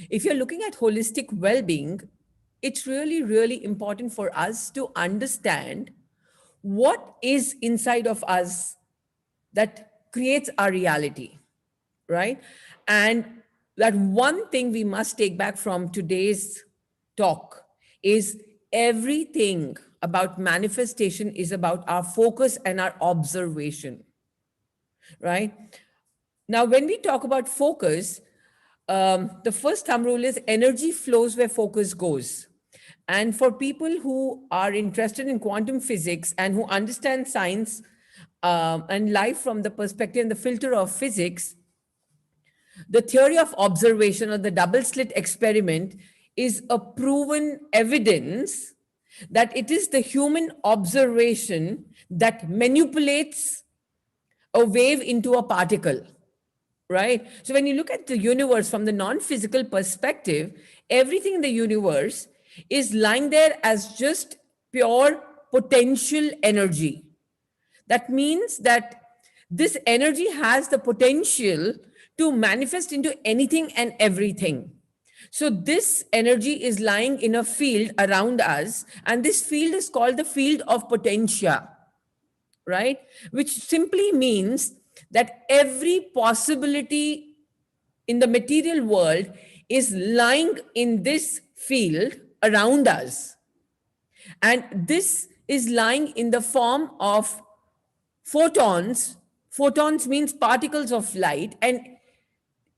If you're looking at holistic well-being, it's really, really important for us to understand what is inside of us that creates our reality, right? And that one thing we must take back from today's talk is everything about manifestation is about our focus and our observation, right? Now, when we talk about focus, the first thumb rule is energy flows where focus goes. And for people who are interested in quantum physics and who understand science and life from the perspective and the filter of physics, the theory of observation or the double slit experiment is a proven evidence that it is the human observation that manipulates a wave into a particle, right? So when you look at the universe from the non-physical perspective, everything in the universe is lying there as just pure potential energy. That means that this energy has the potential to manifest into anything and everything. So this energy is lying in a field around us, and this field is called the field of potentia, right? Which simply means that every possibility in the material world is lying in this field around us. And this is lying in the form of photons. Photons means particles of light, and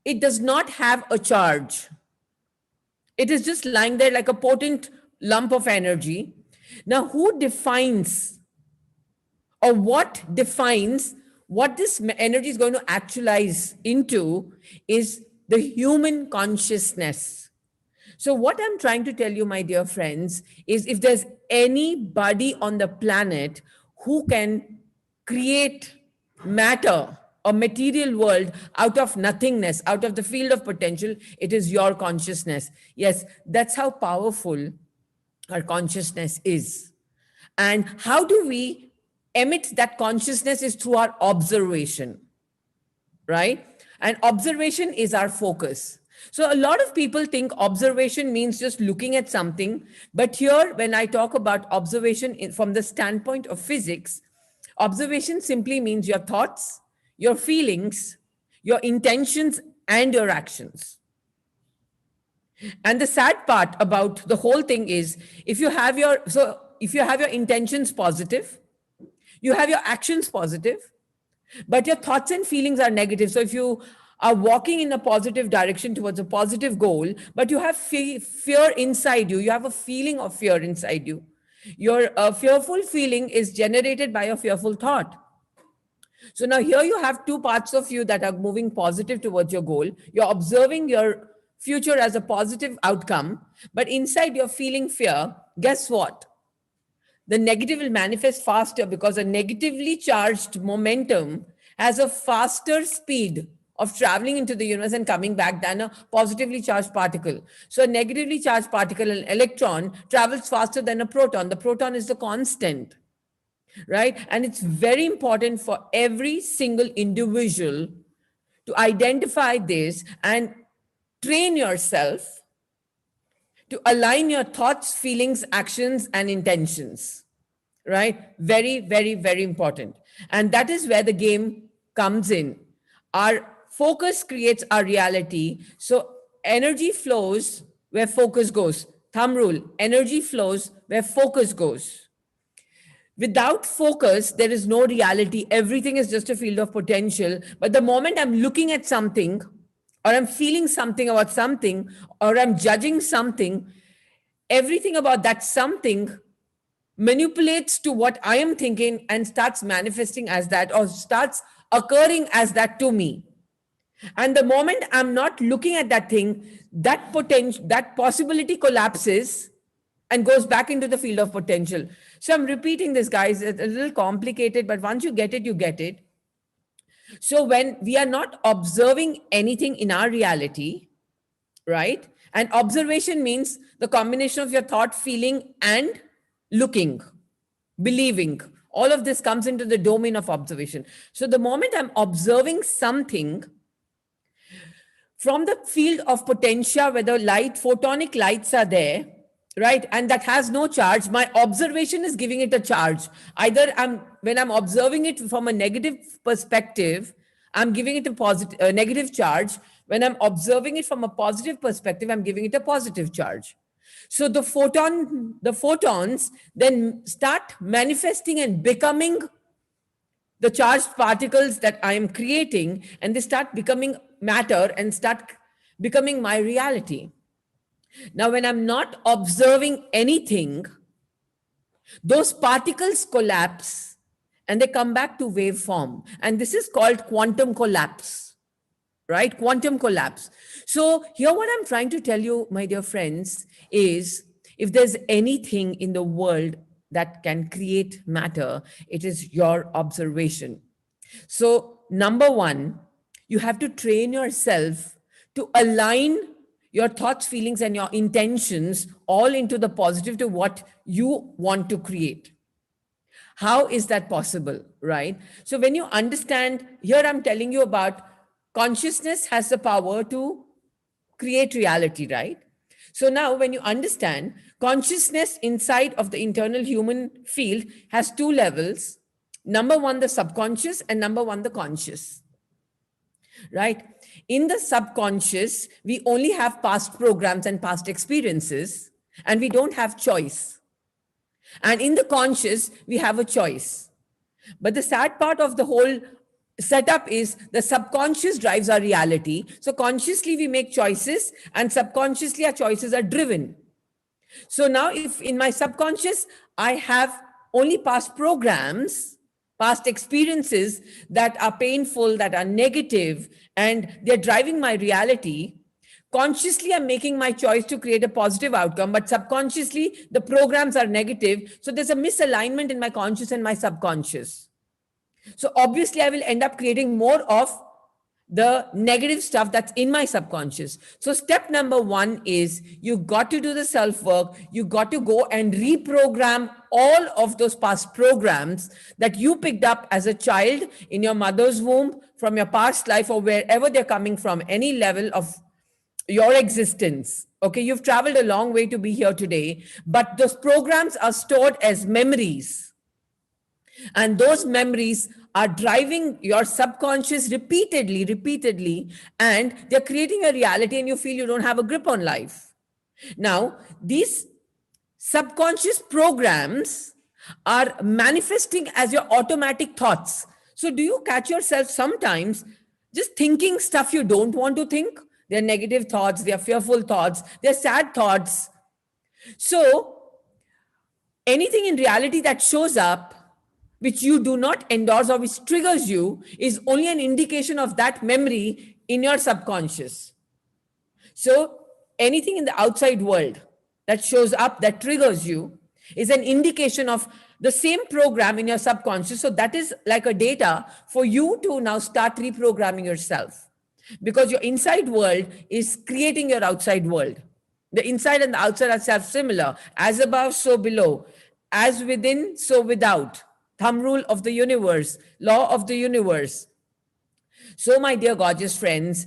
it does not have a charge. It is just lying there like a potent lump of energy. Now, who defines or what defines what this energy is going to actualize into is the human consciousness. So, what I'm trying to tell you, my dear friends, is if there's anybody on the planet who can create matter or material world out of nothingness, out of the field of potential, it is your consciousness. Yes, that's how powerful our consciousness is. And how do we emit that consciousness is through our observation, right? And observation is our focus. So a lot of people think observation means just looking at something. But here, when I talk about observation from the standpoint of physics, observation simply means your thoughts, your feelings, your intentions, and your actions. And the sad part about the whole thing is if you have your intentions positive, you have your actions positive, but your thoughts and feelings are negative. So if you are walking in a positive direction towards a positive goal, but you have fear inside you, you have a feeling of fear inside you. Your fearful feeling is generated by a fearful thought. So now here you have two parts of you that are moving positive towards your goal. You're observing your future as a positive outcome, but inside you're feeling fear. Guess what? The negative will manifest faster because a negatively charged momentum has a faster speed of traveling into the universe and coming back than a positively charged particle. So a negatively charged particle, an electron, travels faster than a proton. The proton is the constant, right? And it's very important for every single individual to identify this and train yourself to align your thoughts, feelings, actions, and intentions, right? Very, very, very important. And that is where the game comes in. Our focus creates our reality. So energy flows where focus goes. Thumb rule, energy flows where focus goes. Without focus, there is no reality. Everything is just a field of potential. But the moment I'm looking at something, or I'm feeling something about something, or I'm judging something, everything about that something manipulates to what I am thinking and starts manifesting as that, or starts occurring as that to me. And the moment I'm not looking at that thing, that potential, that possibility collapses and goes back into the field of potential. So I'm repeating this, guys. It's a little complicated, but once you get it, you get it. So when we are not observing anything in our reality, right? And observation means the combination of your thought, feeling, and looking, believing. All of this comes into the domain of observation. So the moment I'm observing something, from the field of potentia where the light, photonic lights are there, right? And that has no charge. My observation is giving it a charge. Either when I'm observing it from a negative perspective, I'm giving it a positive, a negative charge. When I'm observing it from a positive perspective, I'm giving it a positive charge. So the photons then start manifesting and becoming the charged particles that I am creating, and they start becoming matter and start becoming my reality. Now, when I'm not observing anything, those particles collapse and they come back to wave form. And this is called quantum collapse, right? Quantum collapse. So, here, what I'm trying to tell you, my dear friends, is if there's anything in the world that can create matter, it is your observation. So, number one, you have to train yourself to align your thoughts, feelings, and your intentions all into the positive to what you want to create. How is that possible, right? So, when you understand, here I'm telling you about consciousness has the power to create reality, right? So, now when you understand, consciousness inside of the internal human field has two levels. Number one, the subconscious, and number one, the conscious, right? In the subconscious, we only have past programs and past experiences, and we don't have choice. And in the conscious, we have a choice. But the sad part of the whole setup is the subconscious drives our reality. So consciously, we make choices, and subconsciously, our choices are driven. So now, if in my subconscious, I have only past programs, past experiences that are painful, that are negative, and they're driving my reality, consciously, I'm making my choice to create a positive outcome, but subconsciously, the programs are negative. So there's a misalignment in my conscious and my subconscious. So obviously, I will end up creating more of the negative stuff that's in my subconscious. So, step number one is you got to do the self work. You got to go and reprogram all of those past programs that you picked up as a child in your mother's womb, from your past life, or wherever they're coming from, any level of your existence. Okay, you've traveled a long way to be here today, but those programs are stored as memories. And those memories are driving your subconscious repeatedly, and they're creating a reality, and you feel you don't have a grip on life. Now, these subconscious programs are manifesting as your automatic thoughts. So, do you catch yourself sometimes just thinking stuff you don't want to think? They're negative thoughts, they're fearful thoughts, they're sad thoughts. So, anything in reality that shows up which you do not endorse or which triggers you is only an indication of that memory in your subconscious. So anything in the outside world that shows up that triggers you is an indication of the same program in your subconscious. So that is like a data for you to now start reprogramming yourself, because your inside world is creating your outside world. The inside and the outside are self similar. As above, so below. As within, so without. Thumb rule of the universe, law of the universe. So, my dear gorgeous friends,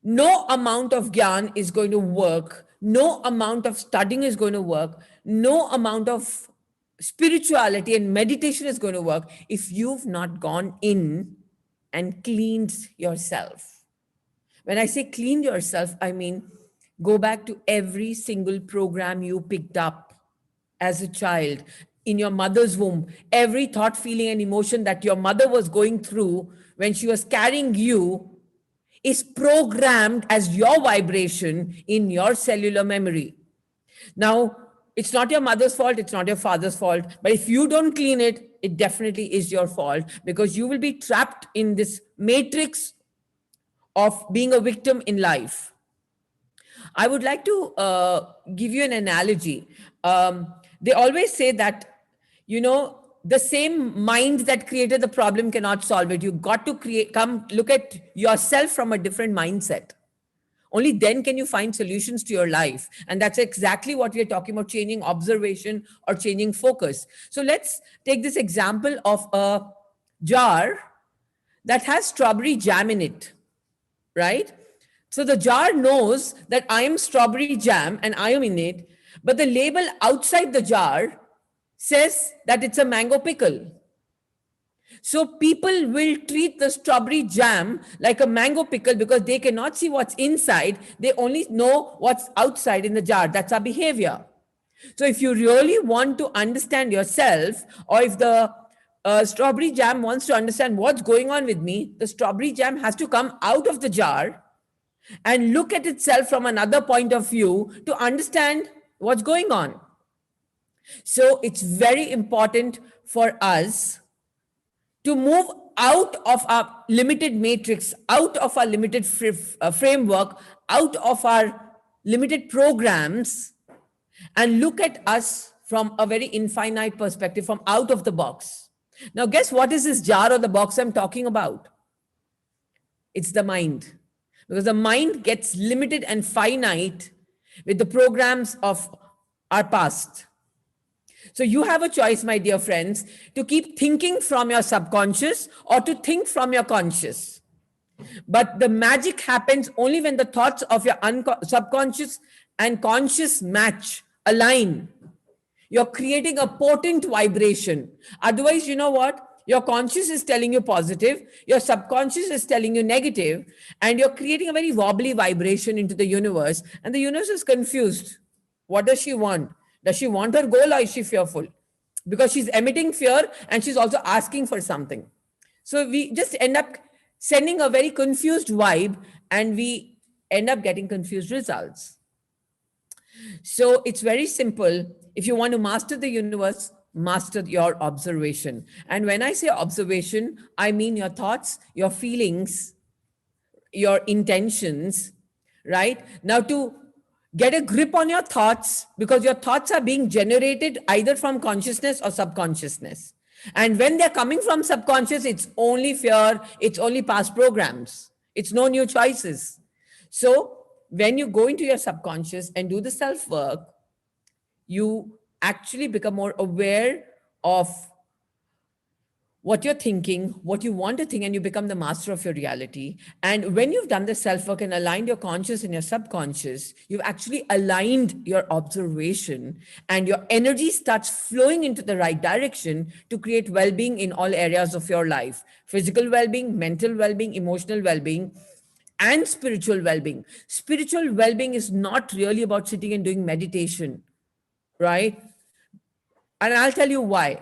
no amount of gyan is going to work. No amount of studying is going to work. No amount of spirituality and meditation is going to work if you've not gone in and cleaned yourself. When I say clean yourself, I mean go back to every single program you picked up as a child in your mother's womb. Every thought, feeling, and emotion that your mother was going through when she was carrying you is programmed as your vibration in your cellular memory. Now, it's not your mother's fault, it's not your father's fault, but if you don't clean it, it definitely is your fault, because you will be trapped in this matrix of being a victim in life. I would like to give you an analogy. They always say that, the same mind that created the problem cannot solve it. You got to come look at yourself from a different mindset. Only then can you find solutions to your life. And that's exactly what we're talking about, changing observation or changing focus. So let's take this example of a jar that has strawberry jam in it, right? So the jar knows that I am strawberry jam and I am in it, but the label outside the jar says that it's a mango pickle. So people will treat the strawberry jam like a mango pickle because they cannot see what's inside. They only know what's outside in the jar. That's our behavior. So if you really want to understand yourself, or if the strawberry jam wants to understand what's going on with me, the strawberry jam has to come out of the jar and look at itself from another point of view to understand what's going on. So it's very important for us to move out of our limited matrix, out of our limited framework, out of our limited programs, and look at us from a very infinite perspective, from out of the box. Now, guess what is this jar or the box I'm talking about? It's the mind. Because the mind gets limited and finite with the programs of our past. So you have a choice, my dear friends, to keep thinking from your subconscious or to think from your conscious. But the magic happens only when the thoughts of your subconscious and conscious match, align. You're creating a potent vibration. Otherwise, you know what? Your conscious is telling you positive, your subconscious is telling you negative, and you're creating a very wobbly vibration into the universe. And the universe is confused. What does she want? Does she want her goal, or is she fearful? Because she's emitting fear and she's also asking for something. So we just end up sending a very confused vibe and we end up getting confused results. So it's very simple. If you want to master the universe, master your observation. And when I say observation, I mean your thoughts, your feelings, your intentions, right? Now, to get a grip on your thoughts, because your thoughts are being generated either from consciousness or subconsciousness. And when they're coming from subconscious, it's only fear, it's only past programs, it's no new choices. So when you go into your subconscious and do the self work, you actually become more aware of what you're thinking, what you want to think, and you become the master of your reality. And when you've done the self work and aligned your conscious and your subconscious, you've actually aligned your observation, and your energy starts flowing into the right direction to create well being in all areas of your life: physical well being, mental well being, emotional well being, and spiritual well being. Spiritual well being is not really about sitting and doing meditation, right? And I'll tell you why.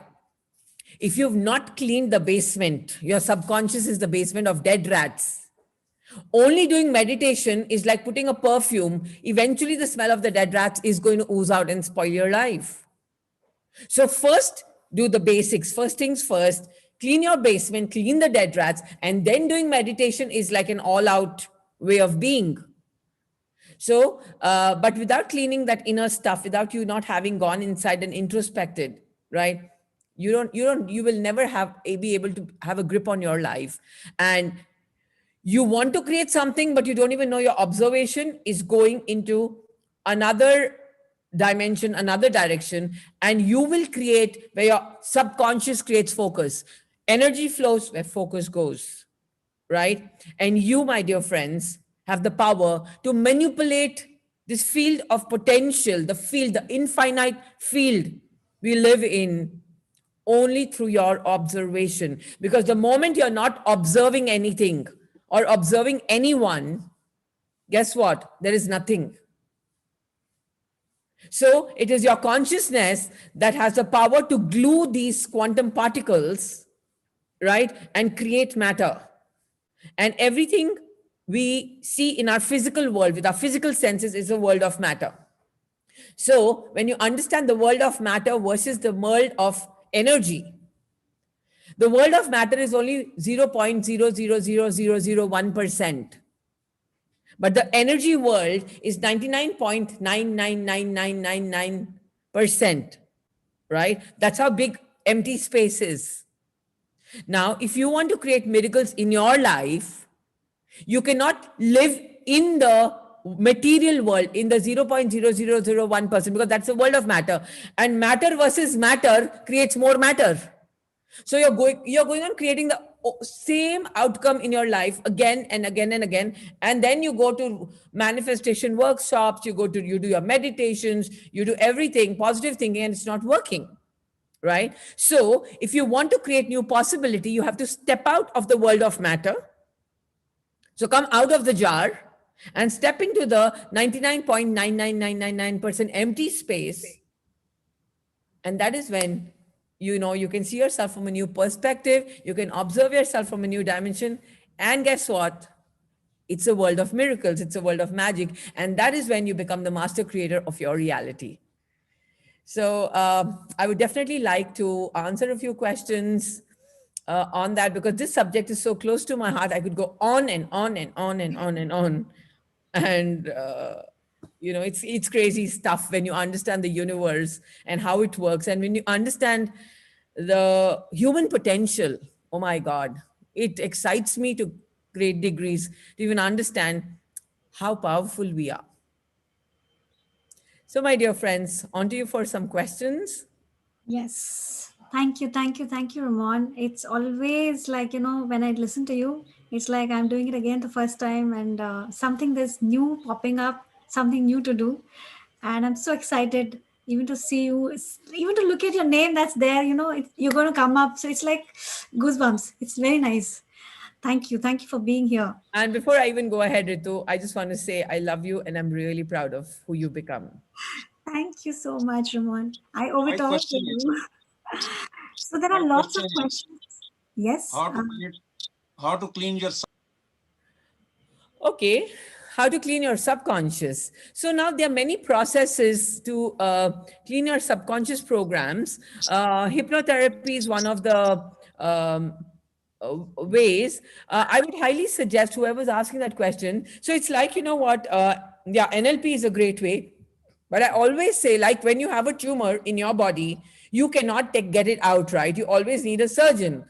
If you've not cleaned the basement, your subconscious is the basement of dead rats. Only doing meditation is like putting a perfume. Eventually, the smell of the dead rats is going to ooze out and spoil your life. So first, do the basics. First things first, clean your basement, clean the dead rats, and then doing meditation is like an all-out way of being. So, but without cleaning that inner stuff, without you not having gone inside and introspected, right? You will never be able to have a grip on your life. And you want to create something, but you don't even know your observation is going into another dimension, another direction, and you will create where your subconscious creates focus. Energy flows where focus goes, right? And you, my dear friends, have the power to manipulate this field of potential, the infinite field we live in, only through your observation. Because the moment you're not observing anything or observing anyone, guess what? There is nothing. So it is your consciousness that has the power to glue these quantum particles, right, and create matter. And everything we see in our physical world with our physical senses is a world of matter. So when you understand the world of matter versus the world of energy, the world of matter is only 0.000001%. But the energy world is 99.999999%, right? That's how big empty space is. Now, if you want to create miracles in your life, you cannot live in the material world in the 0.0001%, because that's the world of matter. And matter versus matter creates more matter. So you're going on creating the same outcome in your life again and again and again. And then you go to manifestation workshops, you do your meditations, you do everything, positive thinking, and it's not working, right? So if you want to create new possibility, you have to step out of the world of matter. So come out of the jar and step into the 99.99999% empty space. And that is when you can see yourself from a new perspective, you can observe yourself from a new dimension. And guess what? It's a world of miracles, it's a world of magic. And that is when you become the master creator of your reality. So I would definitely like to answer a few questions on that, because this subject is so close to my heart. I could go on and on and on and on and on. And it's crazy stuff when you understand the universe and how it works, and when you understand the human potential. Oh my God, it excites me to great degrees to even understand how powerful we are. So, my dear friends, on to you for some questions. Yes. Thank you, Ramon. It's always like, when I listen to you, it's like I'm doing it again the first time and something that's new popping up, something new to do. And I'm so excited even to see you, even to look at your name that's there, you're going to come up. So it's like goosebumps. It's very nice. Thank you. Thank you for being here. And before I even go ahead, Ritu, I just want to say I love you and I'm really proud of who you become. Thank you so much, Ramon. I owe My it all to question is, you. So there my are lots of question is questions. Yes. how to clean your Okay, how to clean your subconscious. So now there are many processes to clean your subconscious programs. Hypnotherapy is one of the um, ways. I would highly suggest whoever's asking that question. So it's like, you know what? Yeah, NLP is a great way. But I always say, like when you have a tumor in your body, you cannot get it out, right? You always need a surgeon.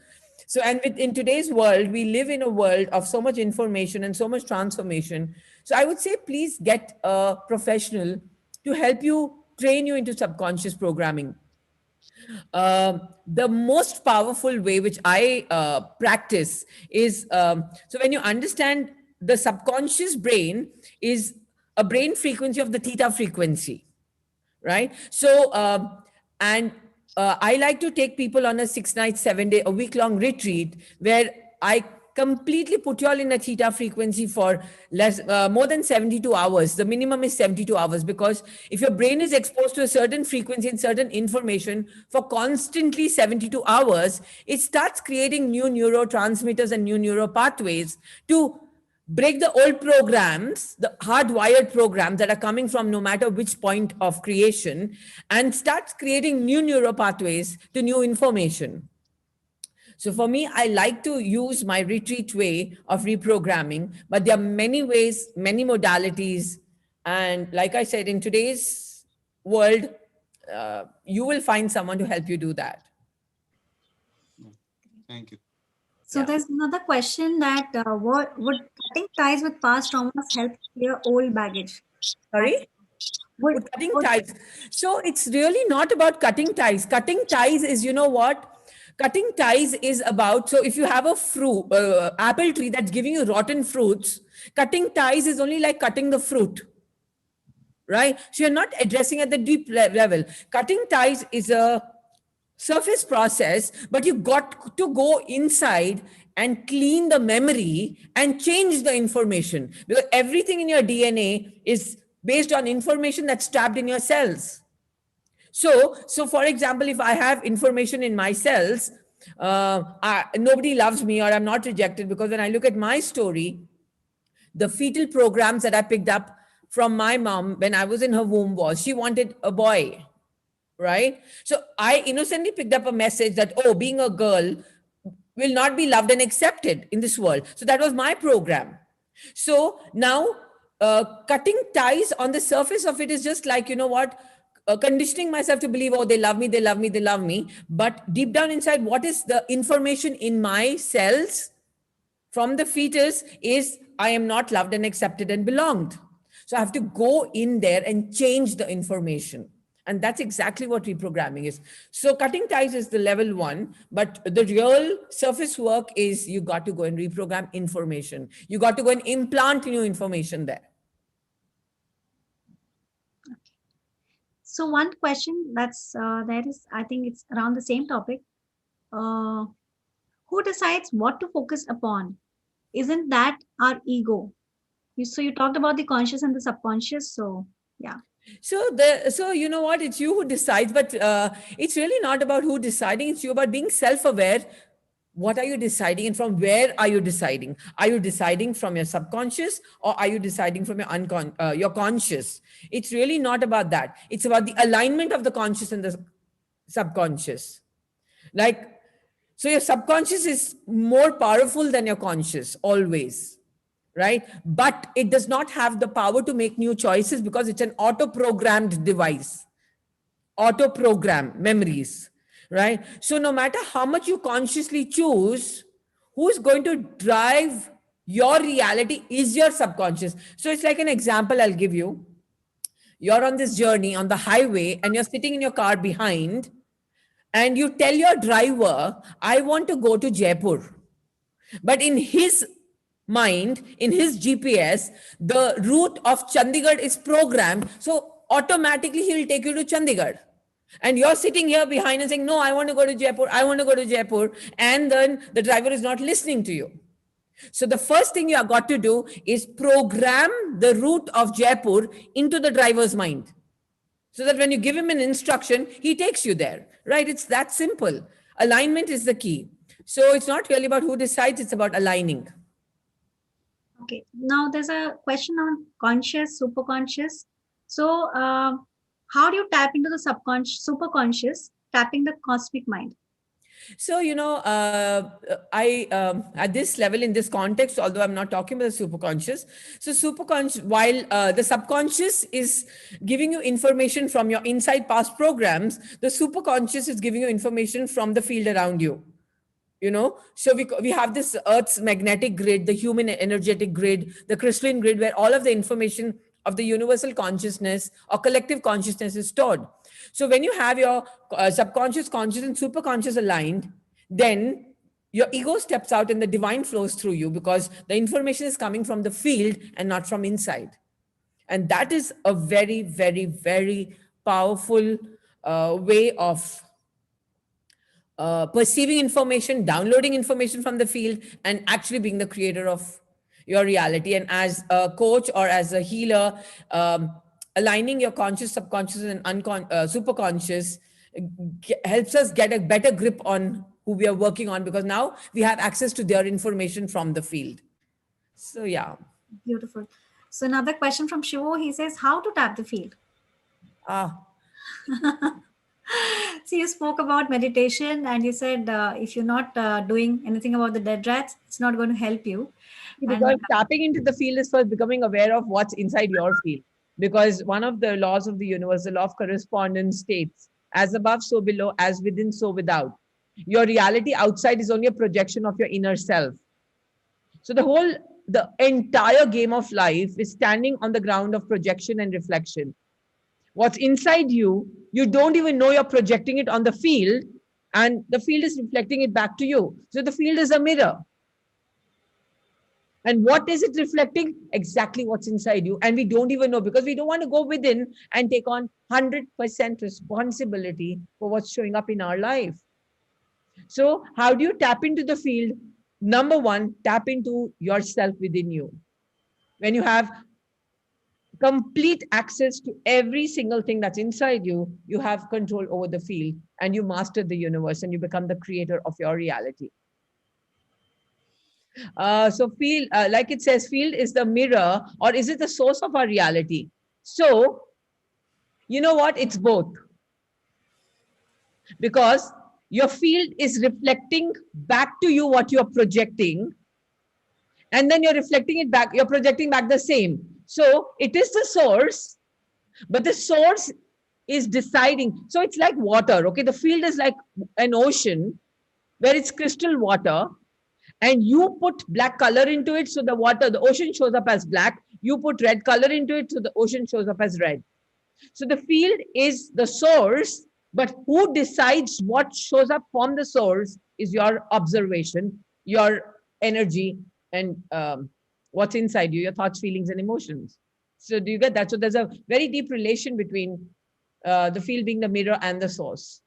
So, and in today's world, we live in a world of so much information and so much transformation. So, I would say, please get a professional to help you train you into subconscious programming. The most powerful way which I practice is so when you understand the subconscious brain is a brain frequency of the theta frequency, right? So, and I like to take people on a 6 night, 7 day, a week long retreat where I completely put you all in a theta frequency for more than 72 hours. The minimum is 72 hours, because if your brain is exposed to a certain frequency and certain information for constantly 72 hours, it starts creating new neurotransmitters and new neural pathways to break the old programs, the hardwired programs that are coming from no matter which point of creation, and starts creating new neural pathways to new information. So for me, I like to use my retreat way of reprogramming, but there are many ways, many modalities. And like I said, in today's world, you will find someone to help you do that. Thank you. So Yeah. there's another question that what would cutting ties with past traumas help clear old baggage? That Sorry? would With cutting would ties. So it's really not about cutting ties. Cutting ties is, you know what? Cutting ties is about, so if you have a fruit, apple tree that's giving you rotten fruits, cutting ties is only like cutting the fruit, right? So you're not addressing at the deep level. Cutting ties is a surface process, but you got to go inside and clean the memory and change the information, because everything in your DNA is based on information that's trapped in your cells. So for example, if I have information in my cells, nobody loves me or I'm not rejected, because when I look at my story, the fetal programs that I picked up from my mom when I was in her womb was she wanted a boy, right? So I innocently picked up a message that, oh, being a girl will not be loved and accepted in this world. So that was my program. So now, cutting ties on the surface of it is just like, you know what? Conditioning myself to believe, oh, they love me, they love me, they love me. But deep down inside, what is the information in my cells from the fetus is I am not loved and accepted and belonged. So I have to go in there and change the information. And that's exactly what reprogramming is. So cutting ties is the level one, but the real surface work is you got to go and reprogram information. You got to go and implant new information there. So one question that is, I think it's around the same topic. Uh, who decides what to focus upon? Isn't that our ego? So you talked about the conscious and the subconscious. So yeah. So you know what? It's you who decides, but it's really not about who deciding. It's you about being self-aware. What are you deciding, and from where are you deciding? Are you deciding from your subconscious, or are you deciding from your conscious? It's really not about that. It's about the alignment of the conscious and the subconscious. Like, so your subconscious is more powerful than your conscious always, right? But it does not have the power to make new choices because it's an auto programmed device, auto program memories, right? So no matter how much you consciously choose, who's going to drive your reality is your subconscious. So it's like an example I'll give you. You're on this journey on the highway and you're sitting in your car behind, and you tell your driver, I want to go to Jaipur. But in his mind, in his GPS, the route of Chandigarh is programmed. So automatically he will take you to Chandigarh. And you're sitting here behind and saying, no, I want to go to Jaipur. I want to go to Jaipur. And then the driver is not listening to you. So the first thing you have got to do is program the route of Jaipur into the driver's mind, so that when you give him an instruction, he takes you there, right? It's that simple. Alignment is the key. So it's not really about who decides, it's about aligning. Okay. Now there's a question on conscious, superconscious. So how do you tap into the subconscious, superconscious, tapping the cosmic mind? So, I, at this level, in this context, although I'm not talking about the superconscious, so superconscious, while the subconscious is giving you information from your inside past programs, the superconscious is giving you information from the field around you. So we have this Earth's magnetic grid, the human energetic grid, the crystalline grid, where all of the information of the universal consciousness or collective consciousness is stored. So when you have your subconscious, conscious, and superconscious aligned, then your ego steps out and the divine flows through you, because the information is coming from the field and not from inside. And that is a very, very, very powerful way of perceiving information, downloading information from the field, and actually being the creator of your reality. And as a coach or as a healer, aligning your conscious, subconscious, and superconscious helps us get a better grip on who we are working on, because now we have access to their information from the field. So, yeah. Beautiful. So another question from Shivo. He says, how to tap the field? Ah, So you spoke about meditation and you said if you're not doing anything about the dead rats, it's not going to help you. because And tapping into the field is first becoming aware of what's inside your field. Because one of the laws of the universe, the law of correspondence, states, as above, so below, as within, so without. Your reality outside is only a projection of your inner self. So the entire game of life is standing on the ground of projection and reflection. What's inside you, you don't even know you're projecting it on the field, and the field is reflecting it back to you. So the field is a mirror. And what is it reflecting? Exactly what's inside you. And we don't even know, because we don't want to go within and take on 100% responsibility for what's showing up in our life. So how do you tap into the field? Number one, tap into yourself within you. When you have complete access to every single thing that's inside you, you have control over the field, and you master the universe, and you become the creator of your reality. So field, like it says, field is the mirror, or is it the source of our reality? So, you know what? It's both. Because your field is reflecting back to you what you're projecting, and then you're reflecting it back, you're projecting back the same. So it is the source, but the source is deciding. So it's like water, okay? The field is like an ocean where it's crystal water, and you put black color into it, so the ocean shows up as black. You put red color into it, so the ocean shows up as red. So the field is the source, but who decides what shows up from the source is your observation, your energy, and what's inside you, your thoughts, feelings, and emotions. So do you get that? So there's a very deep relation between the field being the mirror and the source.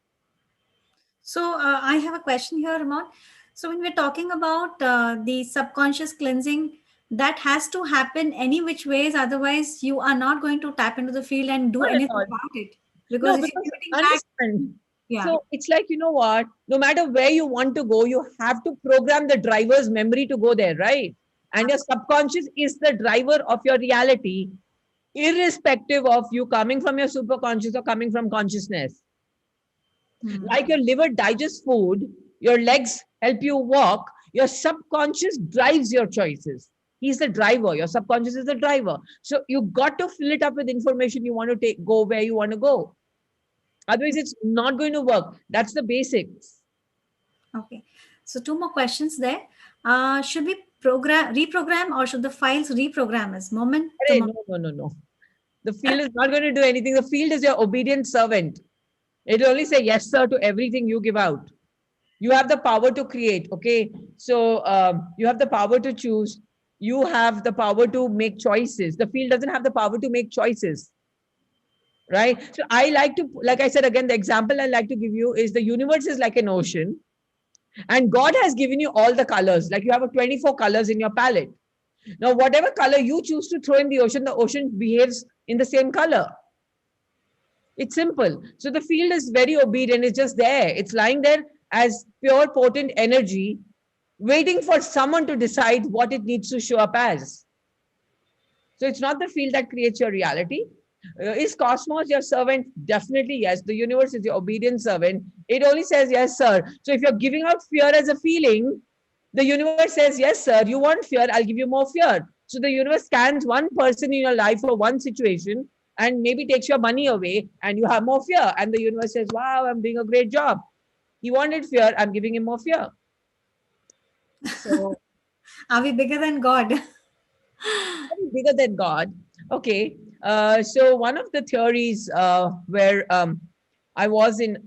So I have a question here, Ramon. So when we're talking about the subconscious cleansing, that has to happen any which ways. Otherwise, you are not going to tap into the field and do Not at anything all. about it. No, Because if you're because giving back, understand. yeah. So it's like, you know what? No matter where you want to go, you have to program the driver's memory to go there, right? And your subconscious is the driver of your reality, irrespective of you coming from your superconscious or coming from consciousness. Like Hmm. your liver digests food, your legs help you walk, your subconscious drives your choices. He's the driver. Your subconscious is the driver. So you got to fill it up with information you want to take, go where you want to go. Otherwise, it's not going to work. That's the basics. Okay. So two more questions there. Should we reprogram, or should the files reprogram us moment to Hey, moment? no, no, no, no. The field is not going to do anything. The field is your obedient servant. It will only say yes, sir, to everything you give out. You have the power to create. Okay. So you have the power to choose. You have the power to make choices. The field doesn't have the power to make choices. Right. So I like to, like I said again, the example I like to give you is the universe is like an ocean, and God has given you all the colors. Like you have a 24 colors in your palette. Now, whatever color you choose to throw in the ocean behaves in the same color. It's simple. So the field is very obedient. It's just there. It's lying there as pure, potent energy, waiting for someone to decide what it needs to show up as. So it's not the field that creates your reality. Is cosmos your servant? Definitely yes. The universe is your obedient servant. It only says yes, sir. So if you're giving out fear as a feeling, the universe says, yes, sir, you want fear, I'll give you more fear. So the universe scans one person in your life for one situation and maybe takes your money away and you have more fear. And the universe says, wow, I'm doing a great job. He wanted fear, I'm giving him more fear. So Are we bigger than God? bigger than God. Okay. So one of the theories where I was in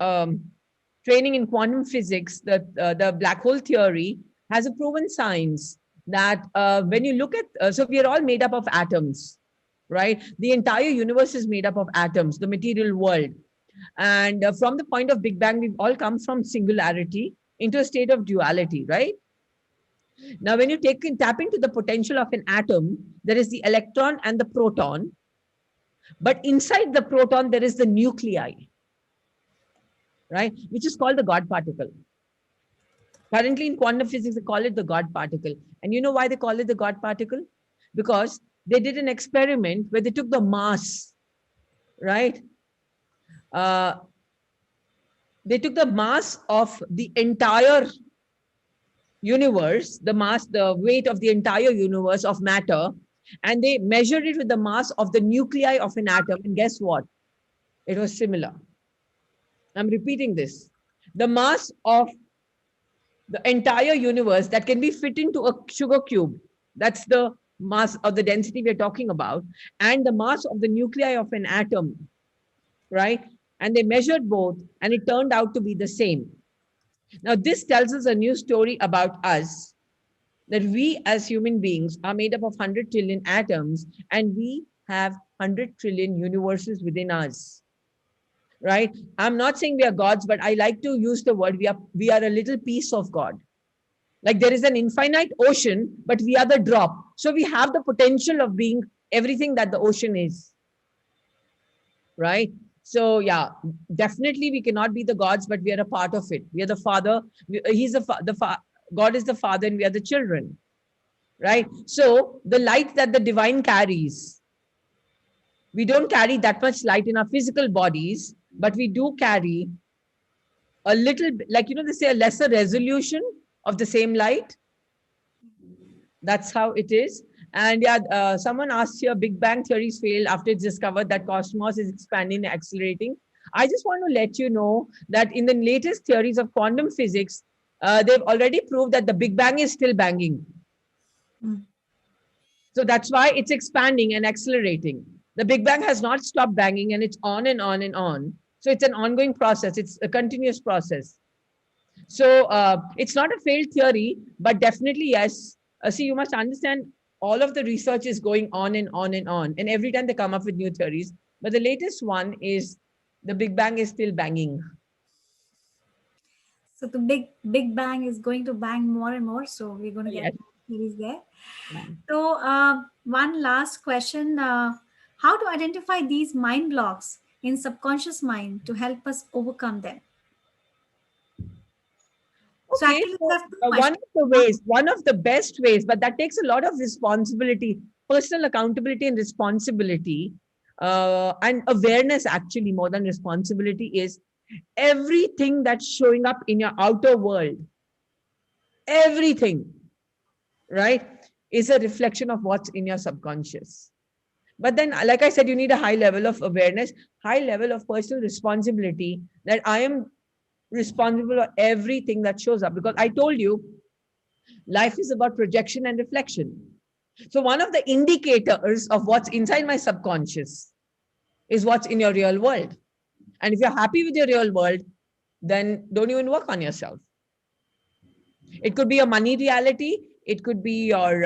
training in quantum physics, the black hole theory has a proven science that when you look at, so we are all made up of atoms, right? The entire universe is made up of atoms, the material world. And from the point of Big Bang, we've all come from singularity into a state of duality, right? Now, when you tap into the potential of an atom, there is the electron and the proton, but inside the proton, there is the nuclei, right? Which is called the God particle. Currently in quantum physics, they call it the God particle. And you know why they call it the God particle? Because they did an experiment where they took the mass, right? Uh, they took the mass of the entire universe, the mass, the weight of the entire universe of matter, and they measured it with the mass of the nuclei of an atom. And guess what? It was similar. I'm repeating this. The mass of the entire universe that can be fit into a sugar cube. That's the mass of the density we're talking about. And the mass of the nuclei of an atom, right? And they measured both, and it turned out to be the same. Now, this tells us a new story about us, that we as human beings are made up of 100 trillion atoms, and we have 100 trillion universes within us, right? I'm not saying we are gods, but I like to use the word we are a little piece of God. Like there is an infinite ocean, but we are the drop. So we have the potential of being everything that the ocean is, right? So yeah, definitely we cannot be the gods, but we are a part of it. We are the father. He's God is the father, and we are the children, right? So the light that the divine carries, we don't carry that much light in our physical bodies, but we do carry a little, like, they say a lesser resolution of the same light. That's how it is. And yeah, someone asked here, Big Bang theories failed after it's discovered that cosmos is expanding and accelerating. I just want to let you know that in the latest theories of quantum physics, they've already proved that the Big Bang is still banging. Mm. So that's why it's expanding and accelerating. The Big Bang has not stopped banging, and it's on and on and on. So it's an ongoing process. It's a continuous process. So it's not a failed theory, but definitely yes. See, you must understand all of the research is going on and on and on, and every time they come up with new theories. But the latest one is the Big Bang is still banging. So the big bang is going to bang more and more. So we're going to get Yes. more series there. Yeah. So one last question: how to identify these mind blocks in subconscious mind to help us overcome them? So Okay, actually, we so have two questions. one of the best ways, but that takes a lot of responsibility, personal accountability and responsibility, and awareness actually more than responsibility is everything that's showing up in your outer world, everything, right, is a reflection of what's in your subconscious. But then, like I said, you need a high level of awareness, high level of personal responsibility that I am responsible for everything that shows up. Because I told you, life is about projection and reflection. So, one of the indicators of what's inside my subconscious is what's in your real world. And if you're happy with your real world, then don't even work on yourself. It could be a money reality, it could be your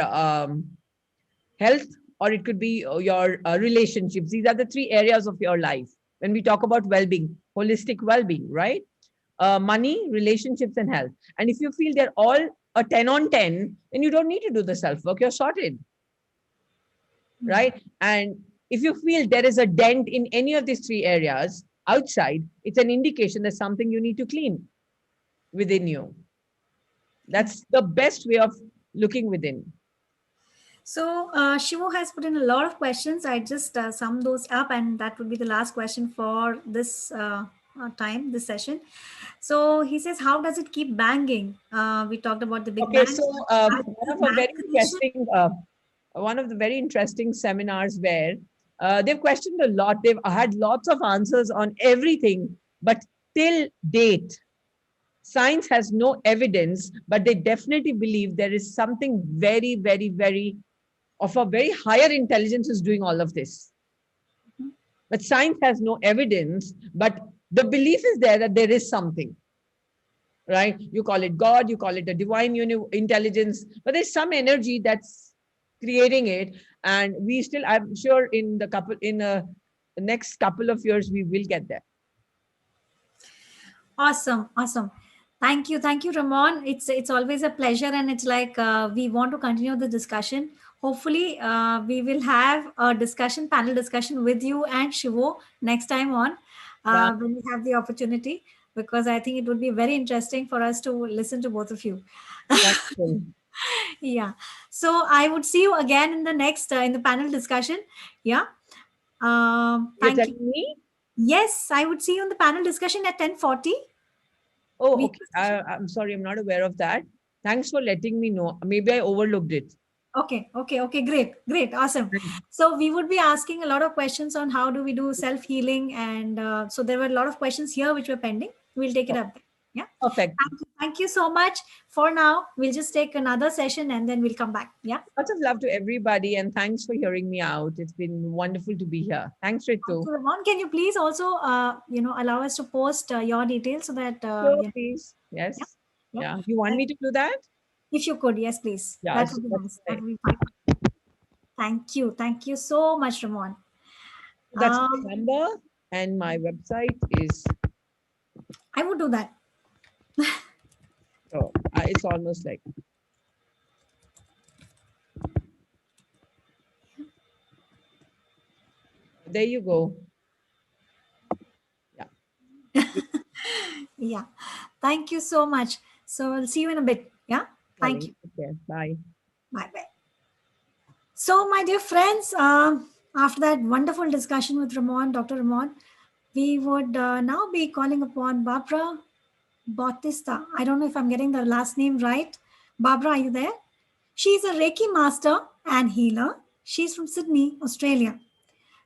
health, or it could be your relationships. These are the three areas of your life. When we talk about well being, holistic well being, right? Money, relationships, and health. And if you feel they're all a 10 on 10, then you don't need to do the self work, you're sorted, right? And if you feel there is a dent in any of these three areas outside, it's an indication there's something you need to clean within you. That's the best way of looking within. So Shivu has put in a lot of questions. I just summed those up, and that would be the last question for this time, this session. So he says, "How does it keep banging?" We talked about the Big Okay, Bang. so As one the of a bang very condition. interesting, one of the very interesting seminars where they've questioned a lot. They've had lots of answers on everything, but till date, science has no evidence. But they definitely believe there is something very, very, very of a very higher intelligence is doing all of this. But science has no evidence. But the belief is there that there is something, right? You call it God, you call it a divine intelligence, but there's some energy that's creating it. And we still, I'm sure, the next couple of years, we will get there. Awesome, awesome. Thank you, Ramon. It's always a pleasure, and it's like we want to continue the discussion. Hopefully, we will have a discussion, panel discussion with you and Shivo next time on Yeah, when we have the opportunity, because I think it would be very interesting for us to listen to both of you. wonderful. Yeah. So I would see you again in the next in the panel discussion. Yeah. You're Thank you. telling me? Yes, I would see you in the panel discussion at 10:40. Oh, We okay. I'm sorry, I'm not aware of that. Thanks for letting me know. Maybe I overlooked it. Okay, great, great, awesome. So we would be asking a lot of questions on how do we do self healing, and so there were a lot of questions here which were pending. We'll take it up there. Yeah. Perfect. Thank you so much. For now, we'll just take another session and then we'll come back. Yeah. Lots of love to everybody, and thanks for hearing me out. It's been wonderful to be here. Thanks, Ritu. So Ramon, can you please also, allow us to post your details so that, Sure, please. yeah, Yes. yeah. Yeah. You want Uh, me to do that? if you could, yes, please. Yeah, That so would be that's nice. That fine. would be fine. Thank you. Thank you so much, Ramon. That's my Um, number, and my website is, I would do that. oh, it's almost like, there you go. Yeah. Yeah. Thank you so much. So I'll see you in a bit. Yeah. Thank Darling. you. Okay. Bye. Bye bye. So, my dear friends, after that wonderful discussion with Ramon, Dr. Ramon, we would now be calling upon Barbara Bautista. I don't know if I'm getting the last name right. Barbara, are you there? She's a Reiki master and healer. She's from Sydney, Australia.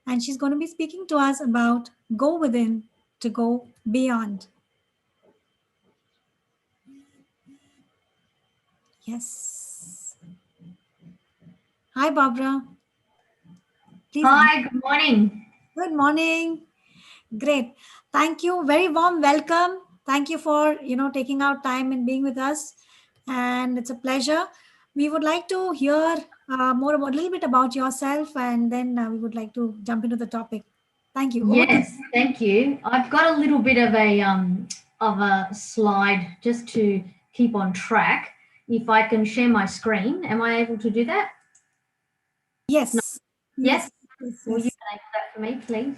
And she's going to be speaking to us about go within to go beyond. Yes. Hi, Barbara. Please. Hi, good morning. Good morning. Great. Thank you. Very warm welcome. Thank you for, taking out time and being with us. And it's a pleasure. We would like to hear more about a little bit about yourself, and then we would like to jump into the topic. Thank you. Over to Yes, thank you. I've got a little bit of a slide just to keep on track. If I can share my screen, am I able to do that? Yes. Yes. Yes. Will you Yes. enable that for me, please?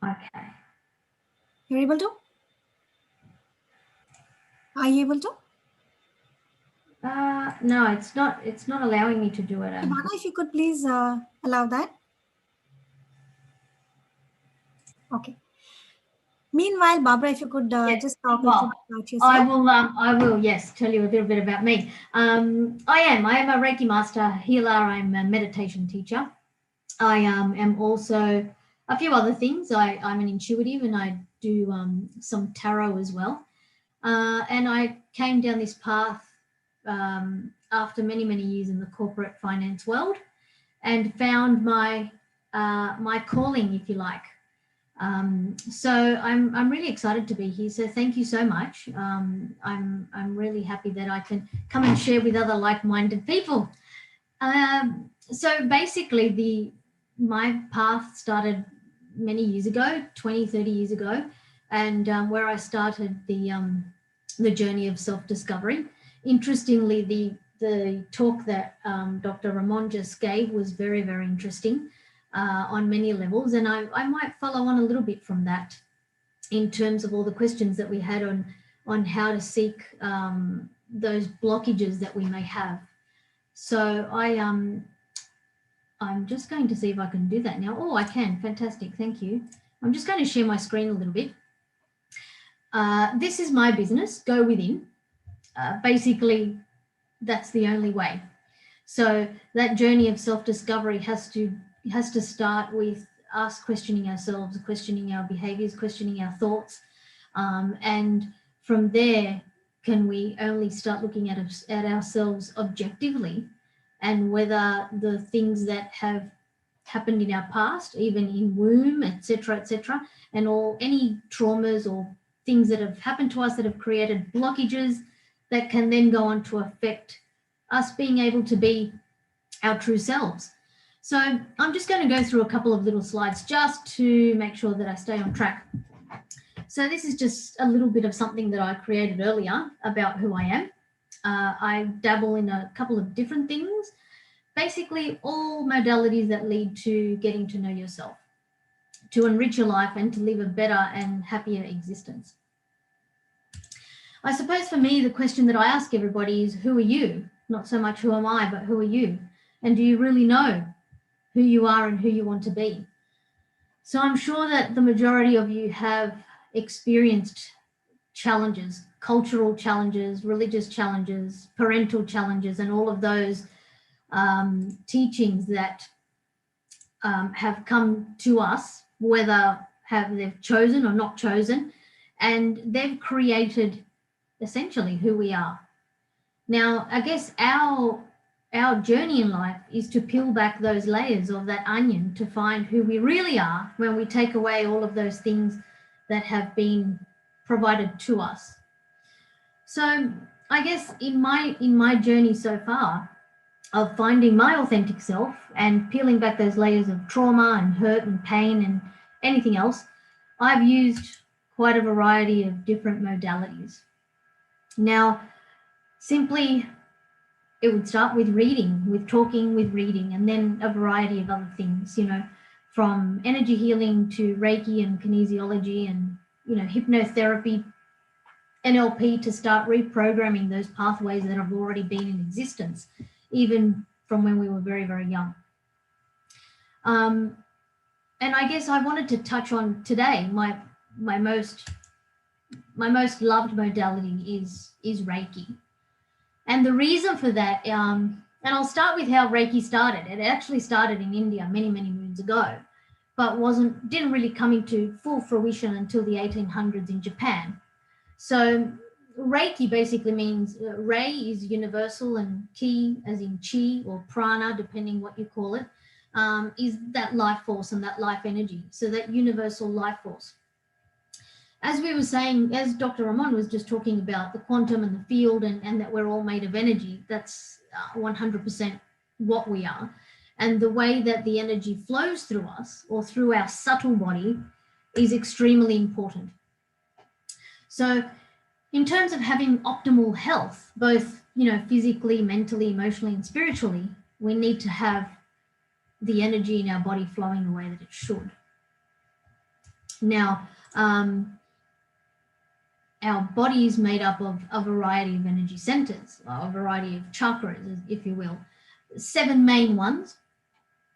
Okay. You're able to? Are you able to? No, it's not. It's not allowing me to do it. Bana, if you could please allow that. Okay. Meanwhile, Barbara, if you could Yes. just talk a little Well, bit about yourself. I will, yes, tell you a little bit about me. I am a Reiki master healer. I'm a meditation teacher. I am also a few other things. I'm an intuitive and I do some tarot as well. And I came down this path after many, many years in the corporate finance world and found my my calling, if you like. So I'm really excited to be here. So thank you so much. I'm really happy that I can come and share with other like-minded people. So basically, my path started many years ago, 20, 30 years ago, and where I started the journey of self-discovery. Interestingly, the talk that Dr. Ramon just gave was very, very interesting on many levels, and I might follow on a little bit from that in terms of all the questions that we had on how to seek those blockages that we may have. So I'm just going to see if I can do that now. Oh, I can. Fantastic. Thank you. I'm just going to share my screen a little bit. This is my business, Go Within. Basically, that's the only way. So that journey of self-discovery has to start with us questioning ourselves, questioning our behaviors, questioning our thoughts. And from there, can we only start looking at ourselves objectively and whether the things that have happened in our past, even in womb, etc., and all any traumas or things that have happened to us that have created blockages that can then go on to affect us being able to be our true selves. So I'm just going to go through a couple of little slides just to make sure that I stay on track. So this is just a little bit of something that I created earlier about who I am. I dabble in a couple of different things, basically all modalities that lead to getting to know yourself, to enrich your life and to live a better and happier existence. I suppose for me, the question that I ask everybody is, who are you? Not so much who am I, but who are you? And do you really know who you are and who you want to be? So I'm sure that the majority of you have experienced challenges, cultural challenges, religious challenges, parental challenges, and all of those teachings that have come to us, whether they've chosen or not chosen, and they've created essentially who we are. Now, I guess our journey in life is to peel back those layers of that onion to find who we really are when we take away all of those things that have been provided to us. So I guess in my journey so far of finding my authentic self and peeling back those layers of trauma and hurt and pain and anything else, I've used quite a variety of different modalities. Now, simply, it would start with reading, with talking, with reading, and then a variety of other things, from energy healing to Reiki and kinesiology and, hypnotherapy, NLP, to start reprogramming those pathways that have already been in existence, even from when we were very, very young. And I guess I wanted to touch on today, my most loved modality is Reiki. And the reason for that, and I'll start with how Reiki started. It actually started in India many, many moons ago, but didn't really come into full fruition until the 1800s in Japan. So Reiki basically means Rei is universal and Ki as in Chi or Prana, depending what you call it. is that life force and that life energy, so that universal life force. As we were saying, as Dr. Ramon was just talking about the quantum and the field, and that we're all made of energy, that's 100% what we are. And the way that the energy flows through us or through our subtle body is extremely important. So in terms of having optimal health, both, physically, mentally, emotionally, and spiritually, we need to have the energy in our body flowing the way that it should. Now, our body is made up of a variety of energy centers, a variety of chakras, if you will. 7 main ones,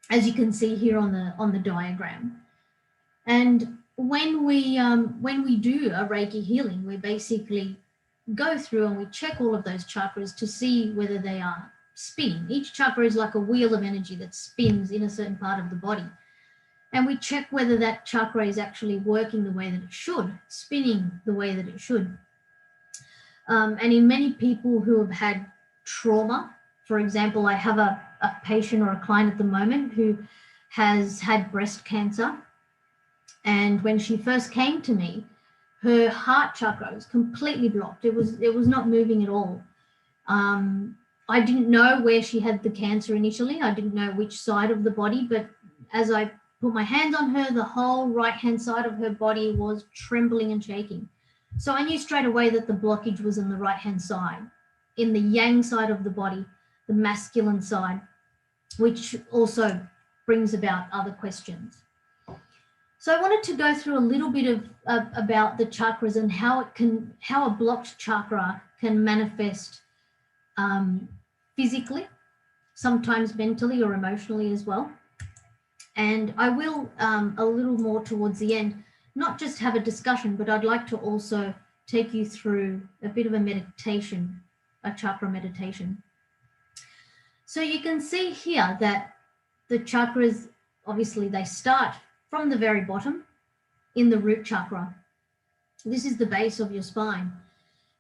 as you can see here on the diagram. And when we do a Reiki healing, we basically go through and we check all of those chakras to see whether they are spinning. Each chakra is like a wheel of energy that spins in a certain part of the body. And we check whether that chakra is actually working the way that it should, spinning the way that it should. And in many people who have had trauma, for example, I have a patient or a client at the moment who has had breast cancer. And when she first came to me, her heart chakra was completely blocked. It was not moving at all. I didn't know where she had the cancer initially. I didn't know which side of the body, but as I put my hands on her, the whole right-hand side of her body was trembling and shaking. So I knew straight away that the blockage was on the right-hand side, in the yang side of the body, the masculine side, which also brings about other questions. So I wanted to go through a little bit of about the chakras and how a blocked chakra can manifest physically, sometimes mentally or emotionally as well. And I will, a little more towards the end, not just have a discussion, but I'd like to also take you through a bit of a meditation, a chakra meditation. So you can see here that the chakras, obviously they start from the very bottom in the root chakra. This is the base of your spine.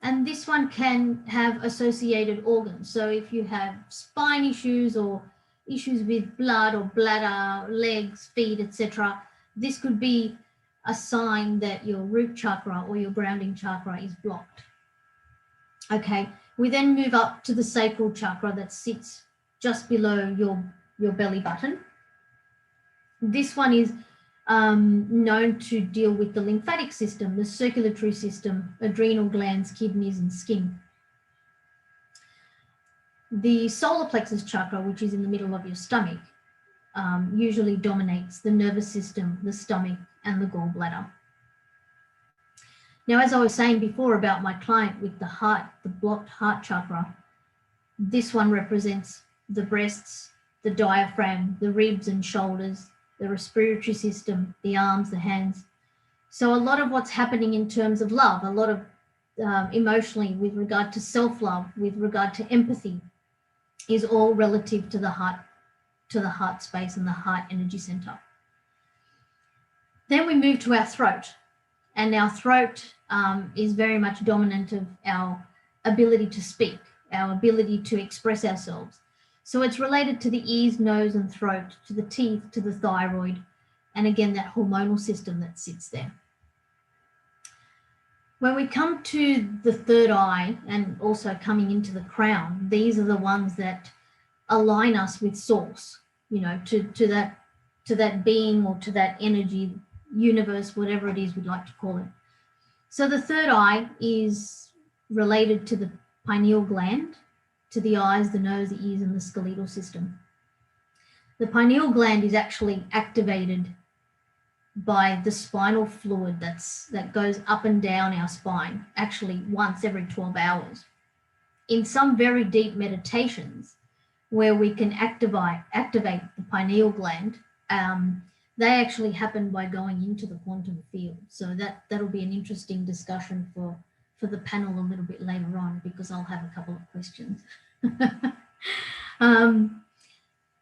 And this one can have associated organs. So if you have spine issues or issues with blood or bladder, legs, feet, etc., this could be a sign that your root chakra or your grounding chakra is blocked. Okay, we then move up to the sacral chakra that sits just below your belly button. This one is known to deal with the lymphatic system, the circulatory system, adrenal glands, kidneys, and skin. The solar plexus chakra, which is in the middle of your stomach, usually dominates the nervous system, the stomach, and the gallbladder. Now, as I was saying before about my client with the heart, the blocked heart chakra, this one represents the breasts, the diaphragm, the ribs and shoulders, the respiratory system, the arms, the hands. So a lot of what's happening in terms of love, a lot of emotionally with regard to self-love, with regard to empathy, is all relative to the heart space and the heart energy center. Then we move to our throat, and our throat is very much dominant of our ability to speak, our ability to express ourselves. So it's related to the ears, nose, and throat, to the teeth, to the thyroid, and again, that hormonal system that sits there. When we come to the third eye and also coming into the crown, these are the ones that align us with source, to that being or to that energy, universe, whatever it is we'd like to call it. So the third eye is related to the pineal gland, to the eyes, the nose, the ears, and the skeletal system. The pineal gland is actually activated by the spinal fluid that goes up and down our spine, actually once every 12 hours. In some very deep meditations where we can activate the pineal gland, they actually happen by going into the quantum field. So that'll be an interesting discussion for the panel a little bit later on, because I'll have a couple of questions.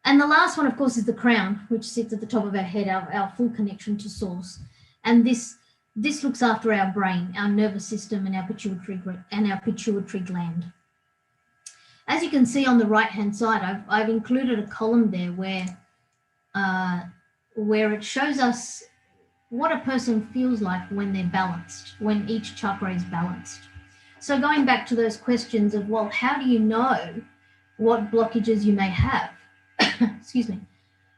And the last one, of course, is the crown, which sits at the top of our head, our full connection to source. And this looks after our brain, our nervous system, and our pituitary gland. As you can see on the right-hand side, I've included a column there where where it shows us what a person feels like when they're balanced, when each chakra is balanced. So going back to those questions of, well, how do you know what blockages you may have? Excuse me.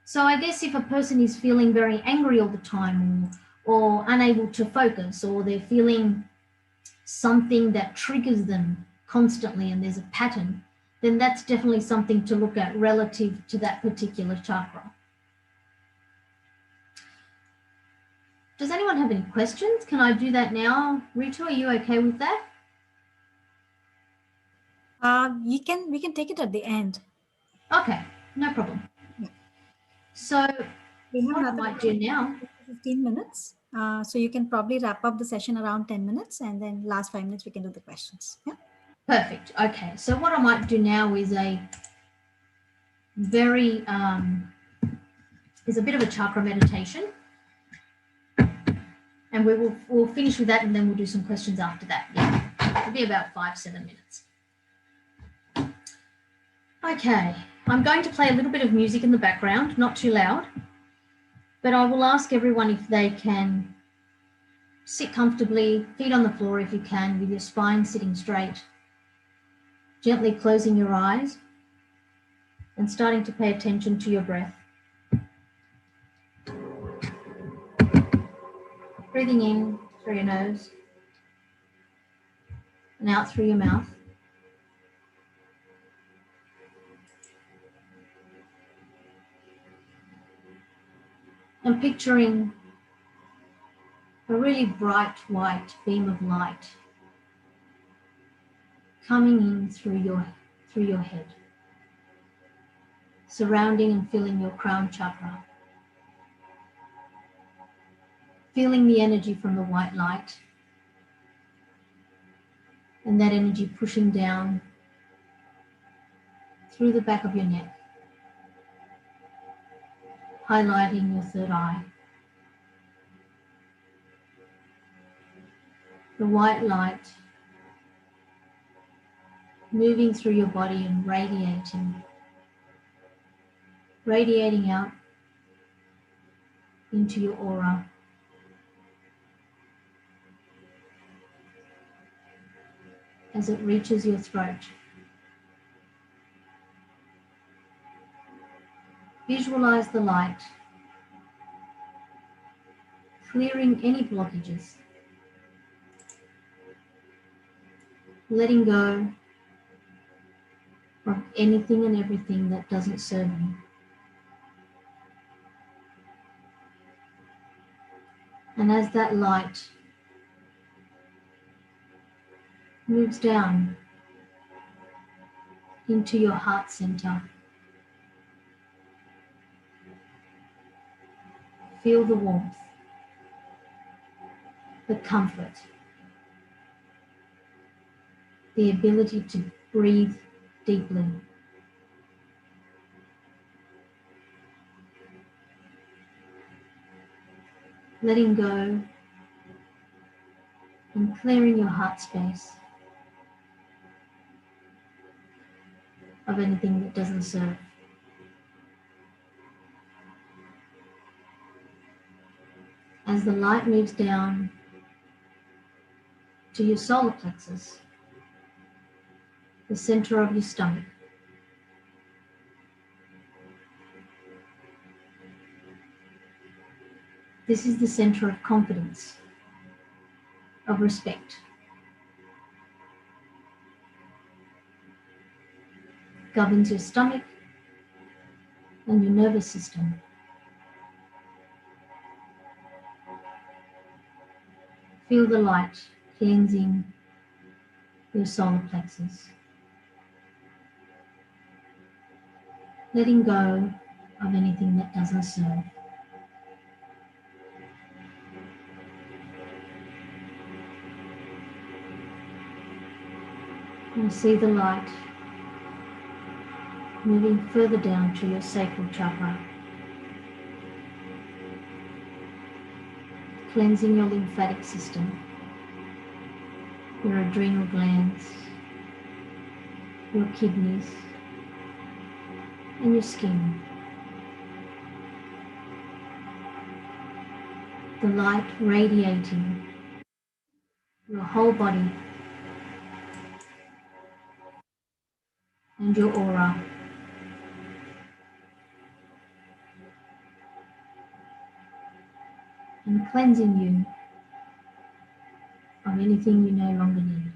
So I guess if a person is feeling very angry all the time, or unable to focus, or they're feeling something that triggers them constantly and there's a pattern, then that's definitely something to look at relative to that particular chakra. Does anyone have any questions? Can I do that now? Ritu, are you okay with that? We can take it at the end. Okay, no problem. Yeah. So We have what I another might do now, 15 minutes. So you can probably wrap up the session around 10 minutes, and then last 5 minutes we can do the questions. Yeah. perfect. Okay, so what I might do now is a very, is a bit of a chakra meditation. And we'll finish with that, and then we'll do some questions after that. Yeah, it'll be about 5-7 minutes. Okay, I'm going to play a little bit of music in the background, not too loud, but I will ask everyone if they can sit comfortably, feet on the floor if you can, with your spine sitting straight, gently closing your eyes and starting to pay attention to your breath. Breathing in through your nose and out through your mouth. And picturing a really bright white beam of light coming in through your head, surrounding and filling your crown chakra. Feeling the energy from the white light, and that energy pushing down through the back of your neck, highlighting your third eye. The white light moving through your body and radiating out into your aura. As it reaches your throat. Visualize the light clearing any blockages, letting go of anything and everything that doesn't serve you. And as that light moves down into your heart center, feel the warmth, the comfort, the ability to breathe deeply. Letting go and clearing your heart space of anything that doesn't serve. As the light moves down to your solar plexus, the center of your stomach, this is the center of confidence, of respect. Governs your stomach and your nervous system. Feel the light cleansing your solar plexus. Letting go of anything that doesn't serve. And see the light moving further down to your sacral chakra, cleansing your lymphatic system, your adrenal glands, your kidneys, and your skin. the light radiating your whole body and your aura. And cleansing you of anything you no longer need.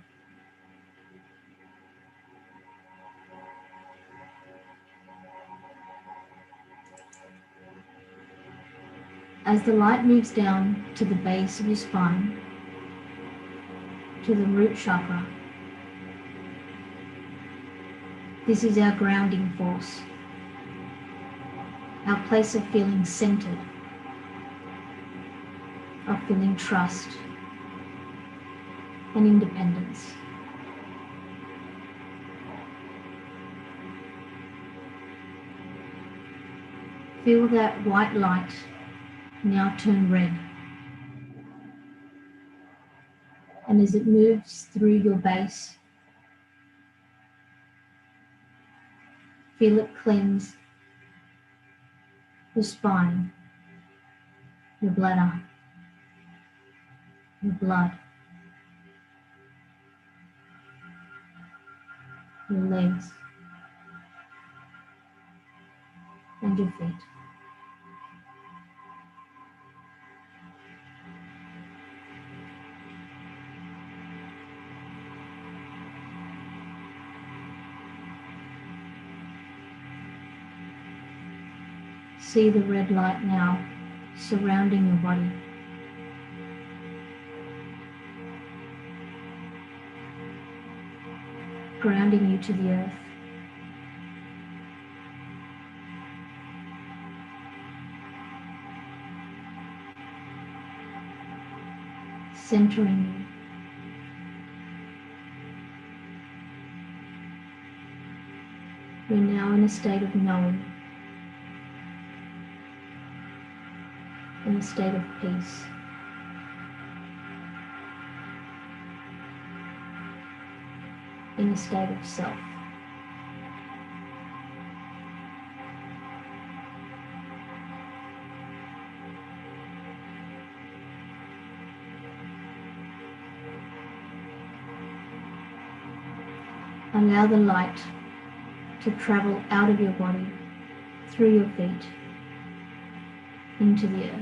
As the light moves down to the base of your spine, to the root chakra, this is our grounding force, our place of feeling centered, of feeling trust and independence. Feel that white light now turn red. And as it moves through your base, feel it cleanse your spine, your bladder, your blood, your legs, and your feet. See the red light now surrounding your body. Grounding you to the earth. Centering you. You're now in a state of knowing, in a state of peace. In a state of self. Allow the light to travel out of your body, through your feet, into the earth.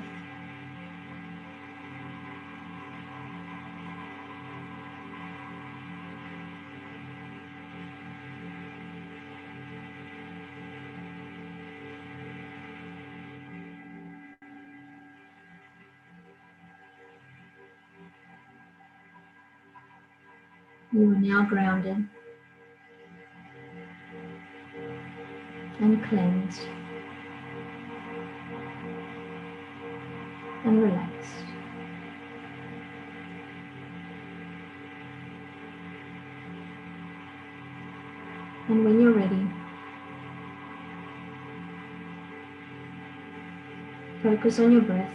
You are now grounded and cleansed and relaxed. And when you're ready, focus on your breath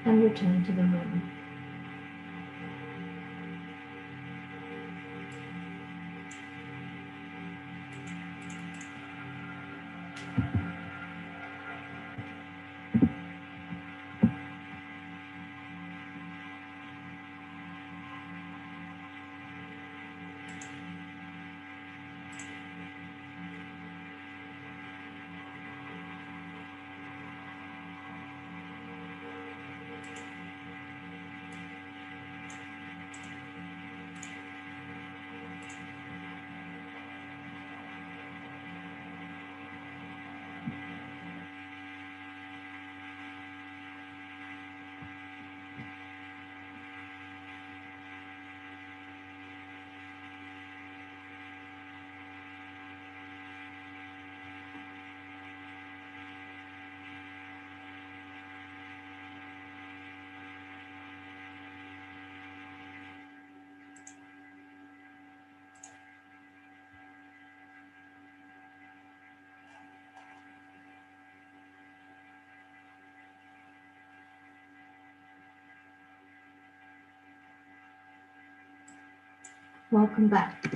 and return to the room. Welcome back.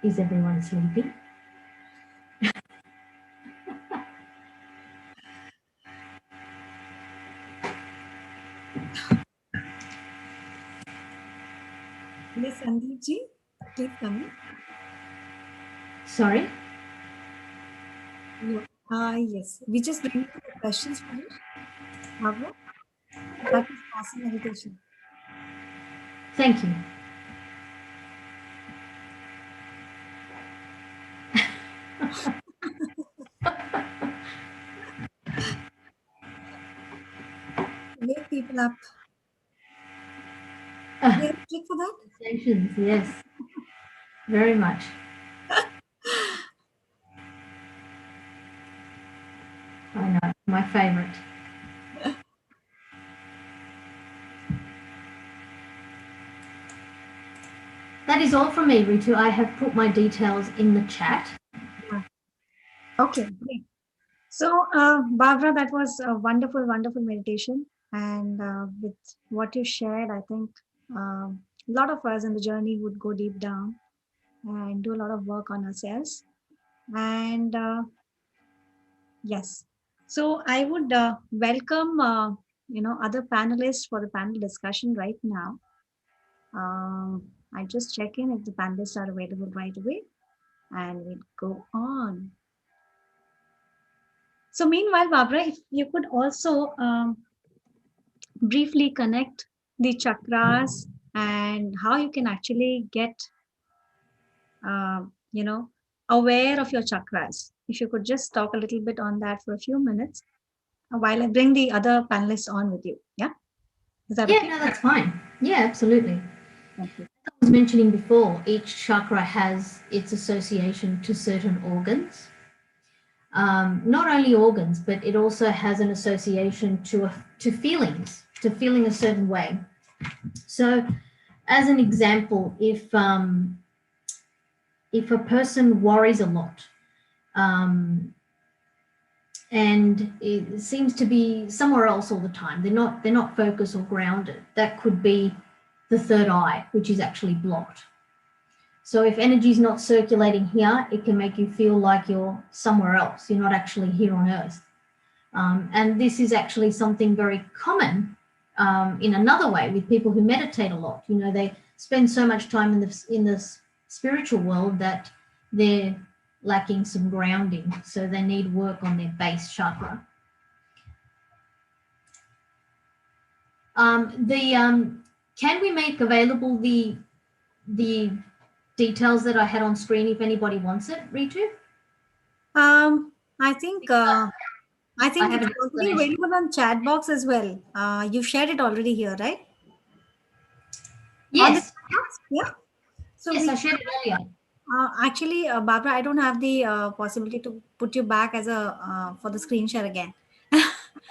Is everyone sleeping? Yes, Sandeep ji, please come in. Sorry? No. Yes, we just bring the questions for you, Barbara. That is awesome meditation. Thank you. Wake people up. Ah, They have a trick for that? sensations, yes, very much. I know, my favorite. That is all from me, Ritu. I have put my details in the chat. Okay, great. So, Barbara, that was a wonderful, wonderful meditation. And with what you shared, I think a lot of us in the journey would go deep down and do a lot of work on ourselves. And yes, so I would welcome other panelists for the panel discussion right now. I just check in if the panelists are available right away, and we'll go on. So meanwhile, Barbara, if you could also briefly connect the chakras and how you can actually get, uh, you know, aware of your chakras. If you could just talk a little bit on that for a few minutes while I bring the other panelists on with you. Yeah, is that Yeah, okay? no, that's fine. Yeah, absolutely. Thank you. I was mentioning before, each chakra has its association to certain organs. Not only organs, but it also has an association to feelings, to feeling a certain way. So, as an example, if a person worries a lot, and it seems to be somewhere else all the time, they're not focused or grounded. That could be the third eye, which is actually blocked. So if energy is not circulating here, it can make you feel like you're somewhere else. You're not actually here on Earth. And this is actually something very common in another way with people who meditate a lot. You know, they spend so much time in the spiritual world that they're lacking some grounding. So they need work on their base chakra. Can we make available the details that I had on screen if anybody wants it, Ritu? I think I have it's an already explanation. available on chat box as well. You shared it already here, right? On the Yes, chat box, yeah. So yes, we I shared it earlier. actually, Barbara, I don't have the possibility to put you back as a for the screen share again.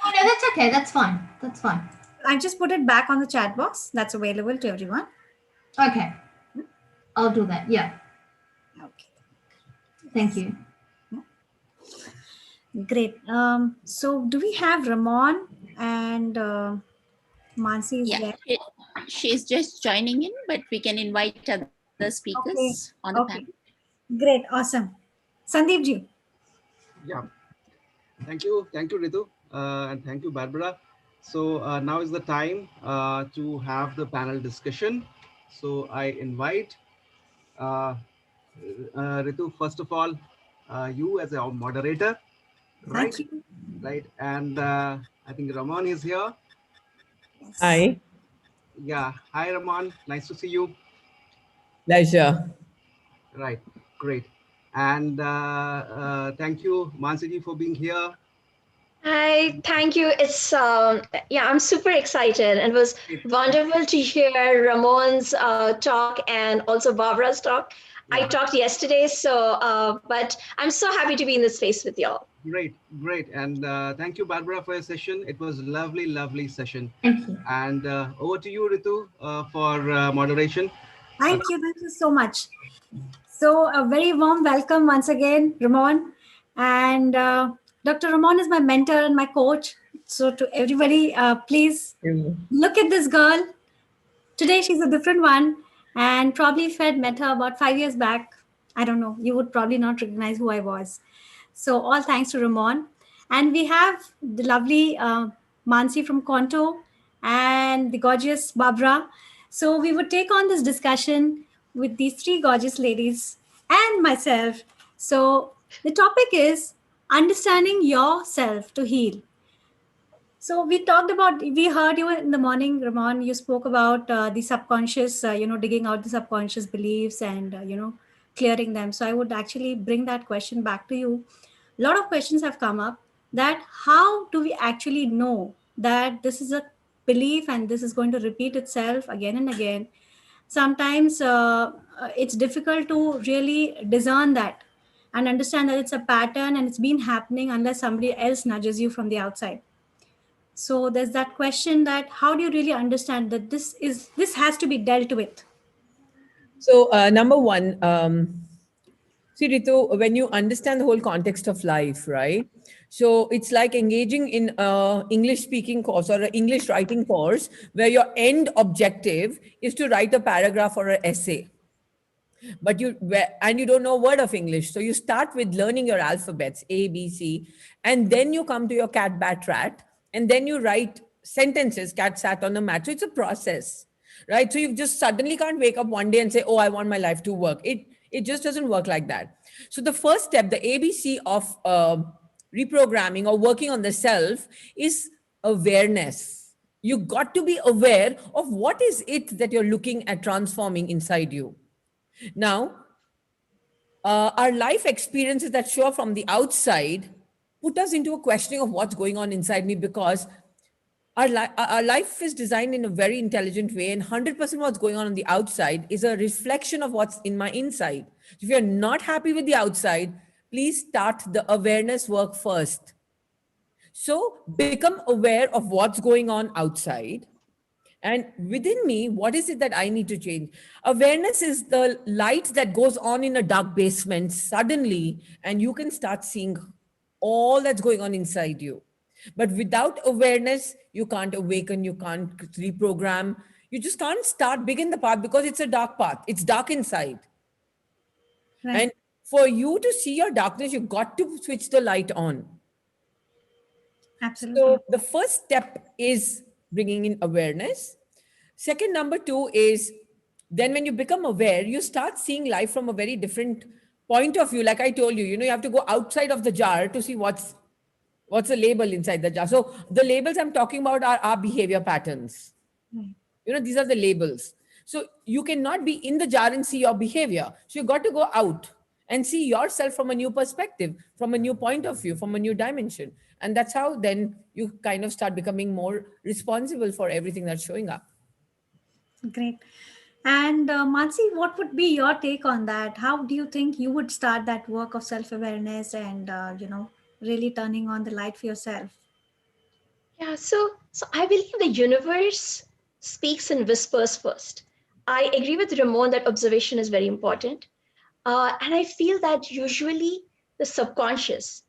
Oh, no, that's okay. That's fine. That's fine. I just put it back on the chat box. That's available to everyone. Okay, I'll do that. Yeah, Okay. thank you. Great. So do we have Ramon and Mansi is Yeah, there? she's just joining in, but we can invite other speakers Okay. on the panel. Okay. Great. Awesome. Sandeep ji. Yeah, thank you, Ritu, and thank you, Barbara. So now is the time to have the panel discussion. So I invite uh, Ritu, first of all, you as a moderator, right? Thank you. Right, and I think Ramon is here. Yes. Hi, Yeah, hi, Ramon. Nice to see you. pleasure. Right, great, and thank you, Mansiji, for being here. Hi, thank you. Yeah, I'm super excited. And it was wonderful to hear Ramon's talk and also Barbara's talk. I Yeah. talked yesterday, but I'm so happy to be in this space with y'all. Great, great. And thank you, Barbara, for your session. It was a lovely, lovely session. Thank you. And over to you, Ritu, for moderation. Thank you. Thank you so much. So a very warm welcome once again, Ramon. And Dr. Ramon is my mentor and my coach. So to everybody, please look at this girl. Today she's a different one. And probably if I had met her about 5 years back, I don't know, you would probably not recognize who I was. So all thanks to Ramon. And we have the lovely Mansi from Konto and the gorgeous Barbara. So we would take on this discussion with these three gorgeous ladies and myself. So the topic is understanding yourself to heal. So we talked about, we heard you in the morning, Ramon. You spoke about the subconscious, digging out the subconscious beliefs and, clearing them. So I would actually bring that question back to you. A lot of questions have come up that how do we actually know that this is a belief and this is going to repeat itself again and again? Sometimes it's difficult to really discern that and understand that it's a pattern and it's been happening unless somebody else nudges you from the outside. So there's that question that how do you really understand that this has to be dealt with? So, number one, see, Ritu, when you understand the whole context of life, right? So it's like engaging in a English speaking course or an English writing course where your end objective is to write a paragraph or an essay, but and you don't know a word of English. So you start with learning your alphabets, A, B, C, and then you come to your cat, bat, rat, and then you write sentences, cat sat on a mat. So it's a process, right? So you just suddenly can't wake up one day and say, oh, I want my life to work. It just doesn't work like that. So the first step, the ABC of reprogramming or working on the self, is awareness. You got to be aware of what is it that you're looking at transforming inside you. Now, our life experiences that show up from the outside put us into a questioning of what's going on inside me, because our life is designed in a very intelligent way, and 100% what's going on the outside is a reflection of what's in my inside. If you're not happy with the outside, please start the awareness work first. So become aware of what's going on outside. And within me, what is it that I need to change? Awareness is the light that goes on in a dark basement suddenly, and you can start seeing all that's going on inside you. But without awareness, you can't awaken, you can't reprogram, you just can't begin the path, because it's a dark path. It's dark inside. Right. And for you to see your darkness, you've got to switch the light on. Absolutely. So the first step is bringing in awareness. Second, number two is then when you become aware, you start seeing life from a very different point of view. Like I told you, you have to go outside of the jar to see what's the label inside the jar. So the labels I'm talking about are our behavior patterns. Right. These are the labels. So you cannot be in the jar and see your behavior. So you got to go out and see yourself from a new perspective, from a new point of view, from a new dimension. And that's how then you kind of start becoming more responsible for everything that's showing up. Great. And Mansi, what would be your take on that? How do you think you would start that work of self-awareness and really turning on the light for yourself? Yeah, so I believe the universe speaks in whispers first. I agree with Ramon that observation is very important. And I feel that usually the subconscious,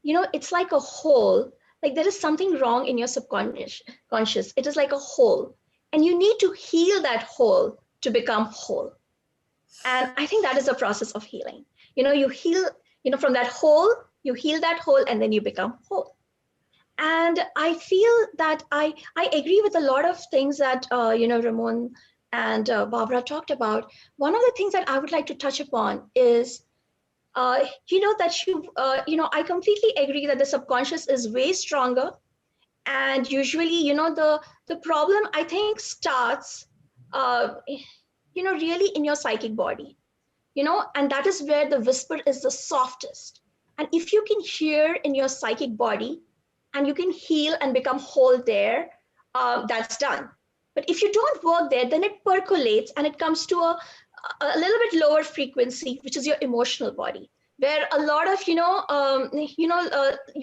it's like a hole, like there is something wrong in your subconscious. Conscious. It is like a hole, and you need to heal that hole to become whole. And I think that is a process of healing. You heal, from that hole, you heal that hole, and then you become whole. And I feel that I agree with a lot of things that Ramon and Barbara talked about. One of the things that I would like to touch upon is I completely agree that the subconscious is way stronger, and usually the problem I think starts really in your psychic body, and that is where the whisper is the softest. And if you can hear in your psychic body and you can heal and become whole there, that's done. But if you don't work there, then it percolates and it comes to a little bit lower frequency, which is your emotional body, where a lot of you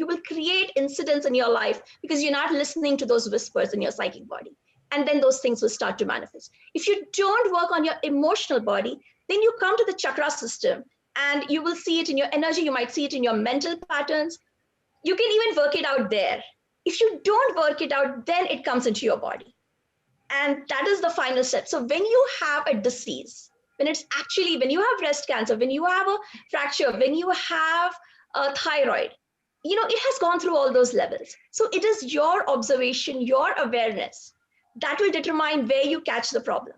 will create incidents in your life because you're not listening to those whispers in your psychic body, and then those things will start to manifest. If you don't work on your emotional body, then you come to the chakra system and you will see it in your energy. You might see it in your mental patterns. You can even work it out there. If you don't work it out, then it comes into your body. And that is the final step. So when you have a disease, when it's actually, when you have breast cancer, when you have a fracture, when you have a thyroid, it has gone through all those levels. So it is your observation, your awareness that will determine where you catch the problem.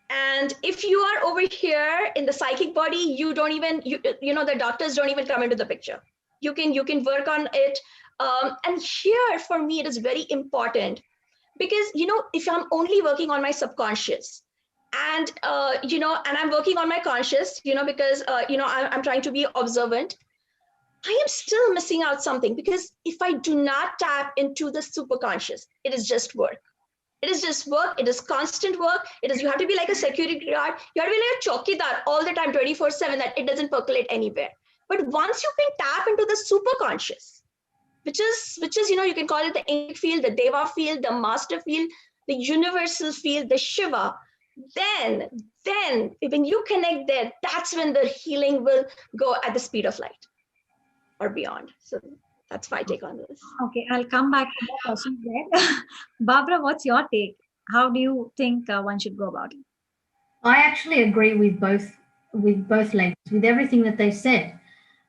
And if you are over here in the psychic body, you don't even, the doctors don't even come into the picture. You can work on it. And here for me, it is very important because, if I'm only working on my subconscious and, and I'm working on my conscious, because, I'm trying to be observant, I am still missing out something, because if I do not tap into the superconscious, it is just work. It is just work. It is constant work. You have to be like a security guard. You have to be like a chowkidar all the time, 24/7, that it doesn't percolate anywhere. But once you can tap into the superconscious, which is, you can call it the ink field, the Deva field, the master field, the universal field, the Shiva, then when you connect there, that's when the healing will go at the speed of light or beyond. So that's my take on this. Okay, I'll come back to that question there. Barbara, what's your take? How do you think one should go about it? I actually agree with both ladies, with everything that they said.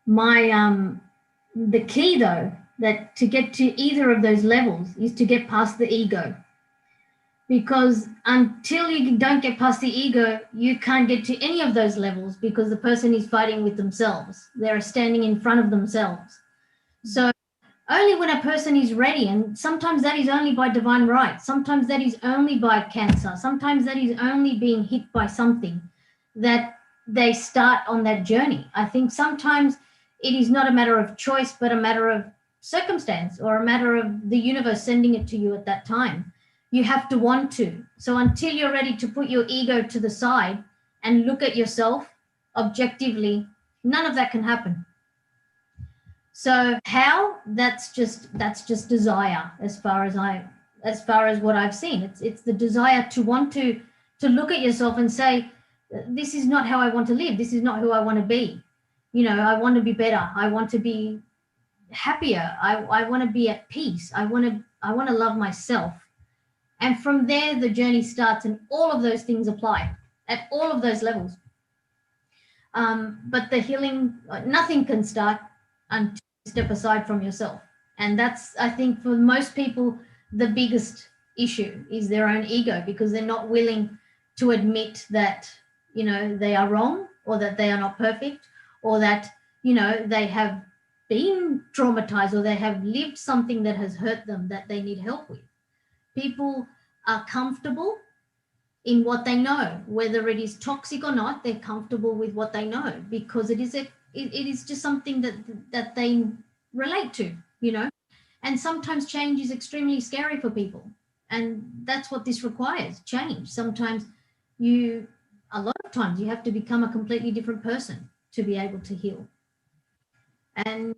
The key though, that to get to either of those levels is to get past the ego. Because until you don't get past the ego, you can't get to any of those levels, because the person is fighting with themselves. They're standing in front of themselves. So only when a person is ready, and sometimes that is only by divine right, sometimes that is only by cancer, sometimes that is only being hit by something, that they start on that journey. I think sometimes it is not a matter of choice, but a matter of circumstance, or a matter of the universe sending it to you at that time. You have to want to. So until you're ready to put your ego to the side and look at yourself objectively, none of that can happen. So how? That's just desire, as far as what I've seen. It's the desire to want to look at yourself and say, this is not how I want to live. This is not who I want to be. I want to be better. I want to be happier. I want to be at peace. I want to love myself. And from there, the journey starts, and all of those things apply at all of those levels. But the healing, nothing can start until you step aside from yourself. And that's, I think, for most people, the biggest issue is their own ego, because they're not willing to admit that, they are wrong, or that they are not perfect, or that, they have been traumatized, or they have lived something that has hurt them that they need help with. People are comfortable in what they know, whether it is toxic or not. They're comfortable with what they know, because it is just something that they relate to, and sometimes change is extremely scary for people, and that's what this requires, change. Sometimes a lot of times you have to become a completely different person to be able to heal. And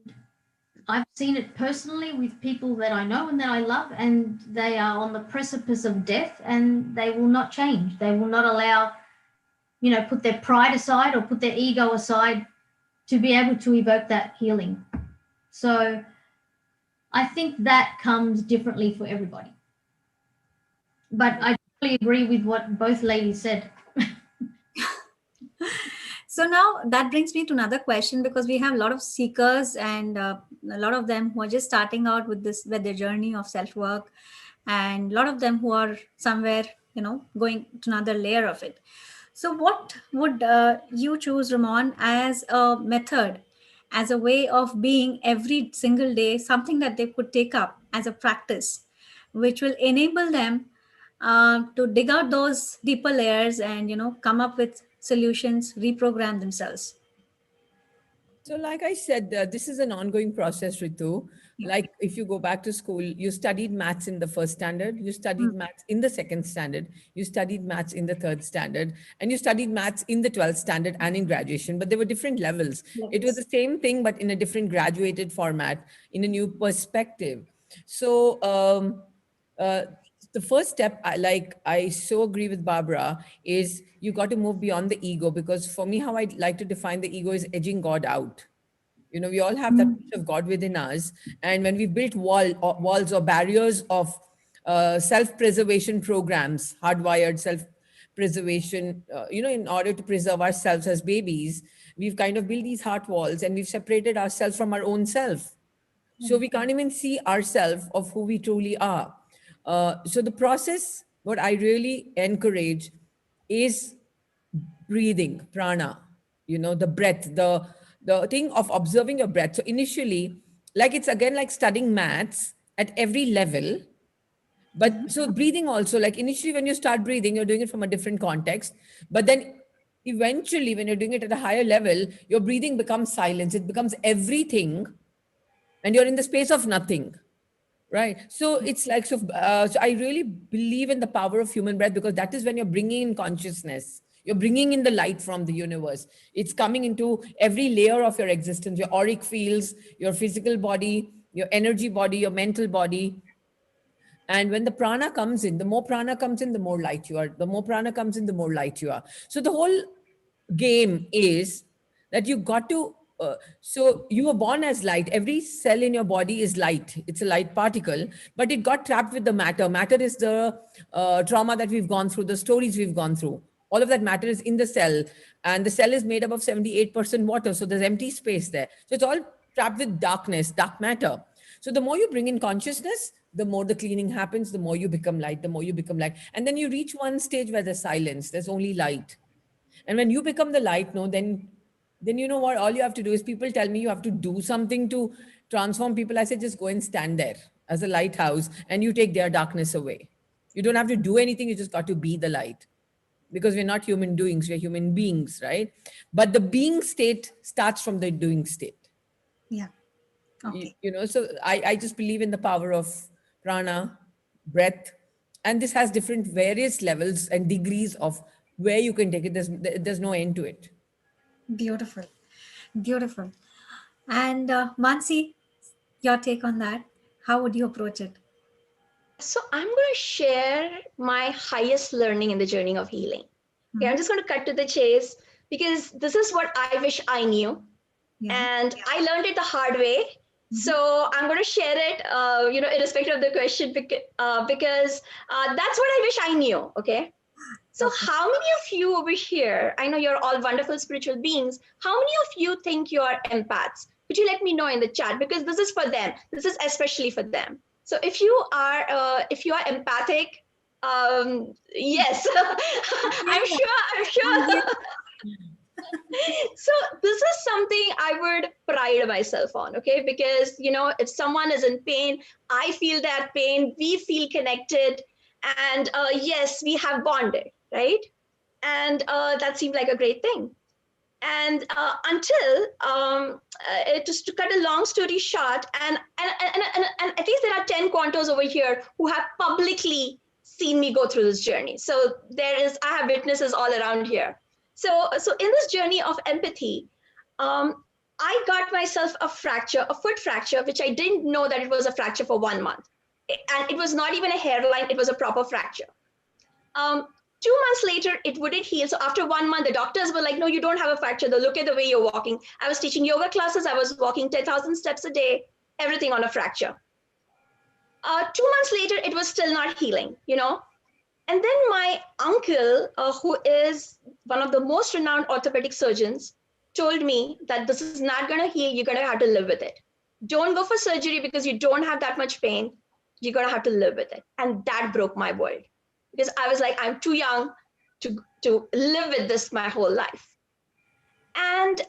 I've seen it personally with people that I know and that I love, and they are on the precipice of death, and they will not change. They will not allow, put their pride aside or put their ego aside to be able to evoke that healing. So I think that comes differently for everybody. But I totally agree with what both ladies said. So now that brings me to another question, because we have a lot of seekers, and a lot of them who are just starting out with their journey of self-work, and a lot of them who are somewhere, going to another layer of it. So what would you choose, Ramon, as a method, as a way of being every single day, something that they could take up as a practice, which will enable them to dig out those deeper layers and, come up with solutions, reprogram themselves? So, like I said, this is an ongoing process, Ritu. Yeah. Like if you go back to school, you studied maths in the first standard, you studied maths in the second standard, you studied maths in the third standard, and you studied maths in the 12th standard and in graduation, but there were different levels. It was the same thing, but in a different graduated format, in a new perspective. So, uh, the first step, I so agree with Barbara, is you got to move beyond the ego, because for me, how I like to define the ego is edging God out. We all have that piece of God within us, and when we built walls or barriers of self-preservation programs, hardwired preservation, in order to preserve ourselves as babies, we've kind of built these heart walls and we've separated ourselves from our own self. So we can't even see ourselves of who we truly are. So the process, what I really encourage is breathing, prana, the breath, the thing of observing your breath. So initially, like it's again like studying maths at every level. But so breathing also, like initially when you start breathing, you're doing it from a different context. But then eventually, when you're doing it at a higher level, your breathing becomes silence. It becomes everything, and you're in the space of nothing. Right. So it's like, so I really believe in the power of human breath, because that is when you're bringing in consciousness. You're bringing in the light from the universe. It's coming into every layer of your existence, your auric fields, your physical body, your energy body, your mental body. And when the prana comes in, the more prana comes in, the more light you are. The more prana comes in, the more light you are. So the whole game is that you got to, so you were born as light. Every cell in your body is light. It's a light particle, but it got trapped with the matter. Matter is the trauma that we've gone through, the stories we've gone through. All of that matter is in the cell, and the cell is made up of 78% water. So there's empty space there. So it's all trapped with darkness, dark matter. So the more you bring in consciousness, the more the cleaning happens, the more you become light, the more you become light. And then you reach one stage where there's silence, there's only light. And when you become the light, no, then you know what, all you have to do is, people tell me you have to do something to transform people. I say, just go and stand there as a lighthouse and you take their darkness away. You don't have to do anything, you just got to be the light. Because we're not human doings, we're human beings, right? But the being state starts from the doing state. Yeah. Okay. So I just believe in the power of prana, breath, and this has different various levels and degrees of where you can take it. There's no end to it. Beautiful. Beautiful. And Mansi, your take on that? How would you approach it? So I'm going to share my highest learning in the journey of healing. Okay, I'm just going to cut to the chase, because this is what I wish I knew. And I learned it the hard way. So I'm going to share it, irrespective of the question, because that's what I wish I knew. Okay. So how many of you over here, I know you're all wonderful spiritual beings, how many of you think you are empaths? Could you let me know in the chat? Because this is for them. This is especially for them. So if you are empathic, yes, I'm sure. So this is something I would pride myself on, okay? Because, if someone is in pain, I feel that pain, we feel connected, and yes, we have bonded, right? And that seemed like a great thing. And until, just to cut a long story short, and at least there are 10 Quantos over here who have publicly seen me go through this journey. So I have witnesses all around here. So in this journey of empathy, I got myself a foot fracture, which I didn't know that it was a fracture for 1 month. And it was not even a hairline, it was a proper fracture. 2 months later, it wouldn't heal. So after 1 month, the doctors were like, no, you don't have a fracture. Though, look at the way you're walking. I was teaching yoga classes. I was walking 10,000 steps a day, everything on a fracture. 2 months later, it was still not healing, And then my uncle, who is one of the most renowned orthopedic surgeons, told me that this is not going to heal. You're going to have to live with it. Don't go for surgery because you don't have that much pain. You're going to have to live with it. And that broke my world, because I was like, I'm too young to live with this my whole life. And,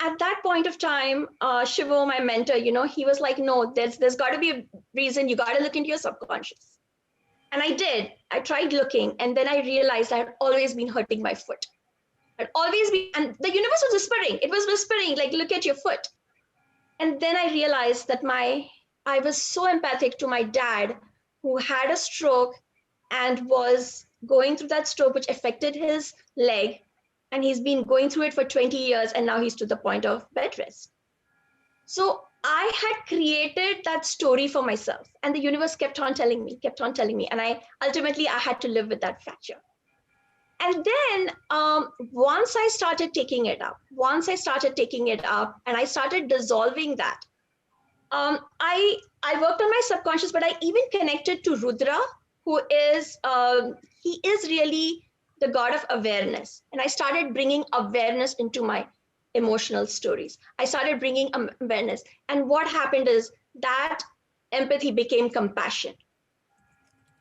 at that point of time, Shivo, my mentor, he was like, no, there's got to be a reason. You got to look into your subconscious. And I did. I tried looking, and then I realized I had always been hurting my foot. I'd always been, and the universe was whispering. It was whispering, like, look at your foot. And then I realized that I was so empathic to my dad, who had a stroke and was going through that stroke, which affected his leg. And he's been going through it for 20 years, and now he's to the point of bed rest. So I had created that story for myself, and the universe kept on telling me. And I had to live with that fracture. And then once I started taking it up, and I started dissolving that, I worked on my subconscious, but I even connected to Rudra who is he is really the god of awareness, and I started bringing awareness into my emotional stories. I started bringing awareness, and what happened is that empathy became compassion,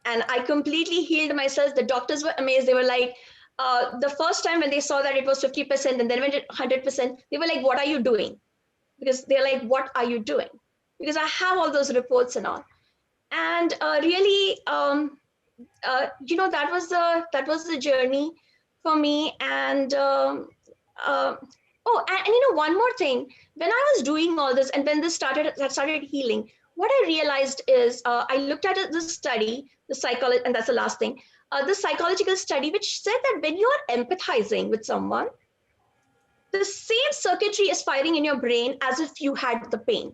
and I completely healed myself. The doctors were amazed. They were like, the first time when they saw that it was 50% and then went to 100%, they were like, what are you doing? Because they're like, what are you doing? Because I have all those reports and all. And really, that was the journey for me. And one more thing. When I was doing all this, and when that started healing, what I realized is I looked at the study, the psychology, and that's the last thing. The psychological study, which said that when you are empathizing with someone, the same circuitry is firing in your brain as if you had the pain.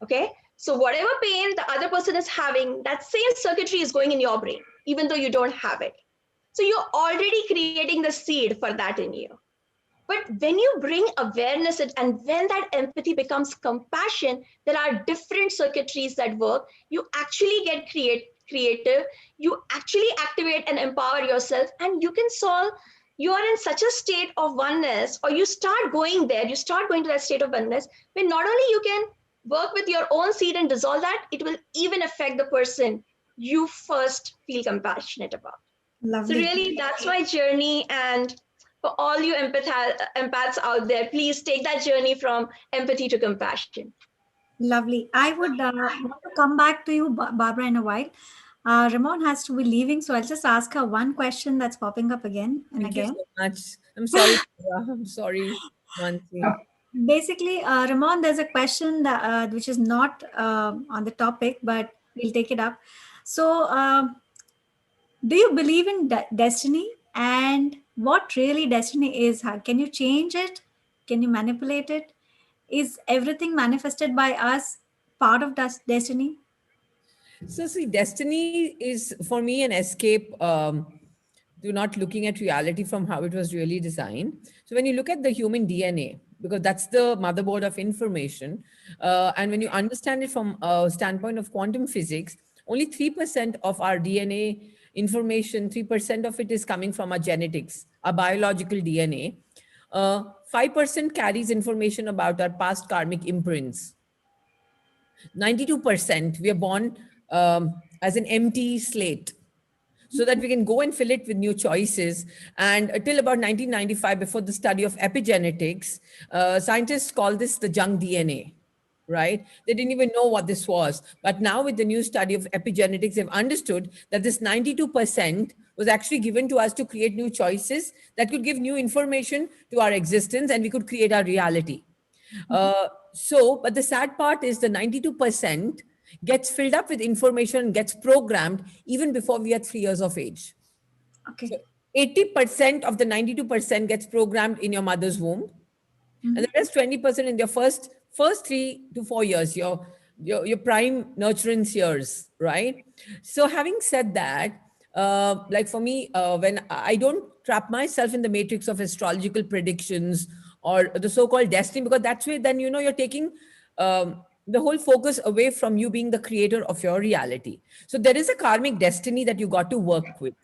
Okay, so whatever pain the other person is having, that same circuitry is going in your brain, even though you don't have it. So you're already creating the seed for that in you. But when you bring awareness and when that empathy becomes compassion, there are different circuitries that work. You actually get creative, you actually activate and empower yourself, and you can solve. You are in such a state of oneness, or you start going there, you start going to that state of oneness, where not only you can work with your own seed and dissolve that, it will even affect the person you first feel compassionate about. So Lovely. really, that's my journey. And for all you empaths out there, please take that journey from empathy to compassion. Lovely. I would want to come back to you, Barbara, in a while. Ramon has to be leaving, so I'll just ask her one question that's popping up again and Thank you again. so much. I'm sorry. Sarah. I'm sorry, Mansi. Basically, Ramon, there's a question that which is not on the topic, but we'll take it up. So, do you believe in destiny, and what really destiny is? How can you change it? Can you manipulate it? Is everything manifested by us part of destiny? So, see, destiny is for me an escape to not looking at reality from how it was really designed. So, when you look at the human DNA, because that's the motherboard of information, and when you understand it from a standpoint of quantum physics, only 3% of our DNA information, 3% of it is coming from our genetics, our biological DNA. 5% carries information about our past karmic imprints. 92% we are born as an empty slate, so that we can go and fill it with new choices. And until about 1995, before the study of epigenetics, scientists call this the junk DNA, right? They didn't even know what this was. But now, with the new study of epigenetics, they've understood that this 92% was actually given to us to create new choices that could give new information to our existence, and we could create our reality. But the sad part is the 92% gets filled up with information and gets programmed even before we are 3 years of age. Okay. So 80% of the 92% gets programmed in your mother's womb, and the rest 20% in their first 3 to 4 years, your prime nurturance years, right? So having said that, like for me, when I don't trap myself in the matrix of astrological predictions or the so-called destiny, because that's where then you're taking the whole focus away from you being the creator of your reality. So there is a karmic destiny that you got to work with,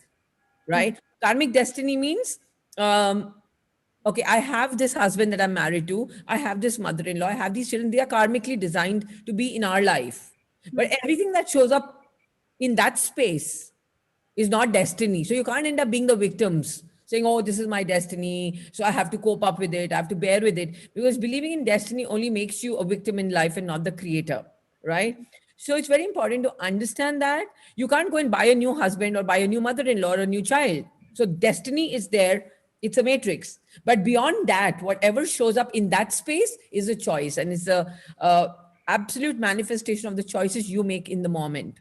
right? Karmic destiny means, okay, I have this husband that I'm married to, I have this mother-in-law, I have these children, they are karmically designed to be in our life. But everything that shows up in that space is not destiny. So you can't end up being the victims saying, oh, this is my destiny, so I have to cope up with it, I have to bear with it. Because believing in destiny only makes you a victim in life and not the creator, right? So it's very important to understand that you can't go and buy a new husband or buy a new mother-in-law or a new child. So destiny is there, it's a matrix. But beyond that, whatever shows up in that space is a choice, and it's a absolute manifestation of the choices you make in the moment,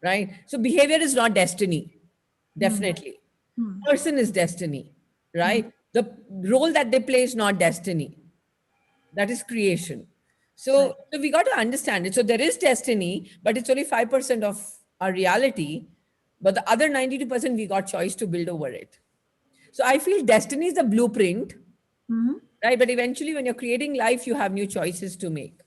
right? So behavior is not destiny, definitely. Person is destiny, right? The role that they play is not destiny, that is creation. Right. So we got to understand it. So there is destiny, but it's only 5% of our reality. But the other 92% we got choice to build over it. So I feel destiny is the blueprint, right? But eventually, when you're creating life, you have new choices to make.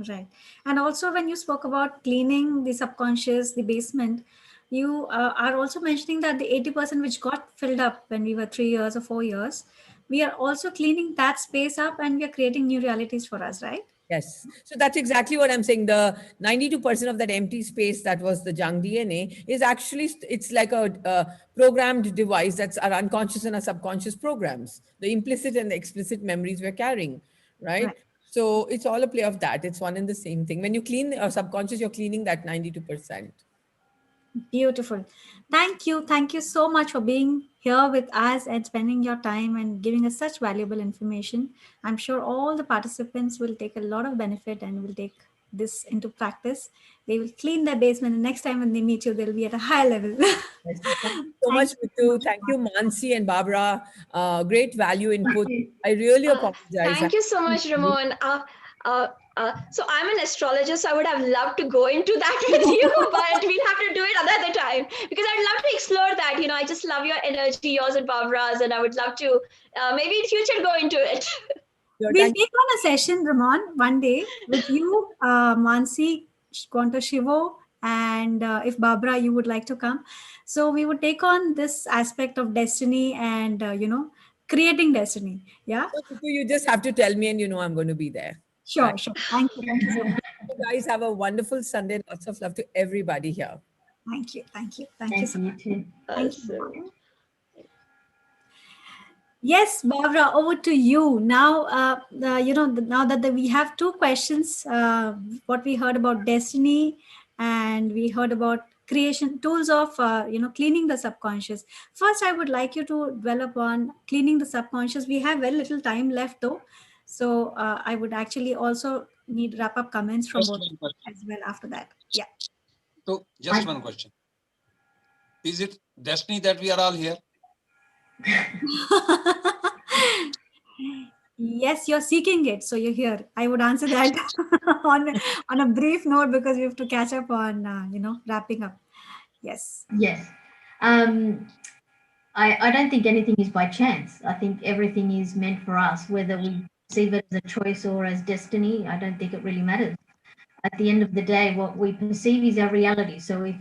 Right. And also, when you spoke about cleaning the subconscious, the basement, you are also mentioning that the 80% which got filled up when we were 3 years or 4 years, we are also cleaning that space up and we are creating new realities for us, right? Yes. So that's exactly what I'm saying. The 92% of that empty space that was the junk DNA is actually, it's like a programmed device that's our unconscious and our subconscious programs, the implicit and the explicit memories we're carrying, right? Right. So it's all a play of that. It's one and the same thing. When you clean your subconscious, you're cleaning that 92%. Beautiful. Thank you. Thank you so much for being here with us and spending your time and giving us such valuable information. I'm sure all the participants will take a lot of benefit and will take this into practice. They will clean their basement, and next time when they meet you, they'll be at a high level. Yes. Thank you so much, Thank you so Ritu. much. Thank you, Mansi and Barbara. Great value Thank input. you. I really Uh, apologize. Thank you so much, Ramon. So I'm an astrologist. So I would have loved to go into that with you, but we'll have to do it another time because I'd love to explore that. I just love your energy, yours and Barbara's, and I would love to maybe in future go into it. Sure, We'll thank take on a session, Ramon, one day with you, Mansi, Konto Shivo, and if Barbara, you would like to come. So we would take on this aspect of destiny and, creating destiny. Yeah, you. Ritu, you just have to tell me, and you know I'm going to be there. Right. sure, sure. Thank you. Thank you so much. You guys have a wonderful Sunday. Lots of love to everybody here. Thank you. Thank you. Thank you Thank so you much. too. Thank you, Ramon. Awesome. Yes, Barbara, over to you. Now, now that we have two questions, what we heard about destiny and we heard about creation tools of, cleaning the subconscious. First, I would like you to dwell upon cleaning the subconscious. We have very little time left though. So I would actually also need wrap up comments from Just both one question. as well after that. Yeah. So just one question. Is it destiny that we are all here? Yes, you're seeking it, so you're here. I would answer that on a brief note because we have to catch up on wrapping up. Yes. Yes. I don't think anything is by chance. I think everything is meant for us, whether we perceive it as a choice or as destiny. I don't think it really matters. At the end of the day, what we perceive is our reality. So if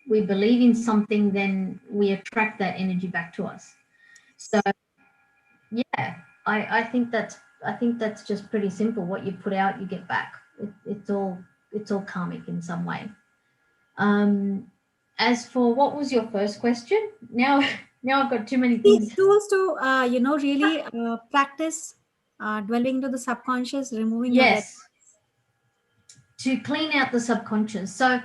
we believe in something, then we attract that energy back to us. So yeah, I think that's just pretty simple. What you put out, you get back. It's all karmic in some way. As for what was your first question? Now I've got too many These things. tools to really practice dwelling into the subconscious, removing your debt. Yes, to clean out the subconscious. So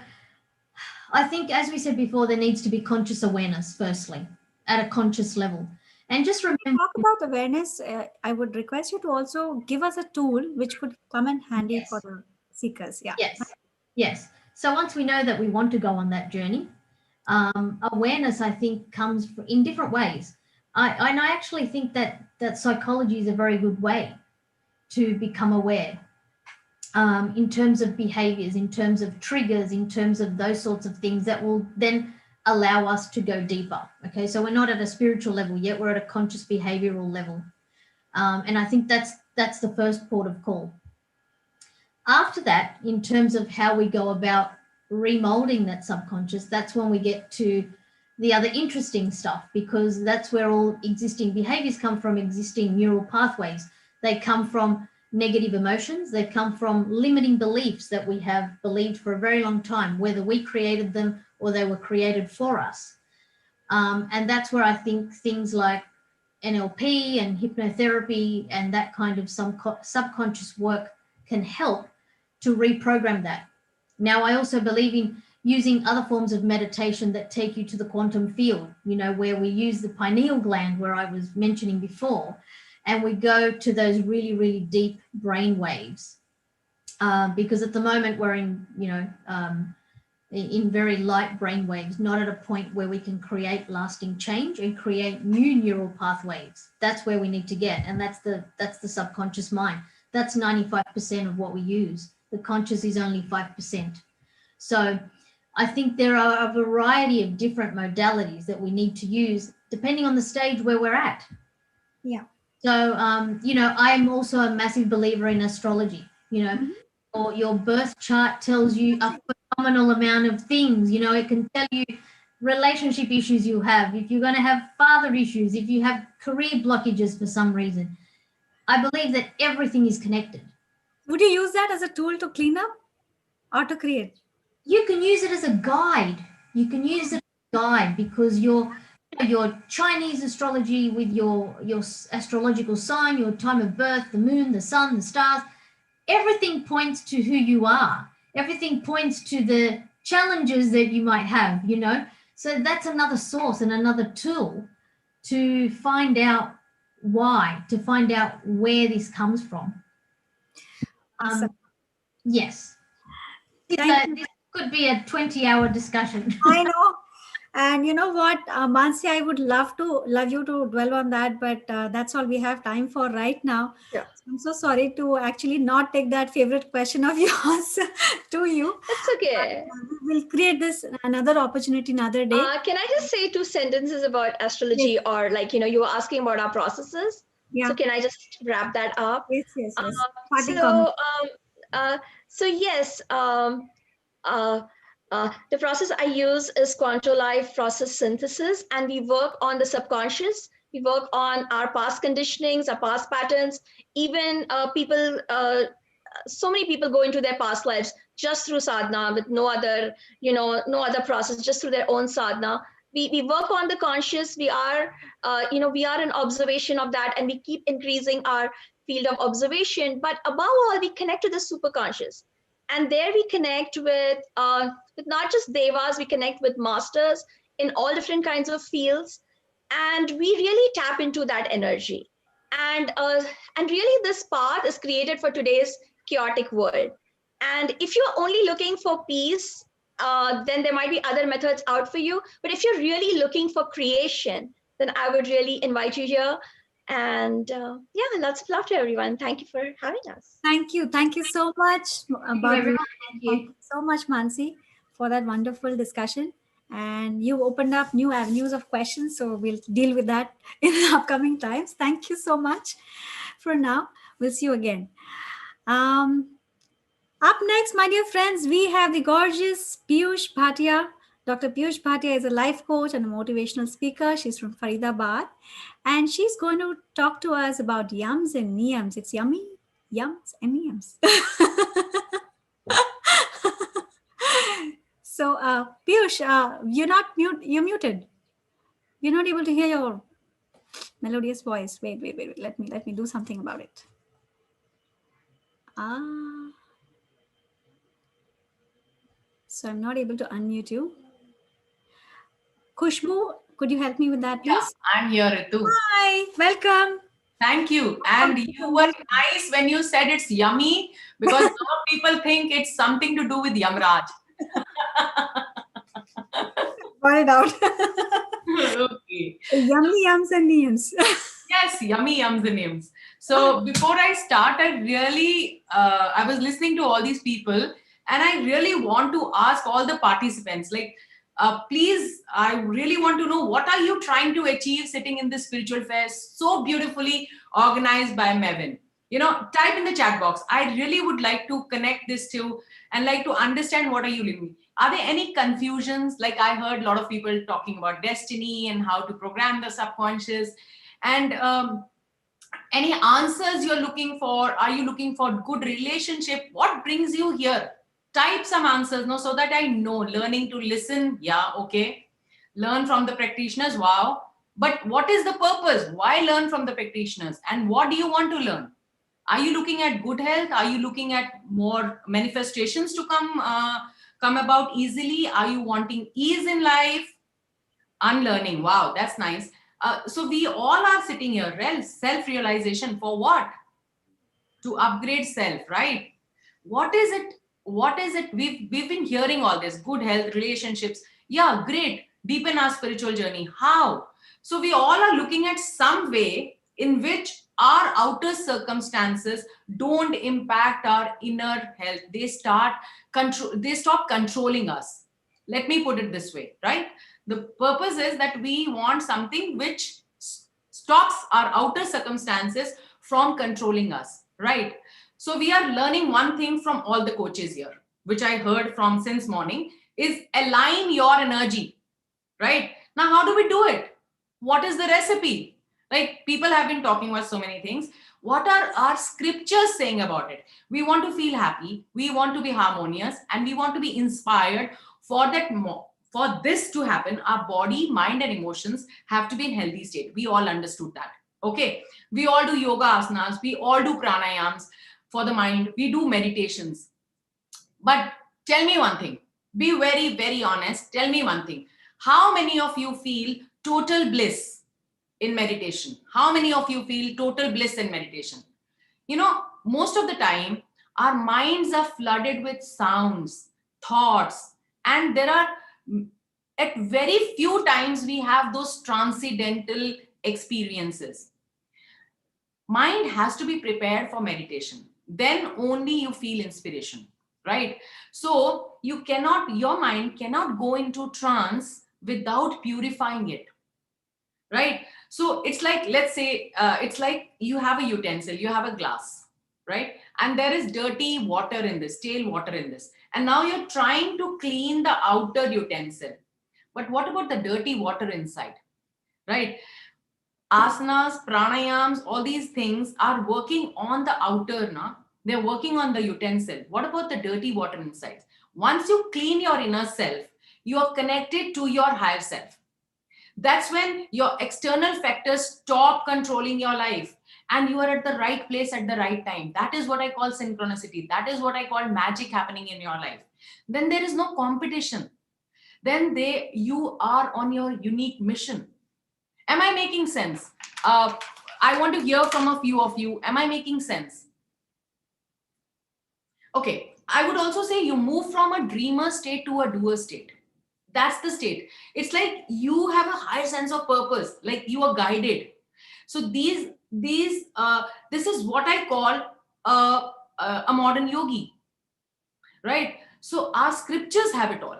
I think, as we said before, there needs to be conscious awareness, firstly, at a conscious level. And just remember, Talk about awareness. I would request you to also give us a tool which could come in handy for yes, the seekers. Yeah. yes. So once we know that we want to go on that journey, awareness, I think, comes in different ways. And I actually think that psychology is a very good way to become aware, in terms of behaviors, in terms of triggers, in terms of those sorts of things that will then allow us to go deeper. Okay, so we're not at a spiritual level yet, we're at a conscious behavioral level. And I think that's the first port of call. After that, in terms of how we go about remolding that subconscious, that's when we get to the other interesting stuff, because that's where all existing behaviors come from, existing neural pathways. They come from negative emotions. They come from limiting beliefs that we have believed for a very long time, whether we created them or they were created for us. And that's where I think things like NLP and hypnotherapy and that kind of subconscious work can help to reprogram that. Now, I also believe in using other forms of meditation that take you to the quantum field, where we use the pineal gland, where I was mentioning before, and we go to those really, really deep brain waves. Because at the moment we're in very light brain waves, not at a point where we can create lasting change and create new neural pathways. That's where we need to get, and that's the subconscious mind. That's 95% of what we use. The conscious is only 5%. So I think there are a variety of different modalities that we need to use depending on the stage where we're at. Yeah. So, I'm also a massive believer in astrology. or your birth chart tells you a phenomenal amount of things. You know, it can tell you relationship issues you have, if you're going to have father issues, if you have career blockages for some reason. I believe that everything is connected. Would you use that as a tool to clean up or to create? You can use it as a guide. You can use it as a guide because your Chinese astrology with your astrological sign, your time of birth, the moon, the sun, the stars, everything points to who you are. Everything points to the challenges that you might have, you know. So that's another source and another tool to find out why, to find out where this comes from. Awesome. Yes. Thank you. This could be a 20-hour discussion. I know. And you know what, Mansi, I would love you to dwell on that, but that's all we have time for right now. Yeah. So I'm so sorry to actually not take that favorite question of yours to you. That's okay. We'll create this another opportunity another day. Can I just say 2 sentences about astrology, or like, you were asking about our processes? Yeah. So can I just wrap that up? Yes. Parting So, comment. yes, the process I use is Quanto Life process synthesis, and we work on the subconscious. We work on our past conditionings, our past patterns. Even so many people go into their past lives just through sadhana with no other, no other process, just through their own sadhana. We work on the conscious. We are, we are an observation of that, and we keep increasing our field of observation. But above all, we connect to the superconscious, and there we connect with not just devas. We connect with masters in all different kinds of fields, and we really tap into that energy. And really, this path is created for today's chaotic world. And if you're only looking for peace, then there might be other methods out for you. But if you're really looking for creation, then I would really invite you here. And yeah, lots of love to everyone. Thank you for having us. Thank you so much, Barbara. Thank you so much, Mansi, for that wonderful discussion. And you opened up new avenues of questions, so we'll deal with that in the upcoming times. Thank you so much. For now, we'll see you again. Up next, my dear friends, we have the gorgeous Piyush Bhatia. Dr. Piyush Bhatia is a life coach and a motivational speaker. She's from Faridabad, and she's going to talk to us about yums and niyams. It's yummy, yums and niyams. So, Piyush, you're not mute. You're muted. We're not able to hear your melodious voice. Wait. Let me do something about it. So I'm not able to unmute you. Kushbu, could you help me with that, please? Yeah, I'm here, Ritu. Hi, welcome. Thank you. And you were nice when you said it's yummy, because some people think it's something to do with Yamraj. Got it out. Okay. Yummy yums and niyams. Yes, yummy yums and names. So before I start, I was listening to all these people, and I really want to ask all the participants, like, please, I really want to know, what are you trying to achieve sitting in this spiritual fair so beautifully organized by Mavin? Type in the chat box. I really would like to connect this to and like to understand, what are you living? Are there any confusions? Like, I heard a lot of people talking about destiny and how to program the subconscious, and any answers you're looking for. Are you looking for good relationship? What brings you here? Type some answers, no, so that I know. Learning to listen, yeah, okay. Learn from the practitioners, wow. But what is the purpose? Why learn from the practitioners? And what do you want to learn? Are you looking at good health? Are you looking at more manifestations to come about easily? Are you wanting ease in life? Unlearning, wow, that's nice. So we all are sitting here, self-realization for what? To upgrade self, right? What is it? We've been hearing all this, good health, relationships. Yeah, great. Deepen our spiritual journey. How? So we all are looking at some way in which our outer circumstances don't impact our inner health. They stop controlling us. Let me put it this way, right? The purpose is that we want something which stops our outer circumstances from controlling us, right? So we are learning one thing from all the coaches here, which I heard from since morning, is align your energy, right? Now, how do we do it? What is the recipe? Like, people have been talking about so many things. What are our scriptures saying about it? We want to feel happy, we want to be harmonious, and we want to be inspired. For that, for this to happen, our body, mind, and emotions have to be in healthy state. We all understood that. Okay, we all do yoga asanas, we all do pranayams for the mind, we do meditations. But tell me one thing, be very, very honest. Tell me one thing. How many of you feel total bliss in meditation? How many of you feel total bliss in meditation? You know, most of the time, our minds are flooded with sounds, thoughts, and there are, at very few times, we have those transcendental experiences. Mind has to be prepared for meditation. Then only you feel inspiration, right? So you cannot, your mind cannot go into trance without purifying it, right? So it's like, let's say, it's like you have a utensil, you have a glass, right? And there is dirty water in this, stale water in this. And now you're trying to clean the outer utensil. But what about the dirty water inside, right? Asanas, pranayams, all these things are working on the outer, na? They're working on the utensil. What about the dirty water inside? Once you clean your inner self, you are connected to your higher self. That's when your external factors stop controlling your life and you are at the right place at the right time. That is what I call synchronicity. That is what I call magic happening in your life. Then there is no competition. Then you are on your unique mission. Am I making sense? I want to hear from a few of you. Am I making sense? Okay. I would also say you move from a dreamer state to a doer state. That's the state. It's like you have a higher sense of purpose, like you are guided. So this is what I call a modern yogi, right? So our scriptures have it all.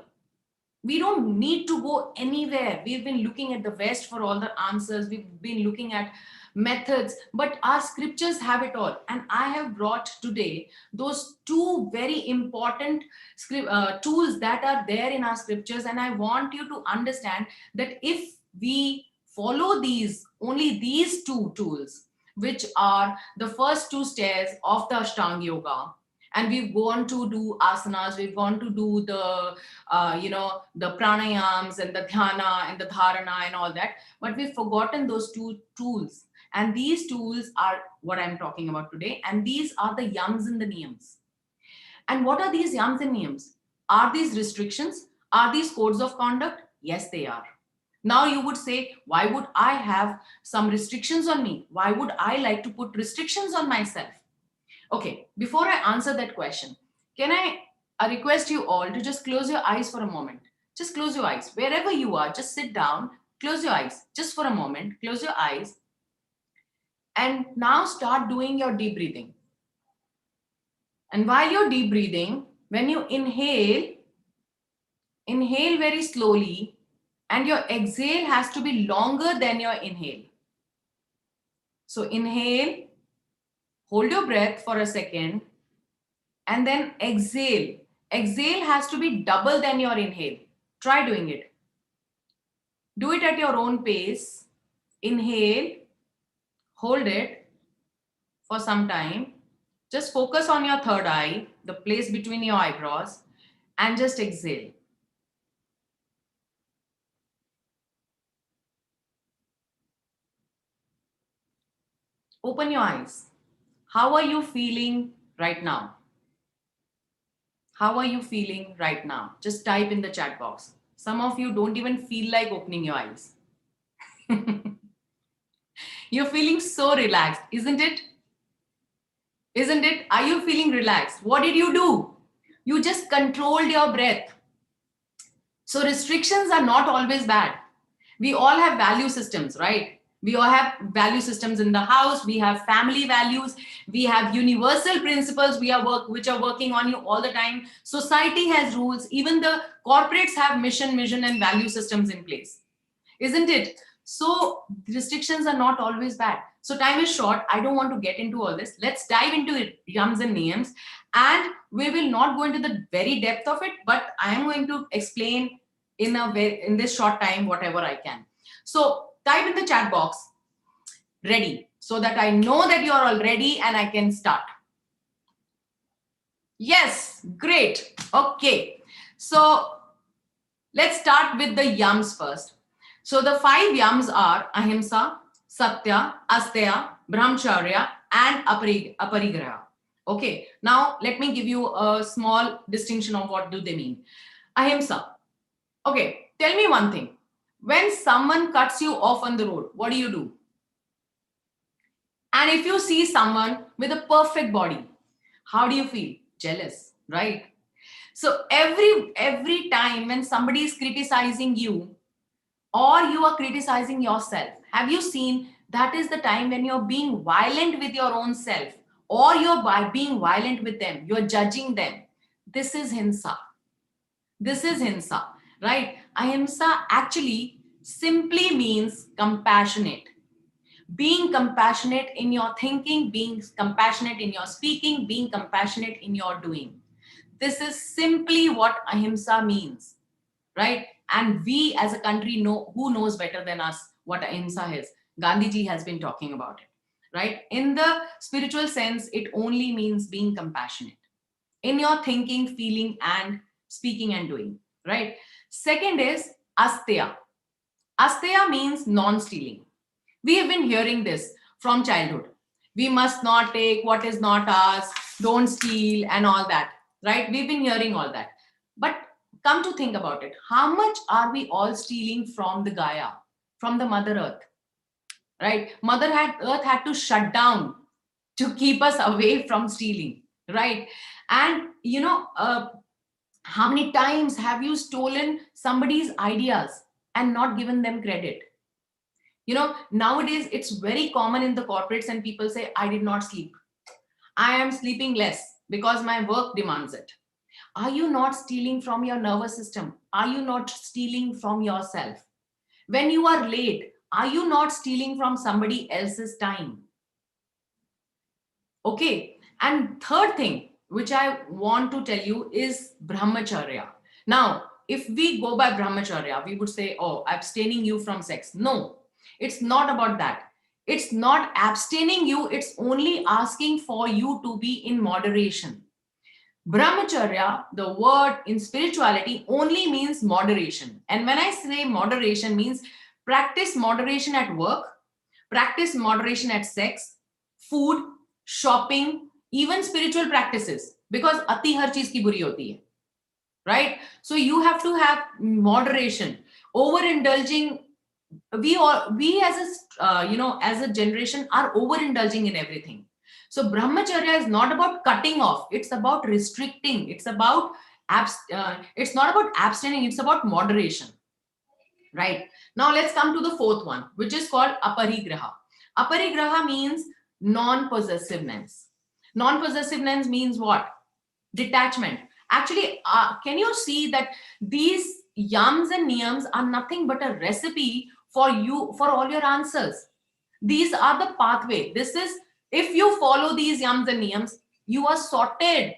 We don't need to go anywhere. We've been looking at the West for all the answers. We've been looking at methods, but our scriptures have it all. And I have brought today those two very important tools that are there in our scriptures. And I want you to understand that if we follow only these two tools, which are the first two stairs of the Ashtanga Yoga, and we've gone to do asanas, we've gone to do the the pranayams and the dhyana and the dharana and all that, but we've forgotten those two tools. And these tools are what I'm talking about today, and these are the yams and the niyams. And what are these yams and niyams? Are these restrictions? Are these codes of conduct? Yes, they are. Now you would say, why would I have some restrictions on me? Why would I like to put restrictions on myself? Okay, before I answer that question, can I request you all to just close your eyes for a moment. Just close your eyes. Wherever you are, just sit down, close your eyes just for a moment, close your eyes. And now start doing your deep breathing. And while you're deep breathing, when you inhale very slowly, and your exhale has to be longer than your inhale. So inhale, hold your breath for a second, and then exhale. Exhale has to be double than your inhale. Try doing it. Do it at your own pace. Inhale, hold it for some time. Just focus on your third eye, the place between your eyebrows, and just exhale. Open your eyes. How are you feeling right now? How are you feeling right now? Just type in the chat box. Some of you don't even feel like opening your eyes. You're feeling so relaxed, isn't it? Isn't it? Are you feeling relaxed? What did you do? You just controlled your breath. So restrictions are not always bad. We all have value systems, right? We all have value systems in the house. We have family values. We have universal principles which are working on you all the time. Society has rules. Even the corporates have mission and value systems in place. Isn't it? So restrictions are not always bad. So time is short. I don't want to get into all this. Let's dive into it, yums and niyams, and we will not go into the very depth of it, but I am going to explain in this short time whatever I can. So type in the chat box ready, so that I know that you are all ready and I can start. Yes, great. Okay, so let's start with the yums first. So the 5 yums are ahimsa, satya, asteya, brahmacharya, and aparigraha. Okay, now let me give you a small distinction of what do they mean. Ahimsa. Okay, tell me one thing. When someone cuts you off on the road, what do? And if you see someone with a perfect body, how do you feel? Jealous, right? So every time when somebody is criticizing you or you are criticizing yourself, have you seen that is the time when you're being violent with your own self, or you're being violent with them, you're judging them. This is hinsa. This is hinsa, right? Ahimsa actually simply means compassionate. Being compassionate in your thinking, being compassionate in your speaking, being compassionate in your doing. This is simply what ahimsa means, right? And we as a country know, who knows better than us what ahimsa is. Gandhiji has been talking about it, right? In the spiritual sense, it only means being compassionate in your thinking, feeling, and speaking and doing, right? Second is asteya. Asteya means non-stealing. We have been hearing this from childhood. We must not take what is not ours, don't steal, and all that, right? We've been hearing all that. But come to think about it, how much are we all stealing from the Gaia, from the Mother Earth, right? Earth had to shut down to keep us away from stealing, right? And how many times have you stolen somebody's ideas and not given them credit? Nowadays it's very common in the corporates, and people say, I did not sleep. I am sleeping less because my work demands it. Are you not stealing from your nervous system? Are you not stealing from yourself? When you are late, are you not stealing from somebody else's time? Okay. And third thing, which I want to tell you, is brahmacharya. Now, if we go by brahmacharya, we would say, oh, abstaining you from sex. No, it's not about that. It's not abstaining you. It's only asking for you to be in moderation. Brahmacharya, the word in spirituality, only means moderation. And when I say moderation, means practice moderation at work, practice moderation at sex, food, shopping, even spiritual practices, because ati har cheez ki buri hoti hai, right? So you have to have moderation. Overindulging, we as as a generation are overindulging in everything. So brahmacharya is not about cutting off, it's about restricting, it's not about abstaining, it's about moderation, right? Now let's come to the fourth one, which is called aparigraha. Aparigraha means non-possessiveness. Non-possessiveness means what? Detachment. Actually, can you see that these yams and niyams are nothing but a recipe for you, for all your answers? These are the pathway. This is, if you follow these yams and niyams, you are sorted,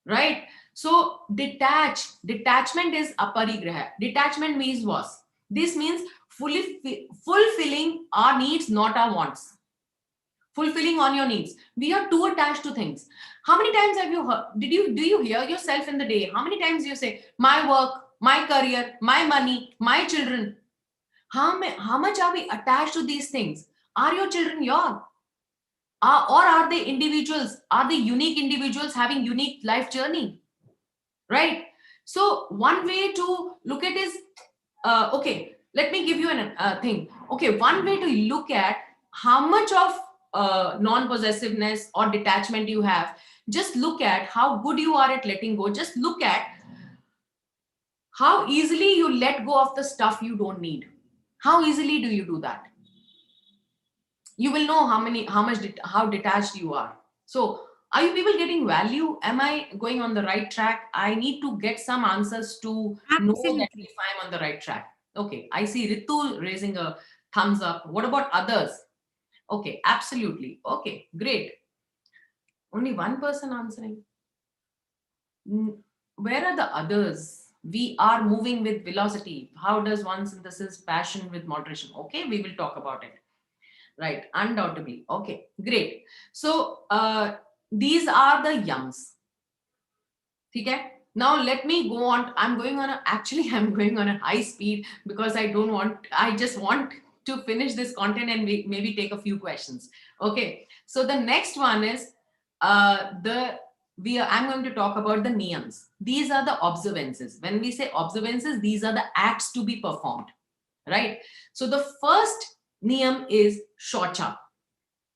right? So detachment is aparigraha. Detachment means what? This means fulfilling our needs, not our wants. Fulfilling on your needs. We are too attached to things. How many times have you heard, do you hear yourself in the day? How many times you say, my work, my career, my money, my children? How much are we attached to these things? Are your children your? Or are they individuals? Are they unique individuals having unique life journey? Right? So one way to look at is, okay, let me give you a thing. Okay, one way to look at how much of non-possessiveness or detachment you have, just look at how good you are at letting go. Just look at how easily you let go of the stuff you don't need. How easily do you do that? You will know how detached you are. So are you people getting value? Am I going on the right track? I need to get some answers to know that Absolutely. if I'm on the right track. Okay, I see Ritu raising a thumbs up. What about others? Okay, absolutely. Okay, great. Only one person answering. Where are the others? We are moving with velocity. How does one synthesis passion with moderation? Okay, we will talk about it. Right, undoubtedly. Okay, great. So these are the yums. Okay. Now let me go on. I'm going on a, actually I'm going on a high speed because I just want to finish this content and maybe take a few questions. Okay. So the next one is I'm going to talk about the niyams. These are the observances. When we say observances, these are the acts to be performed, right? So the first niyam is shocha.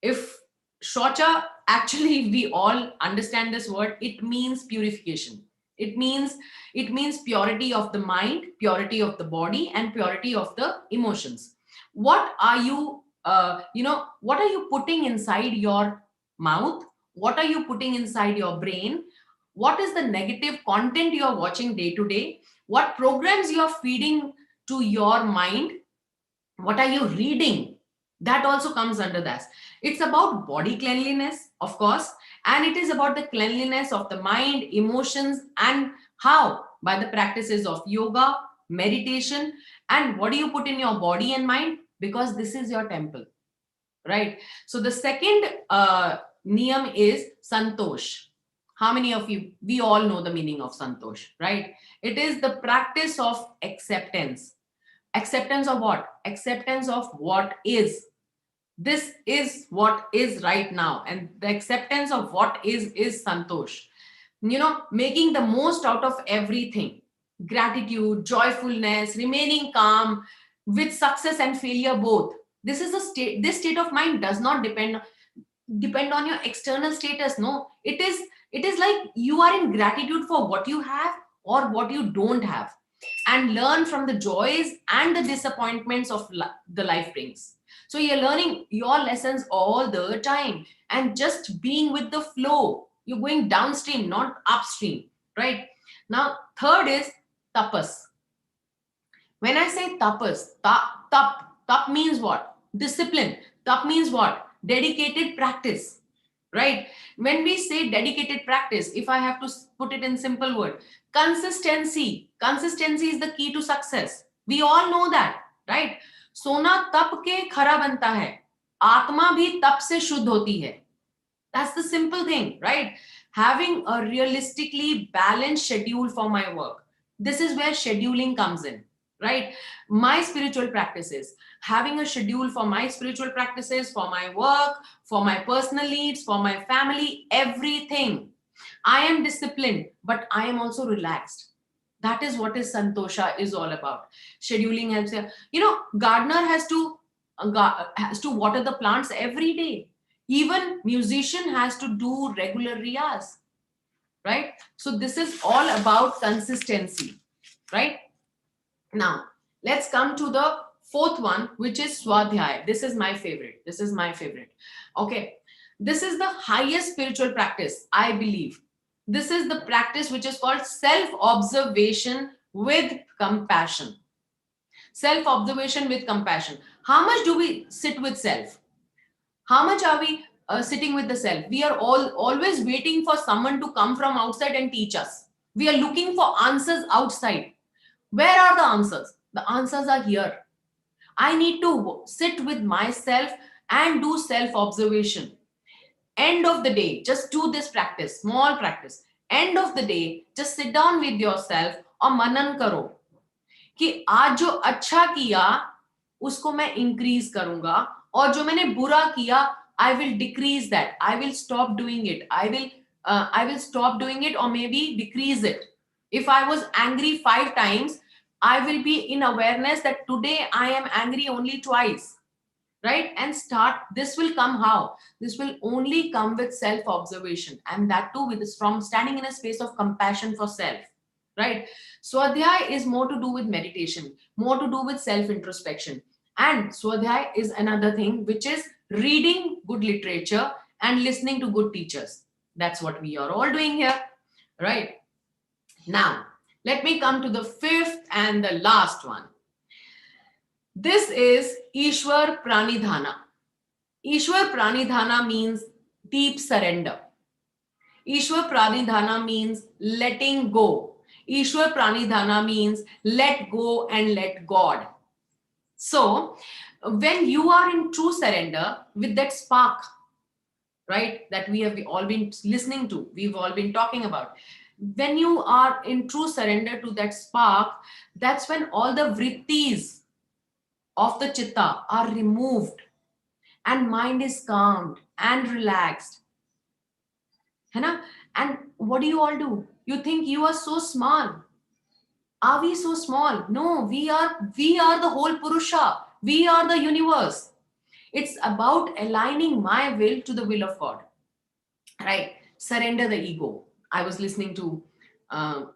If shocha, actually we all understand this word, it means purification. It means purity of the mind, purity of the body, and purity of the emotions. What are you what are you putting inside your mouth? What are you putting inside your brain? What is the negative content you are watching day to day? What programs you are feeding to your mind? What are you reading? That also comes under that. It's about body cleanliness, of course, and it is about the cleanliness of the mind, emotions, and how by the practices of yoga, meditation. And what do you put in your body and mind? Because this is your temple, right? So the second niyam is santosh. How many of you, we all know the meaning of santosh, right? It is the practice of acceptance. Acceptance of what? Acceptance of what is. This is what is right now, and the acceptance of what is santosh. Making the most out of everything. Gratitude, joyfulness, remaining calm with success and failure both. This is a state. This state of mind does not depend on your external status. No, it is like you are in gratitude for what you have or what you don't have, and learn from the joys and the disappointments of the life brings. So you're learning your lessons all the time and just being with the flow. You're going downstream, not upstream, right? Now third is tapas. When I say tapas, tap means what? Discipline. Tap means what? Dedicated practice, right? When we say dedicated practice, if I have to put it in simple word, consistency is the key to success. We all know that, right? सोना तप के खरा बनता है, आत्मा भी तप से शुद्ध होती है. That's the simple thing, right? Having a realistically balanced schedule for my work. This is where scheduling comes in, right? My spiritual practices, having a schedule for my spiritual practices, for my work, for my personal needs, for my family, everything. I am disciplined, but I am also relaxed. That is what is santosha is all about. Scheduling helps you. Gardener has to water the plants every day. Even musician has to do regular riyaz, right? So this is all about consistency, right? Now let's come to the fourth one, which is swadhyay. This is my favorite. Okay, this is the highest spiritual practice, I believe. This is the practice which is called self observation with compassion. Self observation with compassion. How much do we sit with self? How much are we sitting with the self? We are always waiting for someone to come from outside and teach us. We are looking for answers outside. Where are the answers? The answers are here. I need to sit with myself and do self observation. End of the day, just do this practice, small practice. End of the day, just sit down with yourself और मनन करो कि आज जो अच्छा किया उसको मैं increase करूंगा, और जो मैंने बुरा किया I will decrease that. I will stop doing it. I will stop doing it, or maybe decrease it. If I was angry 5 times, I will be in awareness that today I am angry only twice, right? And start. This will come how? This will only come with self observation, and that too with from standing in a space of compassion for self, right? Swadhyay is more to do with meditation, more to do with self introspection. And Swadhyay is another thing, which is reading good literature and listening to good teachers. That's what we are all doing here, right? Now, let me come to the fifth and the last one. This is Ishwar Pranidhana. Ishwar Pranidhana means deep surrender. Ishwar Pranidhana means letting go. Ishwar Pranidhana means let go and let God. So, when you are in true surrender with that spark, right, that we have all been listening to, we've all been talking about, when you are in true surrender to that spark, that's when all the vrittis of the chitta are removed and mind is calmed and relaxed. है ना? And what do you all do? You think you are so small. Are we so small? No, we are the whole Purusha. We are the universe. It's about aligning my will to the will of God. Right? Surrender the ego. I was listening to a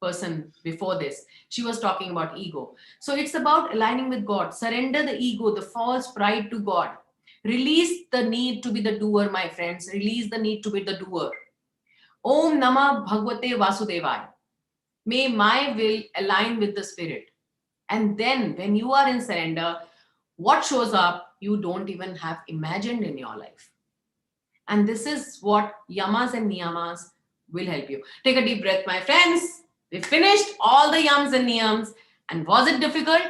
person before this. She was talking about ego. So it's about aligning with God. Surrender the ego, the false pride to God. Release the need to be the doer, my friends. Release the need to be the doer. Om Namah Bhagavate Vasudevaya. May my will align with the spirit. And then when you are in surrender, what shows up, you don't even have imagined in your life. And this is what yamas and niyamas will help you. Take a deep breath, my friends. We finished all the yams and niyams. And was it difficult?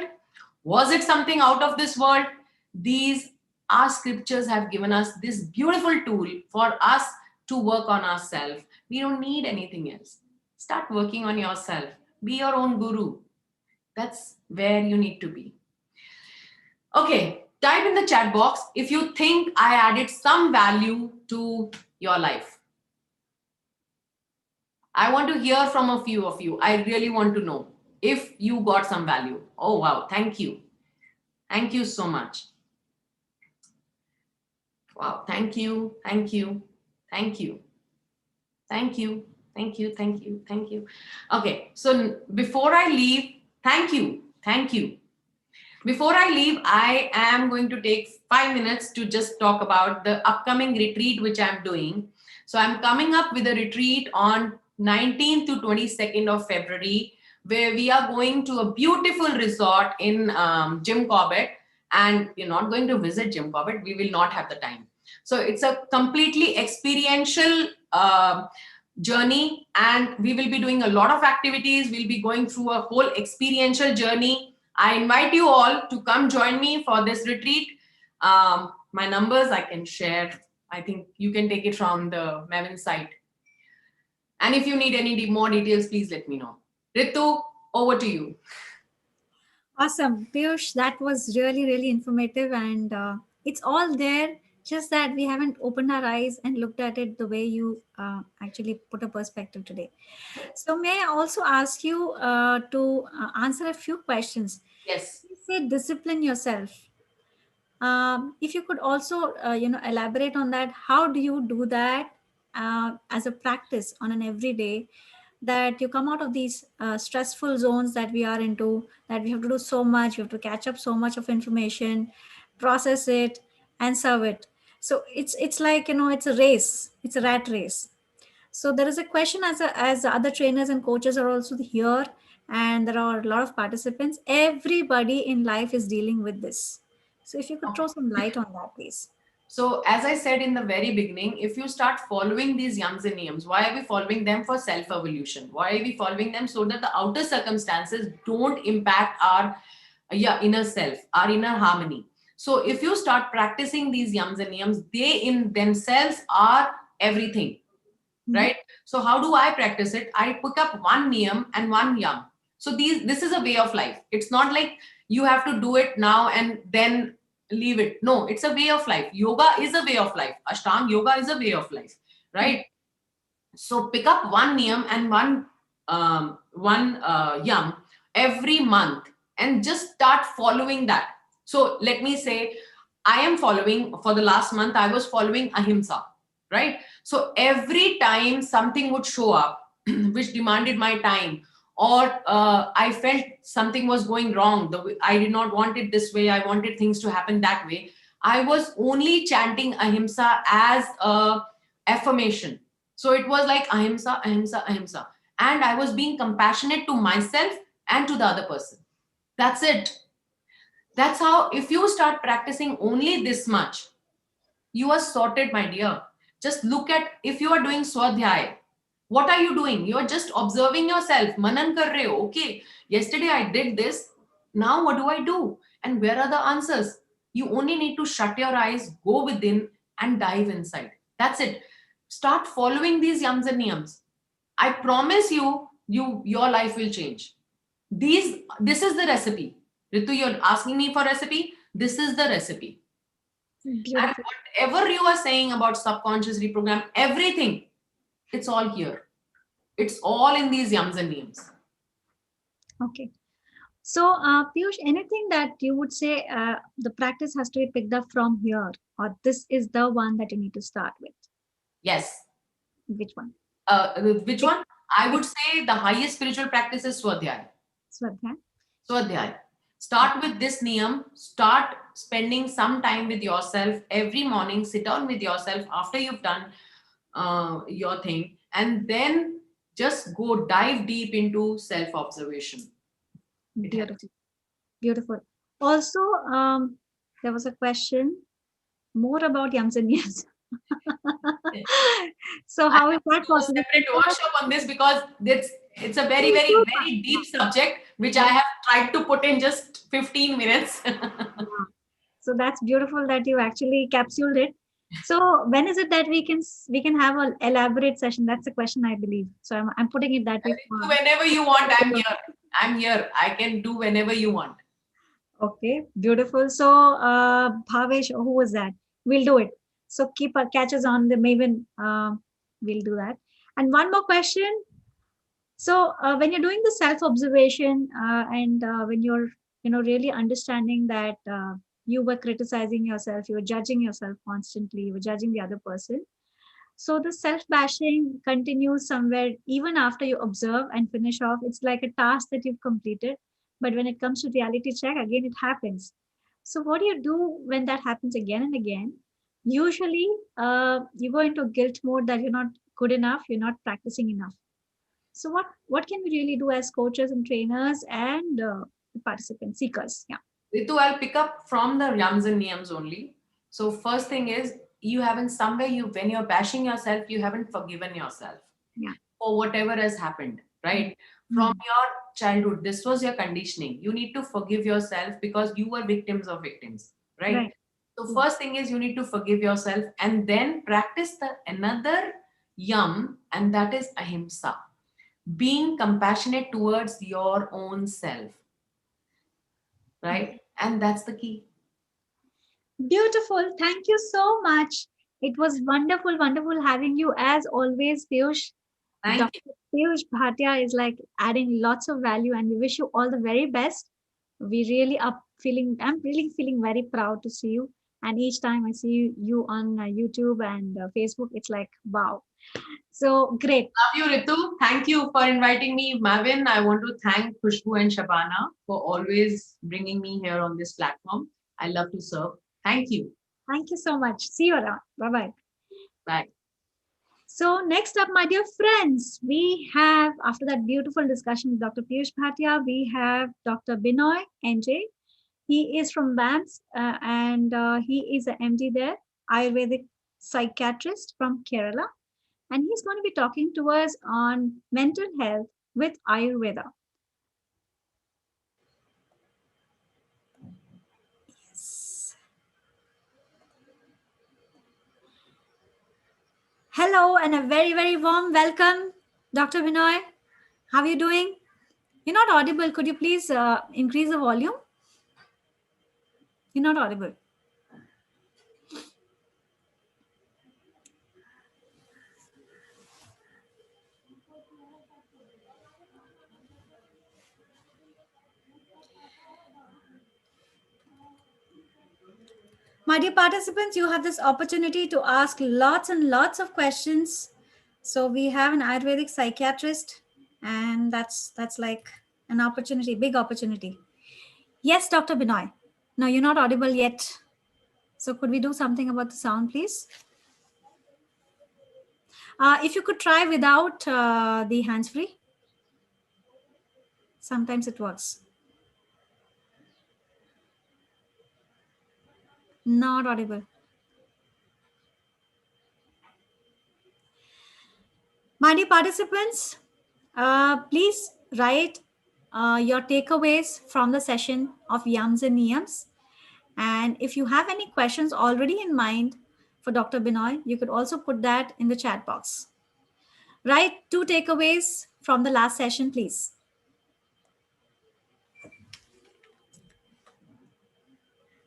Was it something out of this world? These, our scriptures have given us this beautiful tool for us to work on ourselves. We don't need anything else. Start working on yourself. Be your own guru. That's where you need to be. Okay, type in the chat box if you think I added some value to your life. I want to hear from a few of you. I really want to know if you got some value. Oh, wow. Thank you. Thank you so much. Wow. Thank you. Thank you. Thank you. Thank you. Thank you. Thank you. Thank you. Okay. So before I leave, thank you. Thank you. Before I leave, I am going to take 5 minutes to just talk about the upcoming retreat which I'm doing. So I'm coming up with a retreat on 19th to 22nd of February, where we are going to a beautiful resort in Jim Corbett. And we're not going to visit Jim Corbett. We will not have the time. So it's a completely experiential journey, and we will be doing a lot of activities. We'll be going through a whole experiential journey. I invite you all to come join me for this retreat. My numbers I can share. I think you can take it from the Mavin site. And if you need any more details, please let me know. Ritu, over to you. Awesome. Piyush, that was really, really informative, and it's all there, just that we haven't opened our eyes and looked at it the way you actually put a perspective today. So may I also ask you to answer a few questions? Yes. You say discipline yourself. If you could also, elaborate on that, how do you do that as a practice on an everyday, that you come out of these stressful zones that we are into, that we have to do so much, we have to catch up so much of information, process it, and serve it. So it's like, it's a race, it's a rat race. So there is a question, as other trainers and coaches are also here, and there are a lot of participants. Everybody in life is dealing with this. So if you could throw some light on that, please. So as I said in the very beginning, if you start following these yams and niyams, why are we following them? For self-evolution. Why are we following them? So that the outer circumstances don't impact our inner self, our inner harmony. So if you start practicing these yams and niyams, they in themselves are everything, right? So how do I practice it? I pick up one niyam and one yam. So this is a way of life. It's not like you have to do it now and then leave it. No, it's a way of life. Yoga is a way of life. Ashtanga yoga is a way of life, right? So pick up one niyam and one yam every month and just start following that. So let me say, I am following, for the last month, I was following ahimsa, right? So every time something would show up which demanded my time, or I felt something was going wrong, I did not want it this way, I wanted things to happen that way, I was only chanting ahimsa as a affirmation. So it was like ahimsa, ahimsa, ahimsa. And I was being compassionate to myself and to the other person. That's it. That's how, if you start practicing only this much, you are sorted, my dear. Just look at, if you are doing swadhyay, what are you doing? You are just observing yourself. Manan kar rahe ho. Okay, yesterday I did this. Now what do I do? And where are the answers? You only need to shut your eyes, go within, and dive inside. That's it. Start following these yams and niyams. I promise you, your life will change. This is the recipe. Ritu, you're asking me for recipe. This is the recipe. And Beautiful. whatever you are saying about subconscious reprogram, everything, it's all here. It's all in these yums and names. Okay. So, Piyush, anything that you would say the practice has to be picked up from here, or this is the one that you need to start with? Yes. Which one? Which one? I would say the highest spiritual practice is Swadhyay. Swadhyay. Swadhyay. Start with this niyam. Start spending some time with yourself every morning. Sit down with yourself after you've done your thing, and then just go dive deep into self-observation. Beautiful. Beautiful. Also, there was a question more about yams and yams. So how is that possible? Separate workshop on this, because it's a very deep subject which I have tried to put in just 15 minutes. So that's beautiful that you actually capsuled it. So when is it that we can have an elaborate session? That's the question, I believe. So I'm putting it that way. Whenever you want, I'm here. I'm here. I can do whenever you want. Okay, beautiful. So Bhavesh, who was that? We'll do it. So keep catch us on the Mavin. We'll do that. And one more question. So when you're doing the self-observation and when you're really understanding that you were criticizing yourself, you were judging yourself constantly, you were judging the other person. So the self-bashing continues somewhere even after you observe and finish off. It's like a task that you've completed. But when it comes to reality check, again, it happens. So what do you do when that happens again and again? Usually, you go into guilt mode that you're not good enough, you're not practicing enough. So what can we really do as coaches and trainers and participant seekers? Yeah. Ritu, I'll pick up from the yams and niyams only. So first thing is, you haven't somewhere when you're bashing yourself, you haven't forgiven yourself for whatever has happened, right? From your childhood, this was your conditioning. You need to forgive yourself because you were victims of victims, right? So first thing is, you need to forgive yourself and then practice another yam, and that is ahimsa, being compassionate towards your own self, right? And that's the key. Beautiful. Thank you so much. It was wonderful having you as always, Piyush. Thank you. Piyush Bhatia is like adding lots of value, and we wish you all the very best. I'm really feeling very proud to see you. And each time I see you on YouTube and Facebook, it's like, wow. So great. Love you, Ritu. Thank you for inviting me, Mavin. I want to thank Khushbu and Shabana for always bringing me here on this platform. I love to serve. Thank you. Thank you so much. See you around. Bye-bye. Bye. So next up, my dear friends, we have, after that beautiful discussion with Dr. Piyush Bhatia, we have Dr. Binoy NJ. He is from BAMS and he is an MD there, Ayurvedic psychiatrist from Kerala. And he's going to be talking to us on mental health with Ayurveda. Yes. Hello and a very warm welcome, Dr. Binoy. How are you doing? You're not audible. Could you please increase the volume? You're not audible. My dear participants, you have this opportunity to ask lots and lots of questions. So we have an Ayurvedic psychiatrist, and that's like an opportunity, big opportunity. Yes, Dr. Binoy. No, you're not audible yet. So could we do something about the sound, please? If you could try without the hands-free. Sometimes it works. Not audible. My dear participants, please write your takeaways from the session of Yams and Niyams. And if you have any questions already in mind for Dr. Binoy, you could also put that in the chat box. Write 2 takeaways from the last session, please.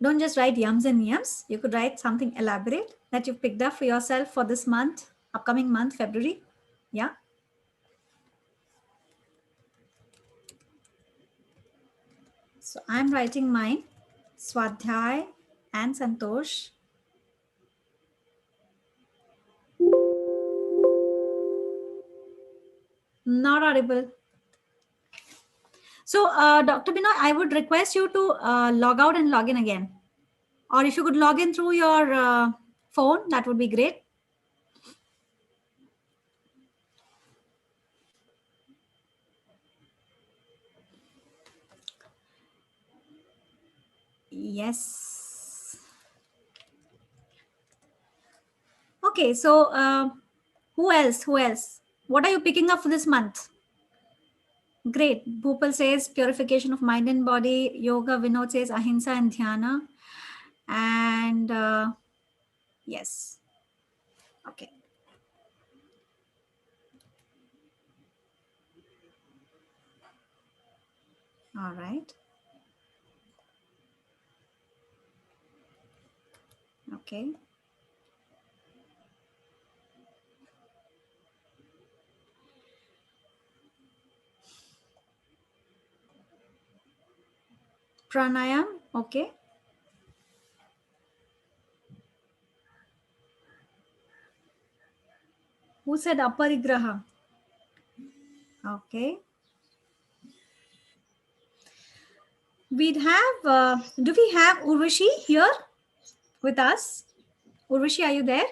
Don't just write yums and niyams. You could write something elaborate that you picked up for yourself for this month, upcoming month, February. Yeah. So I'm writing mine, Swadhyay and Santosh. Not audible. So, Dr. Binoy, I would request you to log out and log in again. Or if you could log in through your phone, that would be great. Yes. Okay, so who else? Who else? What are you picking up for this month? Great. Bhupal says purification of mind and body. Yoga. Vinod says ahimsa and dhyana. And yes. Okay. All right. Okay. Pranayam. Okay. Who said aparigraha? Okay. We'd have, do we have Urvashi here with us? Urvashi, are you there?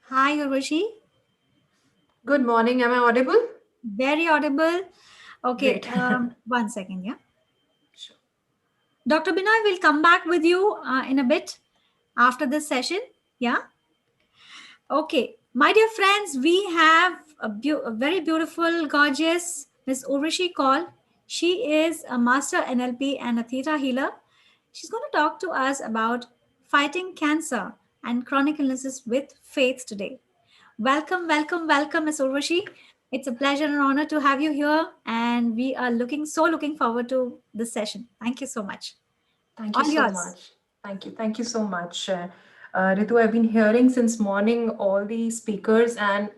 Hi, Urvashi. Good morning. Am I audible? Very audible. Okay. Great. 1 second. Yeah. Sure. Dr. Binoy will come back with you in a bit after this session. Yeah. Okay. My dear friends, we have a very beautiful, gorgeous Miss Urvashi Kaul. She is a master NLP and a theta healer. She's going to talk to us about fighting cancer and chronic illnesses with faith today. Welcome, welcome, welcome, Ms. Urvashi. It's a pleasure and honor to have you here, and we are looking forward to this session. Thank you so much. Thank you All so yours. much. Thank you. Thank you so much. Ritu, I've been hearing since morning all the speakers, and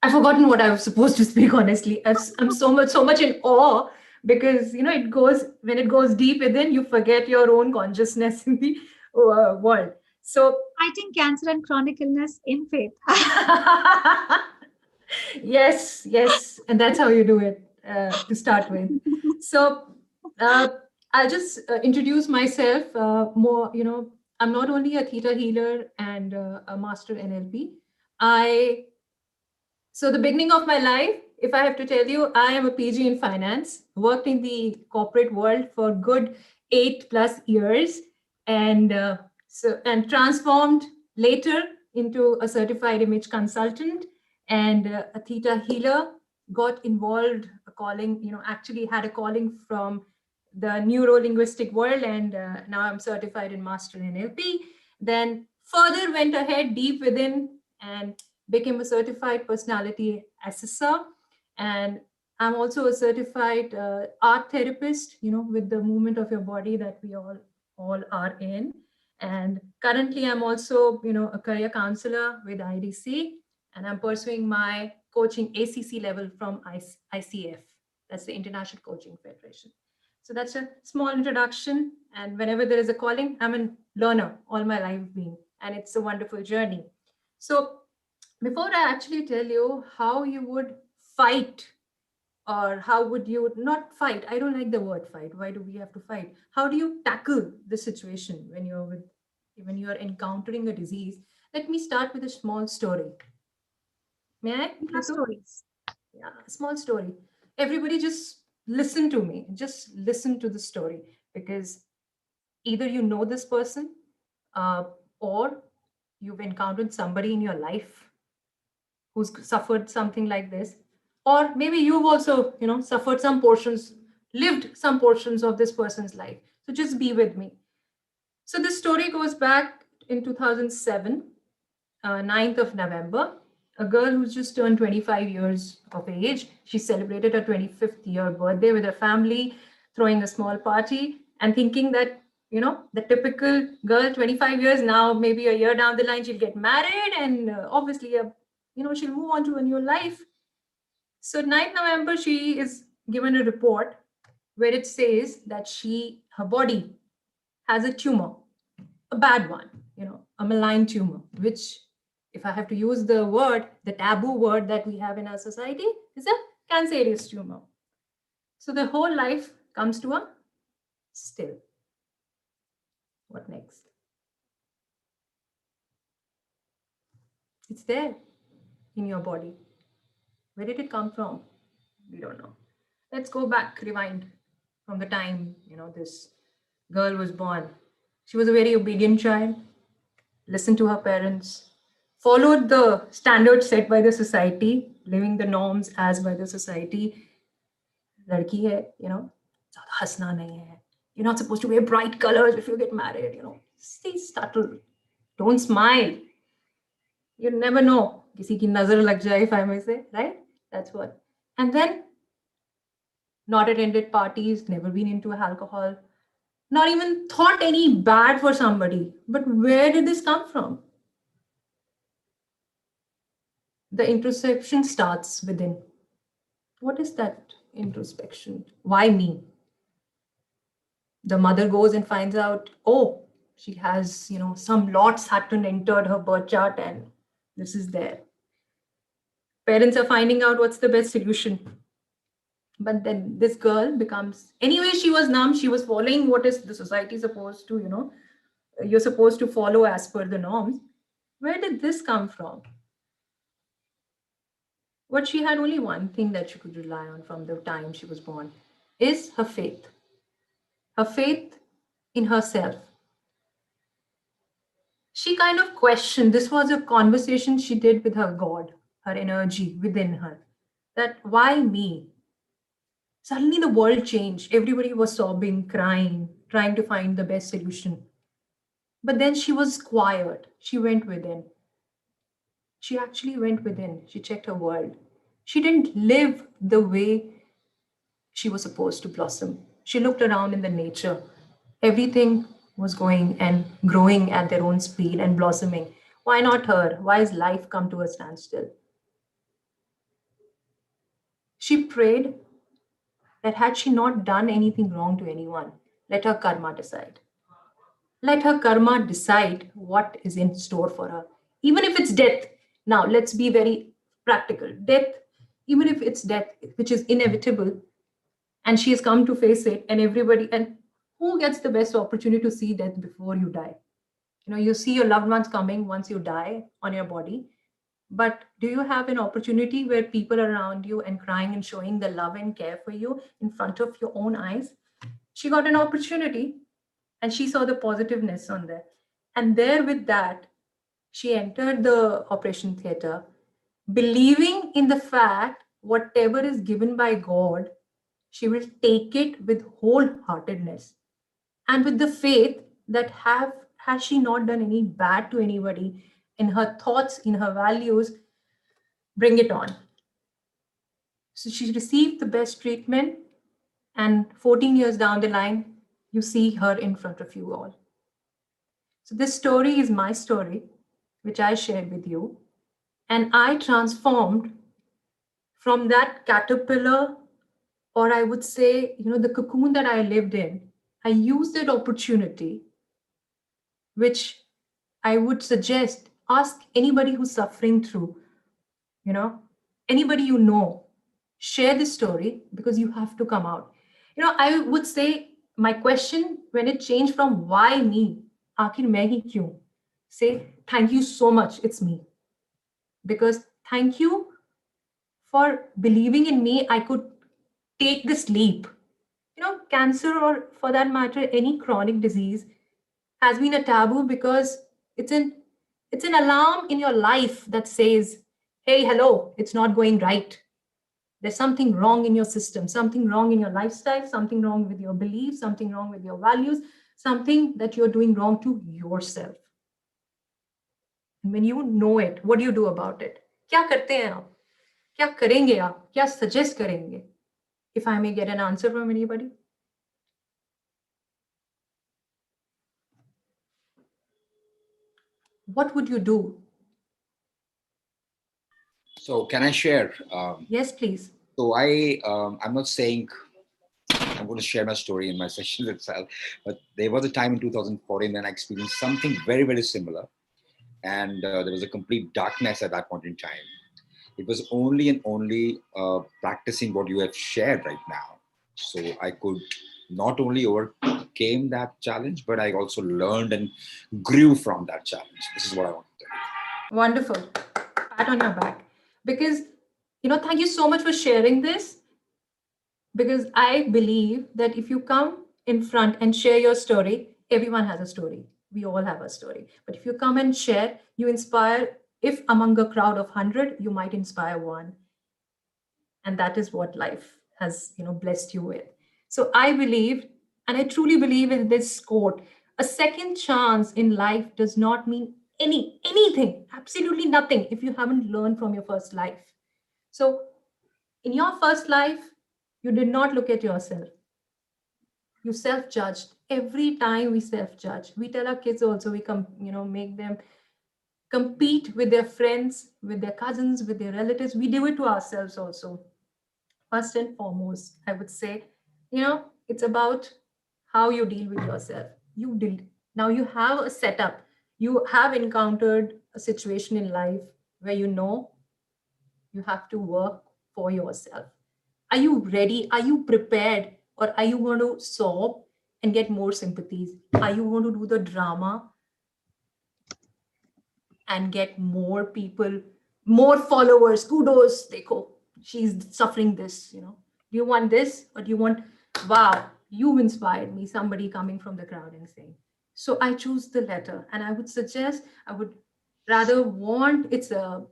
I've forgotten what I was supposed to speak, honestly. I'm so much in awe because, it goes, when it goes deep within, you forget your own consciousness in the world. So, Fighting cancer and chronic illness in faith. yes, and that's how you do it to start with. So I'll just introduce myself more. I'm not only a theta healer and a master NLP. So the beginning of my life, if I have to tell you, I am a PG in finance, worked in the corporate world for good 8+ years, and transformed later into a certified image consultant and a theta healer. Got involved, a calling, actually had a calling from the neuro-linguistic world, and now I'm certified in master NLP. Then further went ahead deep within and became a certified personality assessor, and I'm also a certified art therapist, with the movement of your body that we all are in. And currently I'm also, a career counselor with IDC, and I'm pursuing my coaching ACC level from ICF. That's the International Coaching Federation. So that's a small introduction, and whenever there is a calling, I'm a learner all my life being, and it's a wonderful journey. So before I actually tell you how you would fight, or how would you not fight, I don't like the word fight. Why do we have to fight? How do you tackle the situation when you are encountering a disease? Let me start with a small story. May I? Stories. Yeah, small story. Everybody just listen to me. Just listen to the story, because either you know this person, uh, or you've encountered somebody in your life who's suffered something like this, or maybe you've also, suffered some portions, lived some portions of this person's life. So just be with me. So this story goes back in 2007, 9th of November. A girl who's just turned 25 years of age. She celebrated her 25th year birthday with her family, throwing a small party and thinking that, the typical girl, 25 years now, maybe a year down the line, she'll get married and obviously, she'll move on to a new life. So 9th November, she is given a report where it says that her body has a tumor, a bad one, a malign tumor, which, if I have to use the word, the taboo word that we have in our society, is a cancerous tumor. So the whole life comes to a still. What next? It's there in your body. Where did it come from? We don't know. Let's go back, rewind from the time, this girl was born. She was a very obedient child, listened to her parents, followed the standards set by the society, living the norms as by the society. लड़की है, ज़्यादा हंसना नहीं है. You're not supposed to wear bright colors if you get married, Stay subtle. Don't smile. You never know. किसी की नजर लग जाए, if I may say, right? That's what. And then, not attended parties, never been into alcohol, not even thought any bad for somebody. But where did this come from? The introspection starts within. What is that introspection? Why me? The mother goes and finds out, oh, she has, some lots had to entered her birth chart and this is there. Parents are finding out what's the best solution. But then this girl becomes, anyway, she was numb. She was following what is the society supposed to, you're supposed to follow as per the norms. Where did this come from? What she had only one thing that she could rely on from the time she was born is her faith. Her faith in herself. She kind of questioned, this was a conversation she did with her God, her energy within her, that why me? Suddenly the world changed. Everybody was sobbing, crying, trying to find the best solution. But then she was quiet. She went within. She actually went within. She checked her world. She didn't live the way she was supposed to blossom. She looked around in the nature. Everything was going and growing at their own speed and blossoming. Why not her? Why has life come to a standstill? She prayed that had she not done anything wrong to anyone, let her karma decide. Let her karma decide what is in store for her, even if it's death. Now, let's be very practical. Death, even if it's death, which is inevitable, and she has come to face it, and everybody, and who gets the best opportunity to see death before you die? You see your loved ones coming once you die on your body, but do you have an opportunity where people are around you and crying and showing the love and care for you in front of your own eyes? She got an opportunity and she saw the positiveness on there. And there with that, she entered the operation theater, believing in the fact whatever is given by God, she will take it with wholeheartedness and with the faith that has she not done any bad to anybody in her thoughts, in her values, bring it on. So she received the best treatment, and 14 years down the line, you see her in front of you all. So this story is my story, which I shared with you. And I transformed from that caterpillar, or I would say, the cocoon that I lived in. I used that opportunity, which I would suggest, ask anybody who's suffering through, anybody share this story, because you have to come out. I would say my question, when it changed from why me, आखिर मैं ही क्यों, say thank you so much, it's me. Because thank you for believing in me, I could take this leap. Cancer, or for that matter, any chronic disease, has been a taboo because it's an alarm in your life that says, hey, hello, it's not going right. There's something wrong in your system, something wrong in your lifestyle, something wrong with your beliefs, something wrong with your values, something that you're doing wrong to yourself. And when you know it, what do you do about it? क्या करते हैं आप? क्या करेंगे आप? क्या suggest करेंगे? If I may get an answer from anybody. What would you do? So can I share? Yes, please. So I'm not saying I'm going to share my story in my sessions itself, but there was a time in 2014 when I experienced something very, very similar. And there was a complete darkness at that point in time. It was only and only practicing what you have shared right now. So I could not only overcame that challenge, but I also learned and grew from that challenge. This is what I want to tell you. Wonderful. Pat on your back. Because, thank you so much for sharing this. Because I believe that if you come in front and share your story, everyone has a story. We all have a story. But if you come and share, you inspire. If among a crowd of 100, you might inspire one. And that is what life has, blessed you with. So I believe, and I truly believe in this quote, a second chance in life does not mean anything, absolutely nothing, if you haven't learned from your first life. So in your first life, you did not look at yourself. You self-judged. Every time we self-judge, we tell our kids also, we make them compete with their friends, with their cousins, with their relatives. We do it to ourselves also. First and foremost, I would say, it's about how you deal with yourself. Now you have a setup. You have encountered a situation in life where you have to work for yourself. Are you ready? Are you prepared? Or are you going to sob and get more sympathies? Are you going to do the drama and get more people, more followers? Kudos, dekho, she's suffering this, Do you want this? Or do you want, wow, you inspired me, somebody coming from the crowd and saying. So I choose the letter, and I would suggest, I would rather want, it's an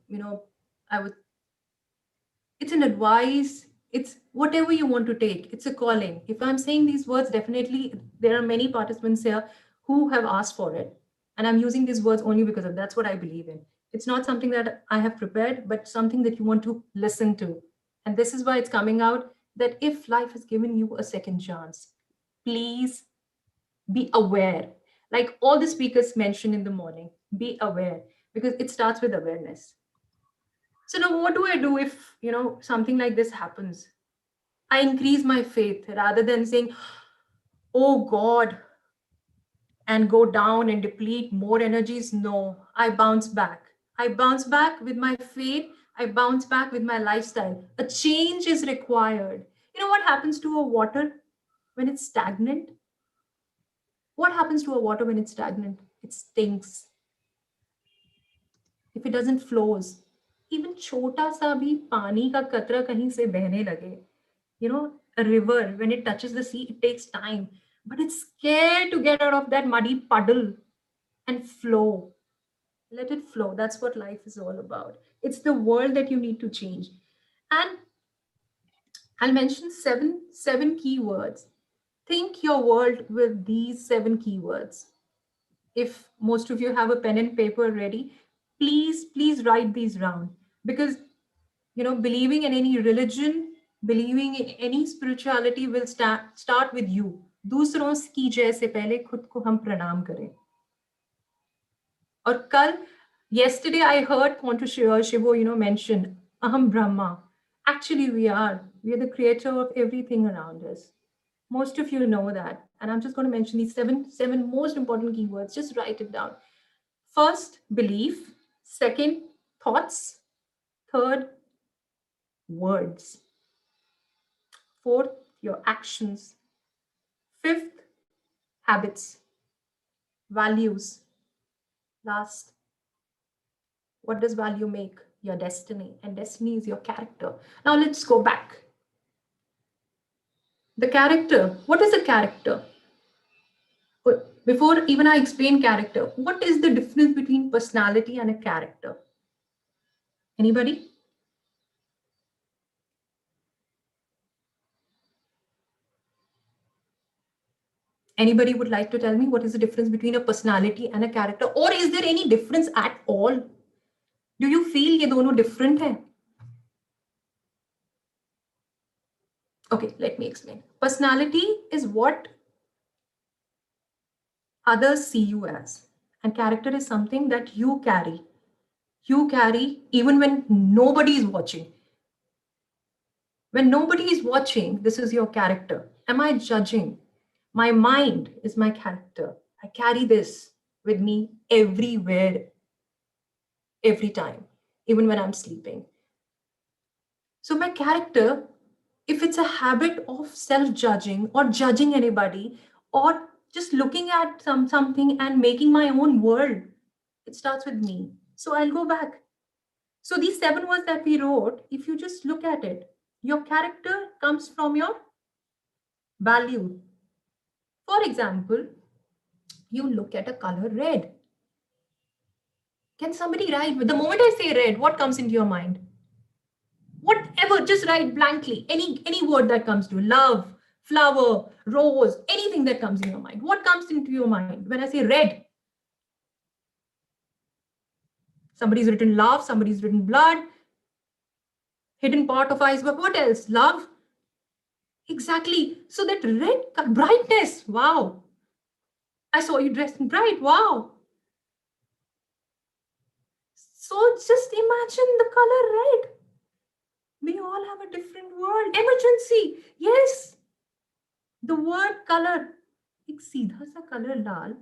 advice, it's whatever you want to take, it's a calling. If I'm saying these words, definitely there are many participants here who have asked for it, and I'm using these words only because of that's what I believe in. It's not something that I have prepared, but something that you want to listen to. And this is why it's coming out, that if life has given you a second chance, please be aware, like all the speakers mentioned in the morning. Be aware, because it starts with awareness. So now what do I do if, something like this happens? I increase my faith rather than saying, oh God, and go down and deplete more energies. No, I bounce back. I bounce back with my faith. I bounce back with my lifestyle. A change is required. You know what happens to a water when it's stagnant? What happens to a water when it's stagnant? It stinks. If it doesn't flows, even छोटा सा भी पानी का कतरा कहीं से बहने लगे, a river, when it touches the sea, it takes time, but it's scared to get out of that muddy puddle and flow. Let it flow. That's what life is all about. It's the world that you need to change. And I'll mention seven keywords. Think your world with these 7 keywords. If most of you have a pen and paper ready, please write these down. Because believing in any religion, believing in any spirituality will start with you. दूसरों की जय से पहले खुद को हम प्रणाम करें. और कल, yesterday I heard Pontu Shivo, mention Aham Brahma. Actually, we are the creator of everything around us. Most of you know that. And I'm just going to mention these seven most important keywords. Just write it down. First, belief. Second, thoughts. Third, words. Fourth, your actions. Fifth, habits. Values. Last, what does value make? your destiny, and destiny is your character. Now let's go back. The character, what is a character? Before even I explain character, what is the difference between personality and a character? Anybody? Anybody would like to tell me what is the difference between a personality and a character? Or is there any difference at all? Do you feel ये दोनों different हैं? Okay, let me explain. Personality is what others see you as, and character is something that you carry. You carry even when nobody is watching. When nobody is watching, this is your character. Am I judging? My mind is my character. I carry this with me everywhere, every time, even when I'm sleeping. So my character, if it's a habit of self-judging or judging anybody or just looking at something and making my own world, it starts with me. So I'll go back. So these 7 words that we wrote, if you just look at it, your character comes from your value. For example, you look at a color red. Can somebody write? The moment I say red, what comes into your mind? Whatever, just write blankly. Any word that comes to you. Love, flower, rose, anything that comes in your mind. What comes into your mind when I say red? Somebody's written love, somebody's written blood, hidden part of iceberg. What else? Love. Exactly. So that red brightness. Wow. I saw you dressed in bright. Wow. So just imagine the color red. We all have a different word. Emergency. Yes. The word color. एक सीधा सा color Lal.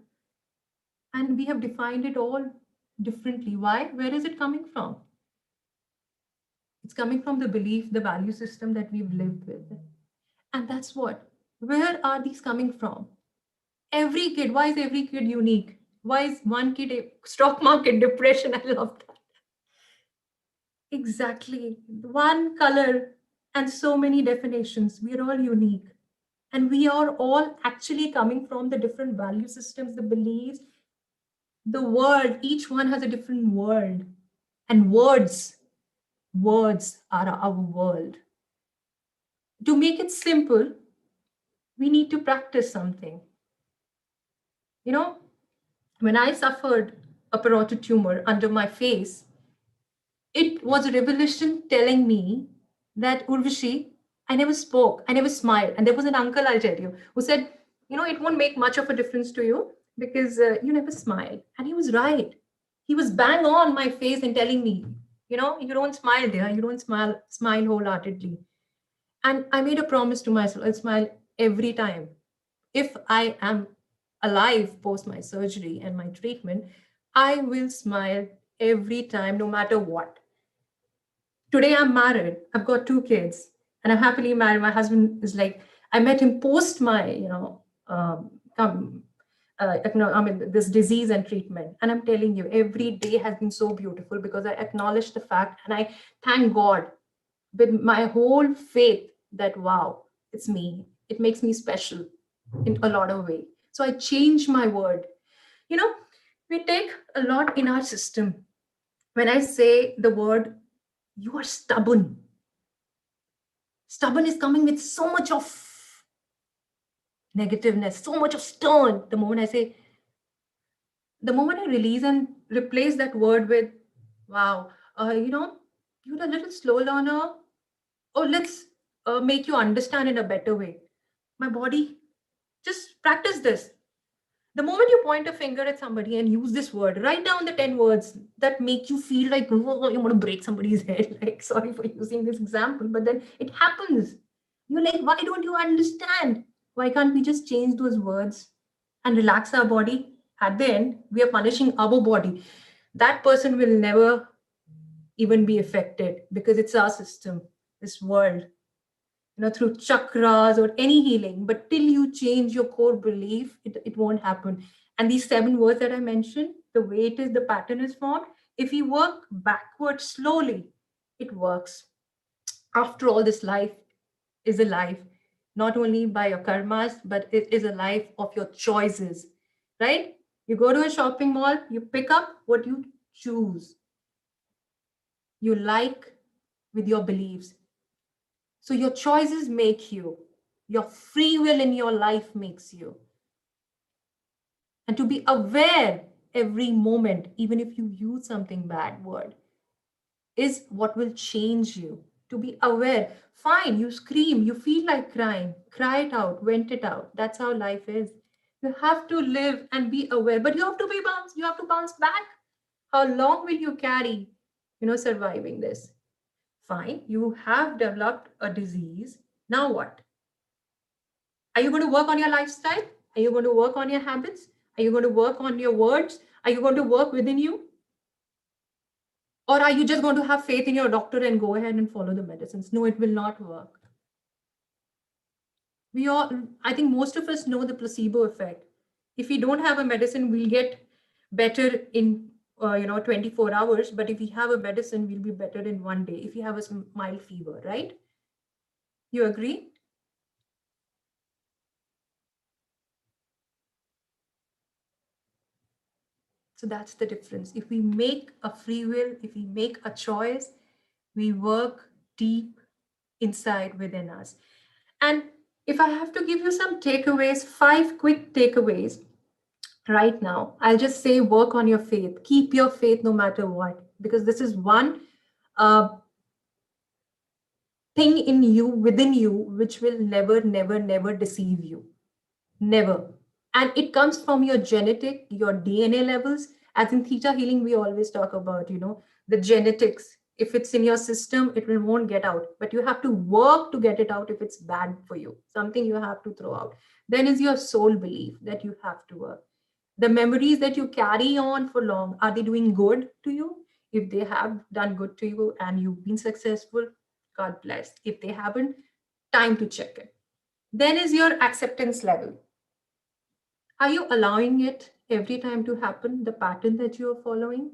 And we have defined it all differently. Why? Where is it coming from? It's coming from the belief, the value system that we've lived with. And that's what. Where are these coming from? Every kid. Why is every kid unique? Why is one kid a stock market depression? I love that. Exactly. One color and so many definitions. We are all unique. And we are all actually coming from the different value systems, the beliefs, the world. Each one has a different world. And words are our world. To make it simple, we need to practice something. You know, when I suffered a parotid tumor under my face, it was a revelation telling me that, Urvashi, I never spoke, I never smiled. And there was an uncle, I'll tell you, who said, it won't make much of a difference to you because you never smiled. And he was right. He was bang on my face and telling me, you don't smile there, you don't smile wholeheartedly. And I made a promise to myself, I'll smile every time. If I am alive post my surgery and my treatment, I will smile every time, no matter what. Today I'm married. I've got 2 kids and I'm happily married. My husband is like, I met him post my, this disease and treatment. And I'm telling you, every day has been so beautiful because I acknowledge the fact and I thank God with my whole faith that, wow, it's me. It makes me special in a lot of ways. So I change my word. We take a lot in our system. When I say the word, you are stubborn. Stubborn is coming with so much of negativeness, so much of stern. The moment I release and replace that word with, wow, you're a little slow learner. Oh, let's make you understand in a better way. My body, just practice this. The moment you point a finger at somebody and use this word, write down the 10 words that make you feel like, oh, you want to break somebody's head. Like, sorry for using this example, but then it happens. You're like, why don't you understand? Why can't we just change those words and relax our body? At the end, we are punishing our body. That person will never even be affected because it's our system, this world. Through chakras or any healing, but till you change your core belief, it won't happen. And these 7 words that I mentioned, the way it is, the pattern is formed, If we work backward slowly, it works. After all, this life is a life not only by your karmas, but it is a life of your choices, right? You go to a shopping mall, you pick up what you choose, you like with your beliefs. So your choices make you, your free will in your life makes you. And to be aware every moment, even if you use something bad word, is what will change you. To be aware, fine, you scream, you feel like crying, cry it out, vent it out. That's how life is. You have to live and be aware, but you have to be bounced, you have to bounce back. How long will you carry, surviving this? Fine, you have developed a disease. Now what? Are you going to work on your lifestyle? Are you going to work on your habits? Are you going to work on your words? Are you going to work within you? Or are you just going to have faith in your doctor and go ahead and follow the medicines? No, it will not work. I think most of us know the placebo effect. If we don't have a medicine, we'll get better in 24 hours. But if we have a medicine, we'll be better in one day. If you have a mild fever, right? You agree? So that's the difference. If we make a free will, if we make a choice, we work deep inside within us. And if I have to give you some takeaways, 5 quick takeaways right now, I'll just say work on your faith. Keep your faith no matter what, because this is one thing in you, within you, which will never, never, never deceive you. Never. And it comes from your genetic, your DNA levels. As in theta healing, we always talk about, the genetics. If it's in your system, won't get out. But you have to work to get it out if it's bad for you. Something you have to throw out. Then is your soul belief that you have to work. The memories that you carry on for long, are they doing good to you? If they have done good to you and you've been successful, God bless. If they haven't, time to check it. Then is your acceptance level. Are you allowing it every time to happen, the pattern that you are following?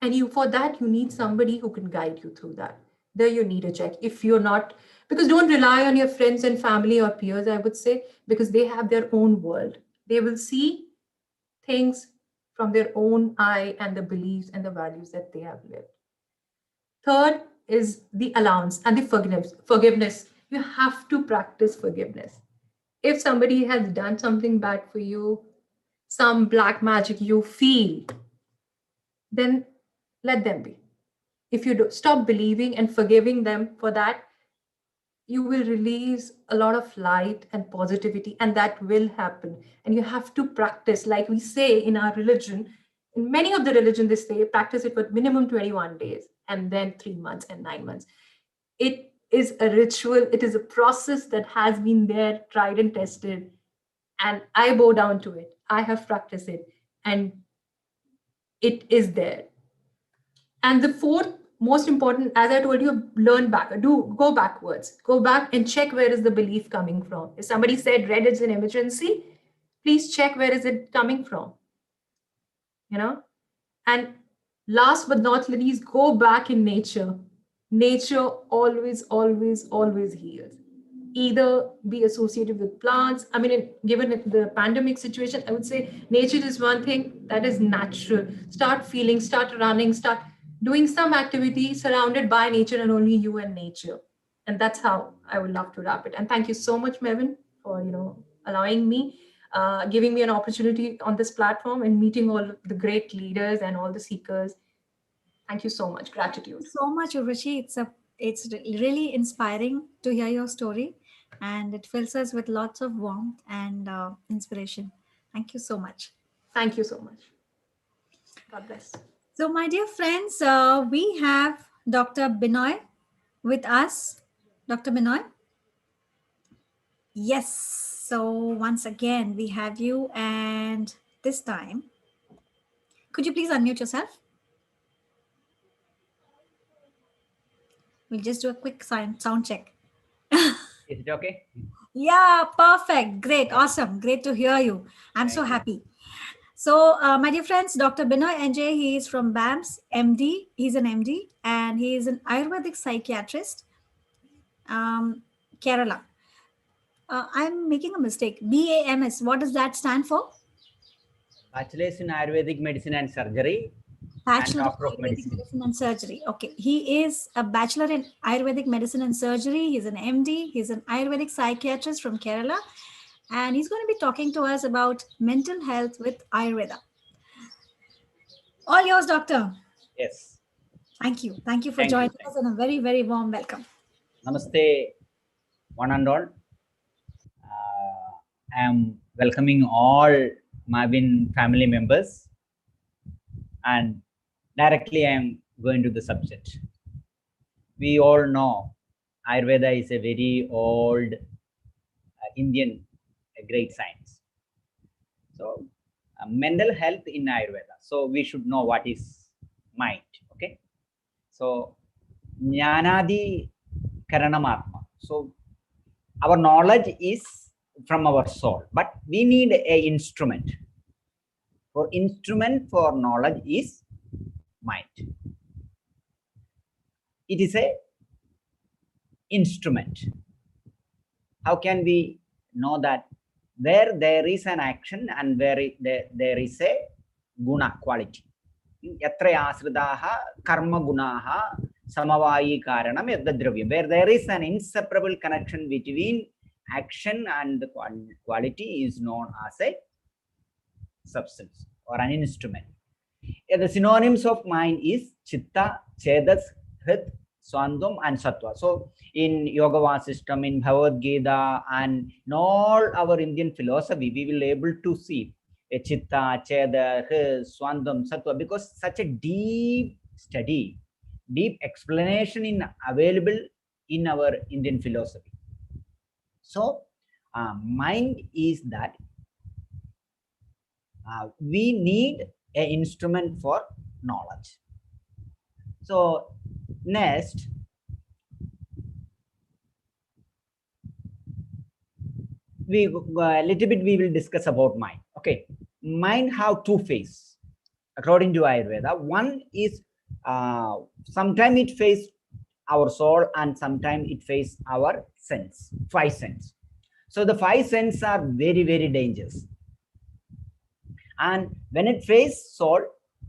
And for that, you need somebody who can guide you through that. There you need a check. If you're not, because don't rely on your friends and family or peers, I would say, because they have their own world. They will see things from their own eye and the beliefs and the values that they have lived. Third is the allowance and the forgiveness. You have to practice forgiveness. If somebody has done something bad for you, some black magic you feel, then let them be. If you stop believing and forgiving them for that, you will release a lot of light and positivity, and that will happen. And you have to practice, like we say in our religion, in many of the religion, they say practice it for minimum 21 days and then 3 months and 9 months. It is a ritual. It is a process that has been there, tried and tested. And I bow down to it. I have practiced it and it is there. And the fourth most important, as I told you, go backwards. Go back and check where is the belief coming from. If somebody said red is an emergency, please check where is it coming from. And last but not least, go back in nature. Nature always, always, always heals. Either be associated with plants. I mean, given the pandemic situation, I would say nature is one thing that is natural. Start feeling, start running, start doing some activity surrounded by nature and only you and nature. And that's how I would love to wrap it. And thank you so much, Mavin, for allowing me, giving me an opportunity on this platform and meeting all the great leaders and all the seekers. Thank you so much. Gratitude. So much, Urvashi. It's really inspiring to hear your story, and it fills us with lots of warmth and inspiration. Thank you so much. Thank you so much. God bless. So, my dear friends, we have Dr. Binoy with us. Dr. Binoy? Yes. So, once again, we have you, and this time, could you please unmute yourself? We'll just do a quick sound check. Is it okay? Yeah, perfect. Great. Awesome. Great to hear you. I'm so happy. So, my dear friends, Dr. Binoy NJ, he is from BAMS, MD. He's an MD and he is an Ayurvedic psychiatrist, Kerala. I'm making a mistake. BAMS, what does that stand for? Bachelor's in Ayurvedic Medicine and Surgery and Bachelor in Doctor of Ayurvedic Medicine. Medicine and Surgery. Okay. He is a bachelor in Ayurvedic Medicine and Surgery. He's an MD. He's an Ayurvedic psychiatrist from Kerala. And he's going to be talking to us about mental health with Ayurveda. All yours, doctor. Yes. Thank you. Thank you for Thank you, joining thank us and a very, very warm welcome. Namaste, one and all. I am welcoming all Mavin family members, and directly I am going to the subject. We all know Ayurveda is a very old Indian great science. So, mental health in Ayurveda. So, we should know what is mind. Okay. So, Jnanadi Karanamatma. So, our knowledge is from our soul, but we need a instrument. For instrument for knowledge is mind. It is a instrument. How can we know that? Where there is an action and where there is a guna quality. Yatra asridaha karma gunaha samavayi karanam yaddravyam. Where there is an inseparable connection between action and the quality is known as a substance or an instrument. The synonyms of mind is chitta, chedas, hrit, swandam and sattva. So in Yoga Vasistam, in Bhagavad Gita and in all our Indian philosophy, we will able to see a chitta, cheda, hrit, swandam, sattva, because such a deep study, deep explanation in available in our Indian philosophy. So mind is that we need an instrument for knowledge. So next, we little bit we will discuss about mind. Okay, mind have two phases according to Ayurveda. One is sometimes it face our soul and sometimes it face our sense, five sense. So the five senses are very, very dangerous. And when it faces soul,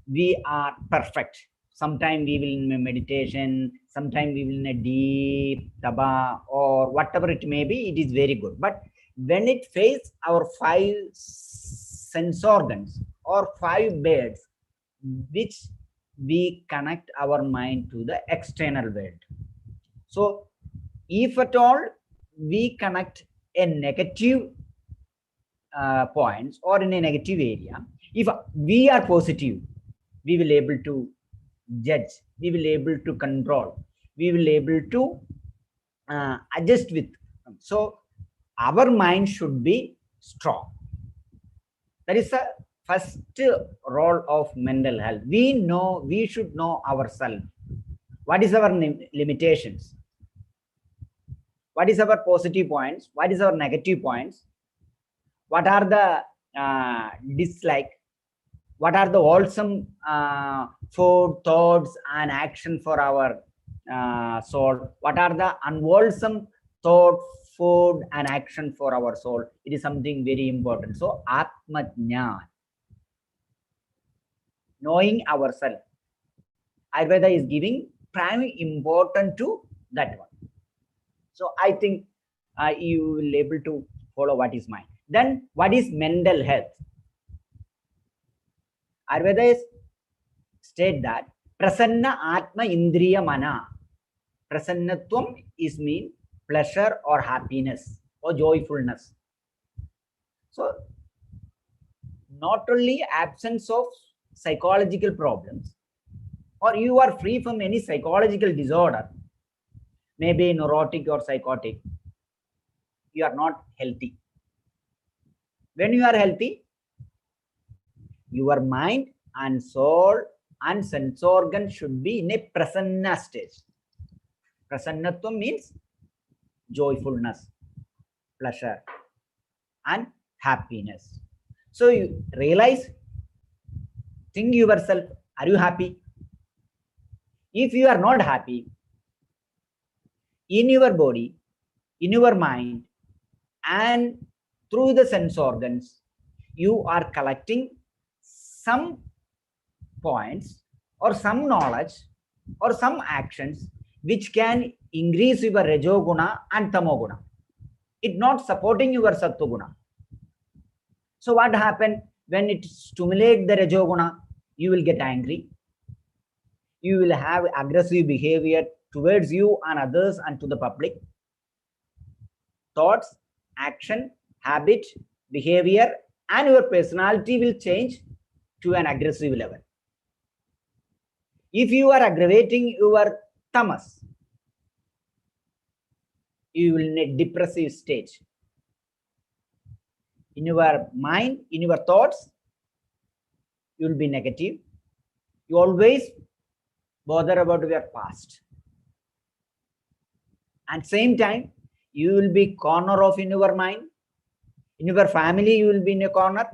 we are perfect. Sometimes we will in meditation, sometimes we will in a deep taba or whatever it may be, it is very good. But when it faces our five sense organs or five beds, which we connect our mind to the external world. So if at all we connect a negative points or in a negative area, if we are positive, we will able to judge, we will able to control, we will able to adjust with. So our mind should be strong. That is the first role of mental health. We should know ourselves. What is our limitations? What is our positive points? What is our negative points? What are the dislike? What are the wholesome food, thoughts, and action for our soul? What are the unwholesome thought, food, and action for our soul? It is something very important. So, Atma Jnana, knowing ourselves. Ayurveda is giving prime importance to that one. So, I think you will be able to follow what is mine. Then, what is mental health? Ayurveda is state that prasanna atma indriya mana. Prasannatvam is mean pleasure or happiness or joyfulness. So not only absence of psychological problems, or you are free from any psychological disorder, maybe neurotic or psychotic, you are not healthy. When you are healthy, your mind and soul and sense organ should be in a prasanna stage. Prasannatvam means joyfulness, pleasure, and happiness. So you realize Think yourself, are you happy? If you are not happy, in your body, in your mind, and through the sense organs, you are collecting some points or some knowledge or some actions which can increase your rajoguna and tamoguna. It not supporting your sattva. So what happened when it stimulates the rajoguna? You will get angry. You will have aggressive behavior towards you and others and to the public. Thoughts, action, habit, behavior, and your personality will change to an aggressive level. If you are aggravating your tamas, you will in a depressive stage. In your mind, in your thoughts, you will be negative. You always bother about your past. At same time, you will be corner off in your mind. In your family, you will be in a corner.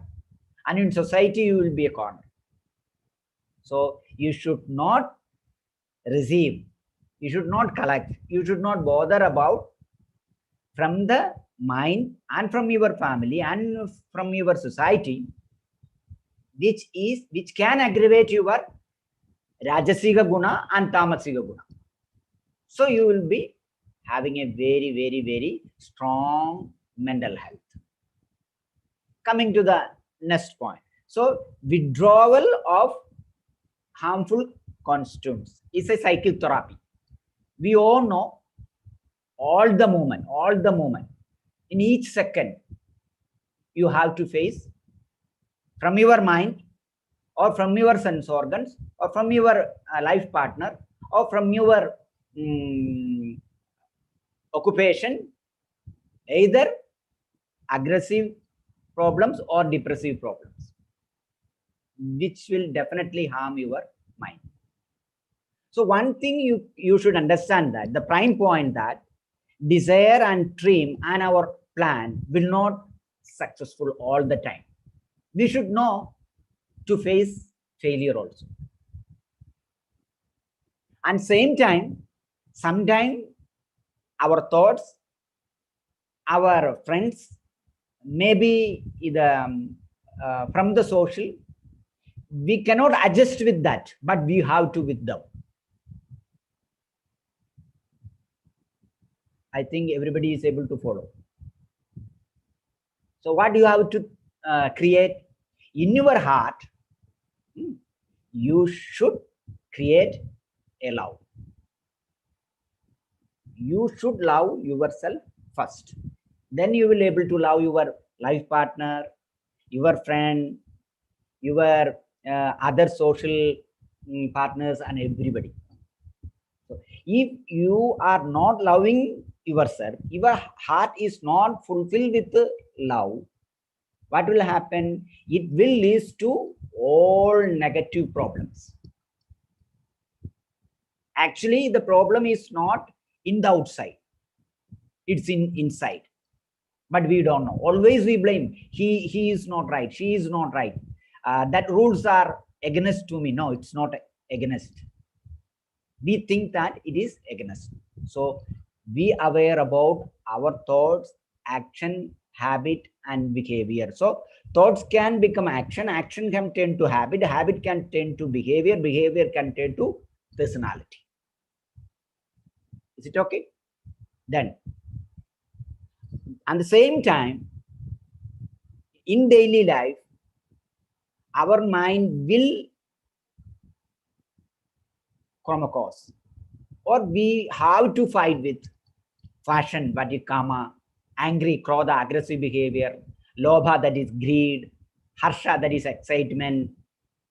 And in society, you will be a corner. So you should not receive. You should not collect. You should not bother about from the mind and from your family and from your society, which can aggravate your Rajasiga guna and Tamasiga guna. So you will be having a very, very, very strong mental health. Coming to the next point. So withdrawal of harmful constituents is a psychotherapy. We all know all the moment, in each second, you have to face from your mind or from your sense organs or from your life partner or from your occupation, either aggressive problems or depressive problems, which will definitely harm your mind. So one thing you should understand, that the prime point, that desire and dream and our plan will not successful all the time. We should know to face failure also. And same time, sometimes our thoughts, our friends, maybe from the social, we cannot adjust with that, but we have to withdraw. I think everybody is able to follow. So what you have to create in your heart, you should create a love. You should love yourself first. Then you will able to love your life partner, your friend, your other social partners and everybody. So if you are not loving yourself, your heart is not fulfilled with love, what will happen? It will lead to all negative problems. Actually, the problem is not in the outside, it's inside. But we don't know. Always we blame. He is not right. She is not right. That rules are against to me. No, it's not against. We think that it is against. So be aware about our thoughts, action, habit, and behavior. So thoughts can become action. Action can turn to habit. Habit can turn to behavior. Behavior can turn to personality. Is it okay? Then, at the same time, in daily life, our mind will come across, or we have to fight with fashion, that is kama, angry, krodha, aggressive behavior, lobha, that is greed, harsha, that is excitement,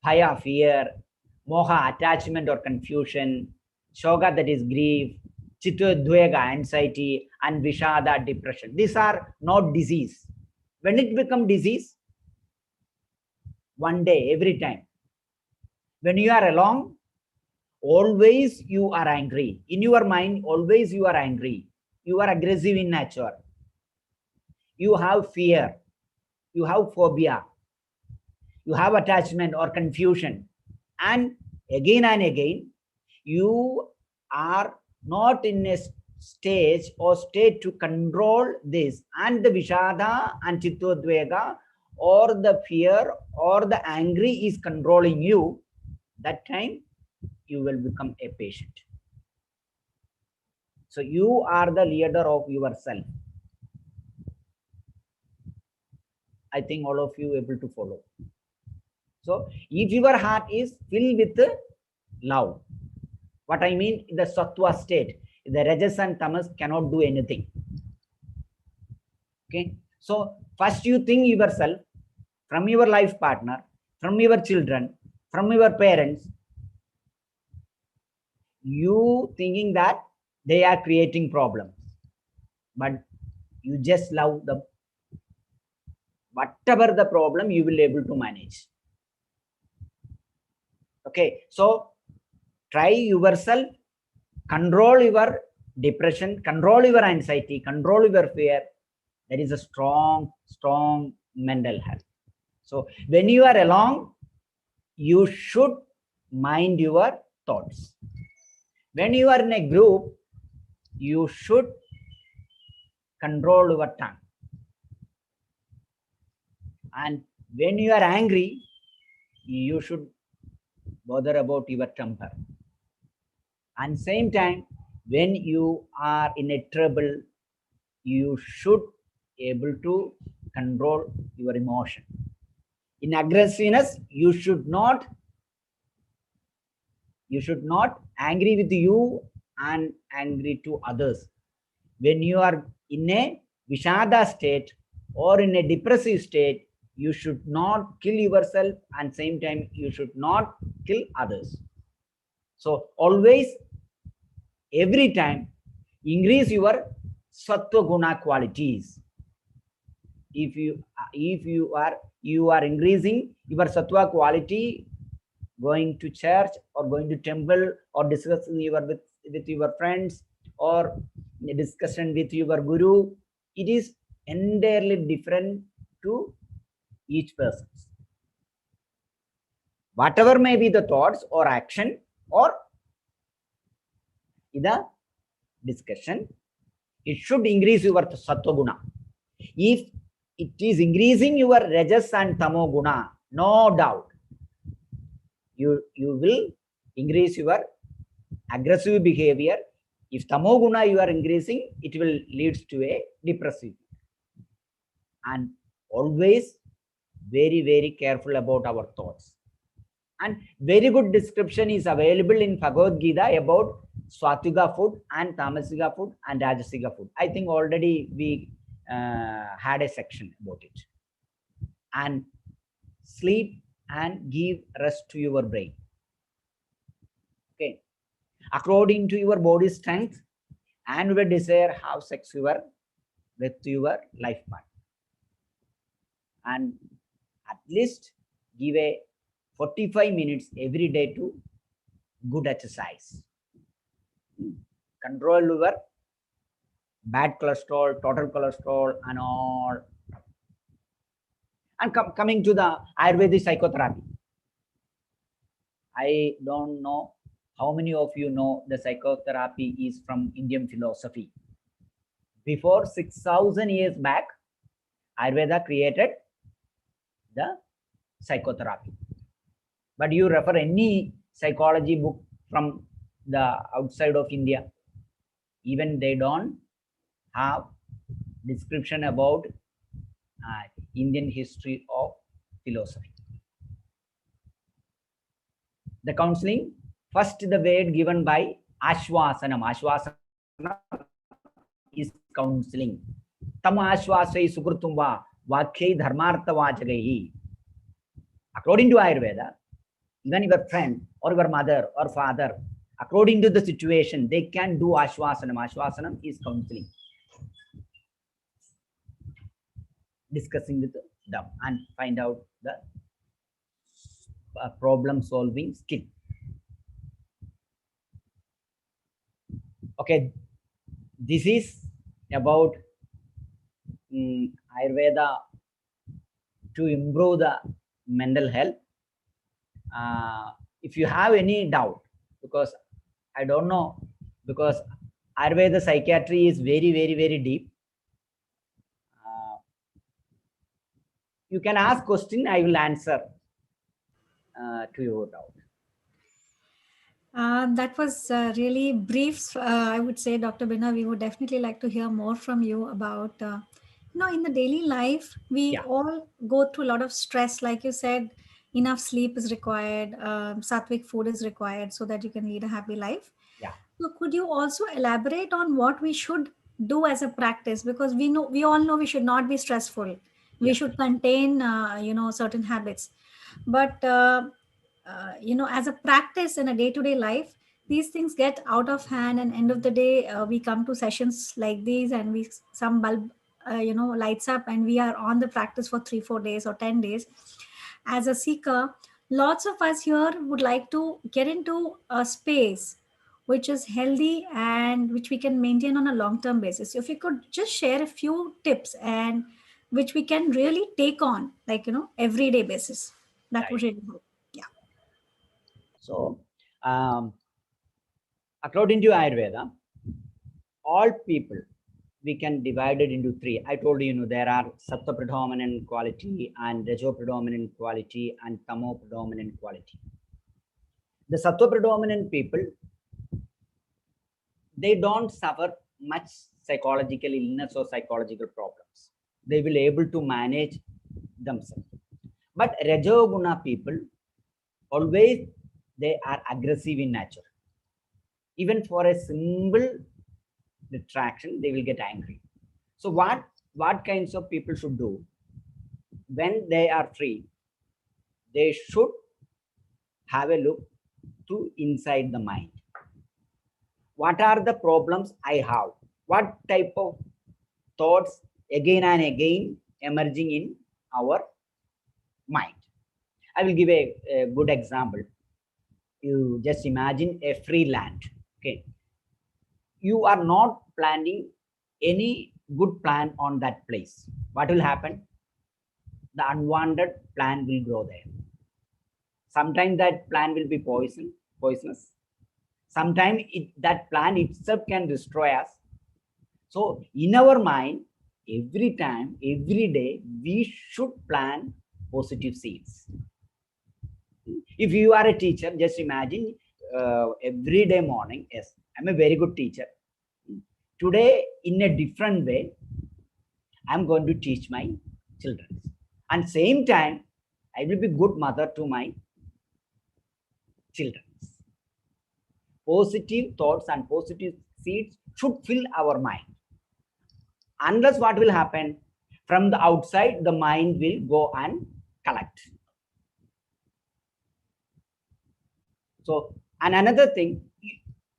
bhaya, fear, moha, attachment or confusion, shoga, that is grief, chittadvega, anxiety, and vishada, depression. These are not disease. When it becomes disease, one day, every time, when you are alone, always you are angry. In your mind, always you are angry. You are aggressive in nature. You have fear. You have phobia. you have attachment or confusion, and again, you are not in a stage or state to control this, and the Vishada and Chittodvega or the fear or the angry is controlling you, that time you will become a patient. So you are the leader of yourself. I think all of you able to follow. So if your heart is filled with love, what I mean, the sattva state, the rajas and tamas cannot do anything. Okay, so first you think yourself, from your life partner, from your children, from your parents, you thinking that they are creating problems, but you just love them. Whatever the problem, you will able to manage. Okay, so try yourself, control your depression, control your anxiety, control your fear. That is a strong mental health. So when you are alone, you should mind your thoughts. When you are in a group, you should control your tongue. And when you are angry, you should bother about your temper. And same time, when you are in a trouble, you should able to control your emotion. In aggressiveness, you should not angry with you and angry to others. When you are in a Vishada state or in a depressive state, you should not kill yourself, and same time you should not kill others. So always, every time, increase your sattva guna qualities. If you are increasing your sattva quality, going to church or going to temple or discussing with your friends or discussion with your guru, it is entirely different to each person. Whatever may be the thoughts or action or the discussion, it should increase your sattva guna. If it is increasing your rajas and tamo guna, no doubt you will increase your aggressive behavior. If tamo guna you are increasing, it will lead to a depressive. And always very careful about our thoughts. And very good description is available in Bhagavad Gita about Swatiga food and Tamasiga food and Rajasiga food. I think already we had a section about it. And sleep and give rest to your brain. Okay, according to your body strength and your desire, have sex with your life partner, and at least give a 45 minutes every day to good exercise. Control your bad cholesterol, total cholesterol, and all. And coming to the Ayurvedic psychotherapy, I don't know how many of you know the psychotherapy is from Indian philosophy. Before 6,000 years back, Ayurveda created the psychotherapy. But you refer any psychology book from the outside of India, even they don't have description about Indian history of philosophy. The counseling, first the word given by Ashwasanam. Ashwasanam is counseling. Tam ashwasai sukrutumva vakyai dharmartha vachagahi. According to Ayurveda, even your friend or your mother or father, according to the situation, they can do Ashwasanam. Ashwasanam is counseling. Discussing with them and find out the problem solving skill. Okay, this is about Ayurveda to improve the mental health. If you have any doubt, because I don't know, because Ayurveda psychiatry is very, very, very deep. You can ask question, I will answer to your doubt. That was really brief. I would say, Dr. Bina, we would definitely like to hear more from you about, in the daily life, we all go through a lot of stress. Like you said, enough sleep is required, sattvic food is required so that you can lead a happy life. Yeah. So could you also elaborate on what we should do as a practice? Because we all know we should not be stressful. We should contain, certain habits. But as a practice in a day-to-day life, these things get out of hand, and end of the day, we come to sessions like these, and some bulb, lights up, and we are on the practice for 3-4 days or 10 days. As a seeker, lots of us here would like to get into a space which is healthy and which we can maintain on a long-term basis. So if you could just share a few tips and which we can really take on, like, everyday basis, that would really help. Yeah. So, according to Ayurveda, all people, we can divide it into three. I told you, there are sattva predominant quality and rajo predominant quality and tamo predominant quality. The sattva predominant people, they don't suffer much psychological illness or psychological problems. They will able to manage themselves. But rajoguna people, always they are aggressive in nature. Even for a simple distraction, they will get angry. So what kinds of people should do? When they are free, they should have a look to inside the mind. What are the problems I have? What type of thoughts again and again emerging in our mind? I will give a good example. You just imagine a free land. Okay, you are not planning any good plan on that place. What will happen? The unwanted plant will grow there. Sometimes that plant will be poisonous. Sometimes that plant itself can destroy us. So in our mind, every time, every day, we should plant positive seeds. If you are a teacher, just imagine every day morning, yes, I'm a very good teacher. Today, in a different way, I'm going to teach my children. And same time, I will be good mother to my children. Positive thoughts and positive seeds should fill our mind. Unless what will happen? From the outside, the mind will go and collect. So, and another thing,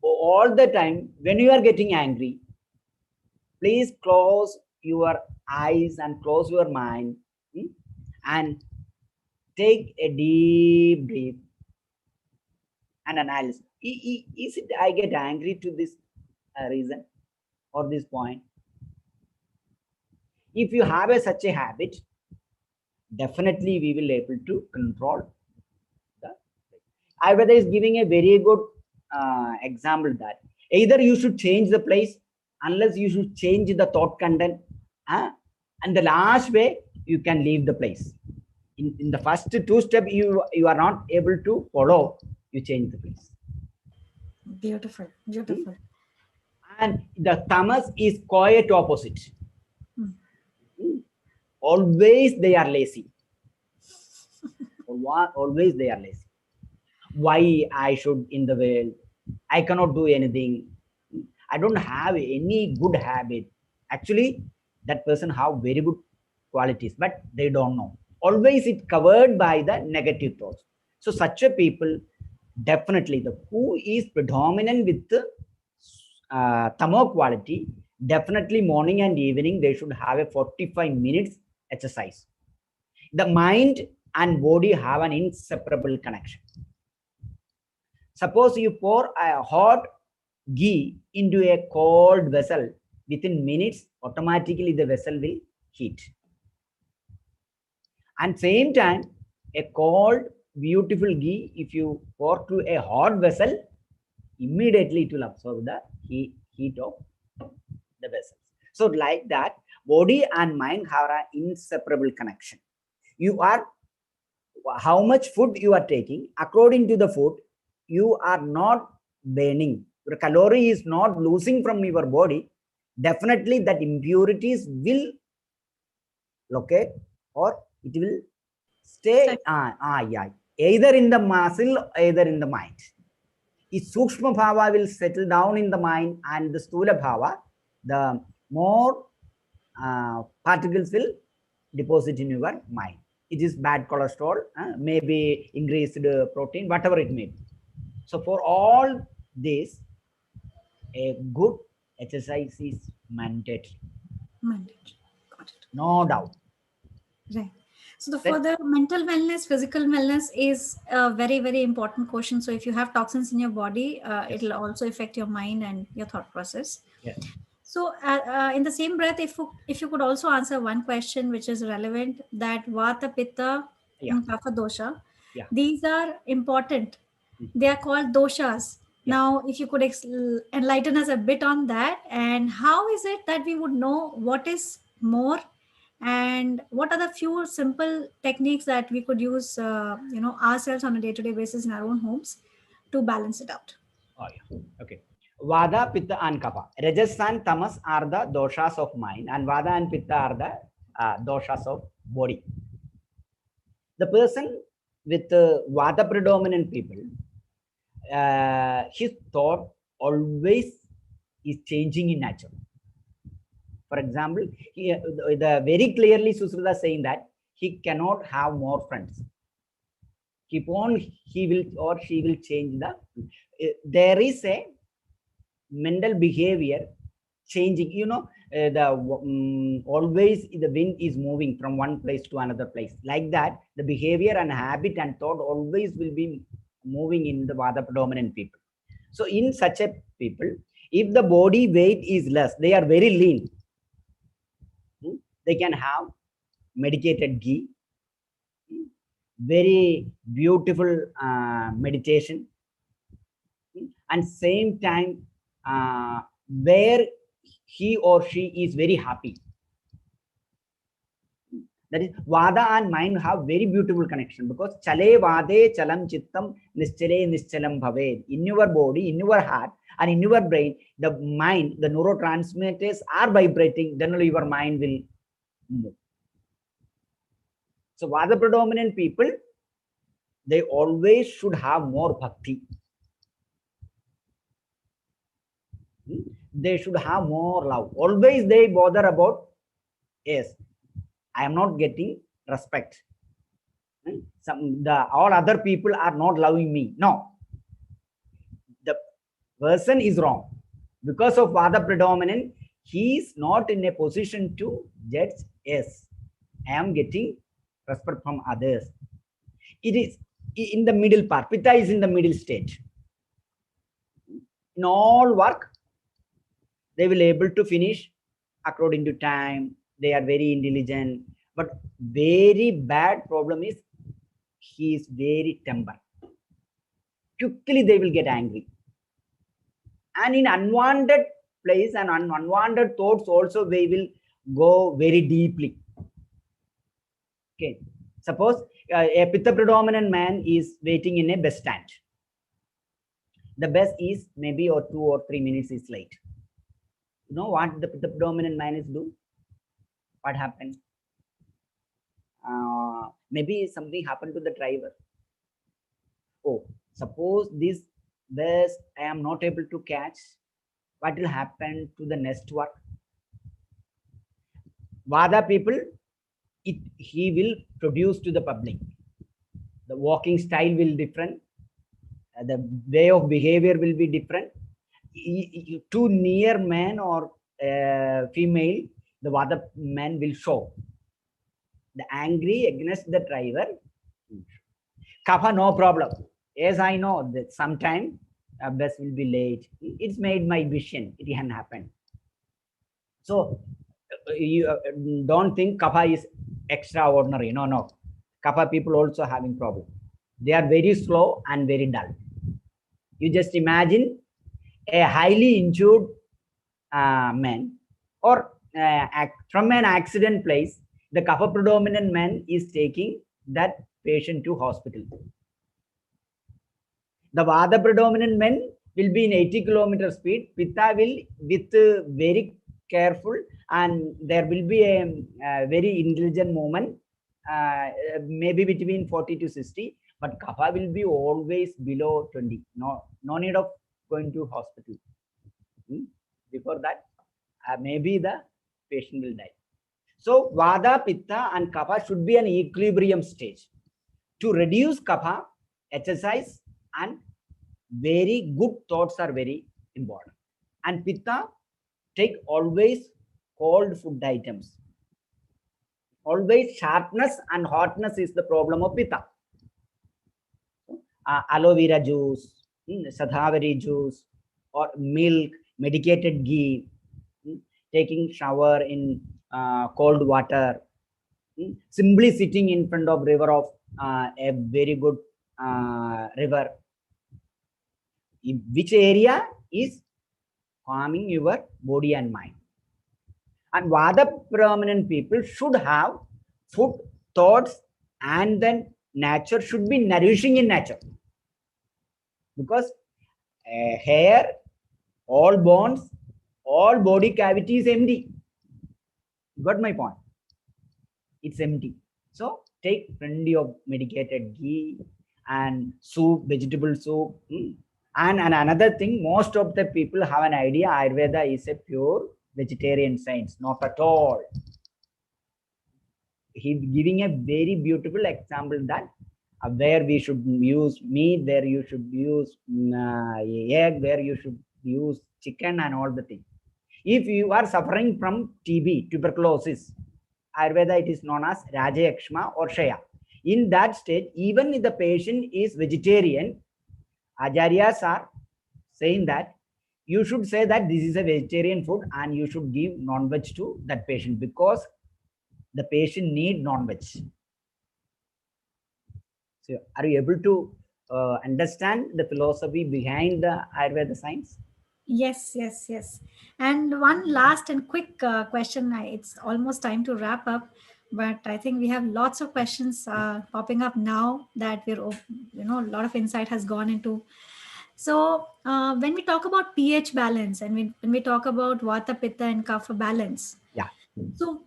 all the time, when you are getting angry, please close your eyes and close your mind and take a deep breath and analyze. Is it I get angry to this reason or this point? If you have such a habit, definitely we will able to control the. Ayurveda is giving a very good example that either you should change the place, unless you should change the thought content, and the last way you can leave the place. In the first two steps, you are not able to follow, you change the place. Beautiful, beautiful. And the tamas is quite opposite. Always they are lazy. Always they are lazy. Why I should in the world? I cannot do anything. I don't have any good habit. Actually, that person have very good qualities, but they don't know. Always it covered by the negative thoughts. So such a people, definitely the who is predominant with the tamo quality, definitely morning and evening they should have a 45 minutes exercise. The mind and body have an inseparable connection. Suppose you pour a hot ghee into a cold vessel, within minutes automatically the vessel will heat. And same time, A cold, beautiful ghee, if you pour to a hot vessel, immediately it will absorb the heat of the vessels. So like that, body and mind have an inseparable connection. You are, how much food you are taking, according to the food, you are not burning. Your calorie is not losing from your body. Definitely that impurities will locate or it will stay, yeah, either in the muscle, either in the mind. If Sukshma Bhava will settle down in the mind and the Stula Bhava, the more particles will deposit in your mind. It is bad cholesterol, maybe increased protein, whatever it may be. So for all this, a good exercise is mandatory. Mandatory. Got it. No doubt. Right. So for the mental wellness, physical wellness is a very, very important question. So if you have toxins in your body, Yes. it'll also affect your mind and your thought process. Yes. So in the same breath, if you could also answer one question which is relevant, that Vata, Pitta, and Kapha dosha, these are important. They are called doshas. Now, if you could enlighten us a bit on that, and how is it that we would know what is more, and what are the few simple techniques that we could use, ourselves on a day-to-day basis in our own homes to balance it out? Oh, yeah. Okay. Vada, Pitta, and Kapha. Rajas and Tamas are the doshas of mind, and Vada and Pitta are the doshas of body. The person with Vata predominant people, his thought always is changing in nature. For example, the very clearly Susruta saying that he cannot have more friends. Keep on, he will or she will change the. There is a mental behavior changing. Always the wind is moving from one place to another place. Like that, the behavior and habit and thought always will be moving in the Vata predominant people. So in such a people, if the body weight is less, they are very lean. They can have medicated ghee, very beautiful meditation, and same time where he or she is very happy. That is, Vada and mind have very beautiful connection, because Chale Vade Chalam Chittam Nischale Nischalam Bhaved. In your body, in your heart, and in your brain, the mind, the neurotransmitters are vibrating, then your mind will move. So Vada predominant people, they always should have more bhakti. They should have more love. Always they bother about, yes, I am not getting respect. All other people are not loving me. No. The person is wrong. Because of Vada predominant, he is not in a position to judge, yes, I am getting respect from others. It is in the middle part. Pitta is in the middle state. In all work, they will able to finish according to time. They are very intelligent. But very bad problem is he is very temper. Quickly they will get angry. And in unwanted place and unwanted thoughts also they will go very deeply. Okay. Suppose a Pitta predominant man is waiting in a bus stand. The bus is maybe 2 or 3 minutes is late. You know what the Pitta predominant man is do? What happened? Maybe something happened to the driver. Oh, suppose this bus I am not able to catch. What will happen to the next work? Vada people, he will produce to the public. The walking style will different. The way of behavior will be different. Too near man or female, the Vada man will show. The angry against the driver. Kapha, no problem. Yes, I know that sometime a bus will be late. It's made my vision. It can happen. So you don't think Kapha is extraordinary. No. Kapha people also having problem. They are very slow and very dull. You just imagine a highly injured man, or from an accident place, the kapha predominant man is taking that patient to hospital. The vada predominant men will be in 80 kilometer speed. Pitta will with very careful, and there will be a very intelligent movement, maybe between 40 to 60. But kapha will be always below 20. No need of going to hospital. Before that, maybe the patient will die. So vada, pitta, and kapha should be an equilibrium stage. To reduce kapha, exercise and very good thoughts are very important. And pitta, take always cold food items. Always sharpness and hotness is the problem of pitta. Aloe vera juice, sadhavari juice, or milk, medicated ghee, taking shower in cold water, simply sitting in front of river of a very good river. Which area is calming your body and mind. And vada prominent people should have food, thoughts, and then nature should be nourishing in nature. Because hair, all bones, all body cavity is empty. Got my point? It's empty. So take plenty of medicated ghee and soup, vegetable soup. And another thing, most of the people have an idea Ayurveda is a pure vegetarian science. Not at all. He's giving a very beautiful example that where we should use meat, where you should use egg, where you should use chicken and all the things. If you are suffering from TB, tuberculosis, Ayurveda it is known as Rajayakshma or Shaya. In that stage, even if the patient is vegetarian, Acharyas are saying that you should say that this is a vegetarian food and you should give non-veg to that patient because the patient need non-veg. So are you able to understand the philosophy behind the Ayurveda science? Yes, yes, yes. And one last and quick question. It's almost time to wrap up, but I think we have lots of questions popping up now that we're, a lot of insight has gone into. So when we talk about pH balance and when we talk about Vata, Pitta, and Kapha balance, yeah. So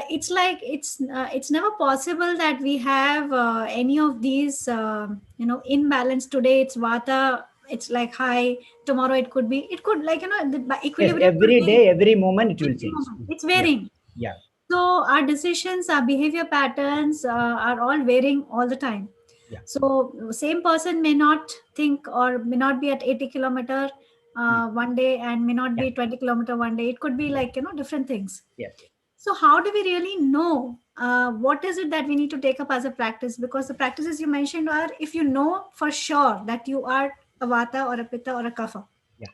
it's like it's never possible that we have any of these imbalance. Today it's Vata, it's like high. Tomorrow it could be, the equilibrium. Yes, every day, every moment it will change. It's varying. Yeah. So our decisions, our behavior patterns are all varying all the time. Yeah. So same person may not think or may not be at 80 kilometer one day and may not be 20 kilometer one day. It could be like, different things. Yes. So how do we really know what is it that we need to take up as a practice? Because the practices you mentioned are if you know for sure that you are a Vata or a Pitta or a Kapha. Yeah.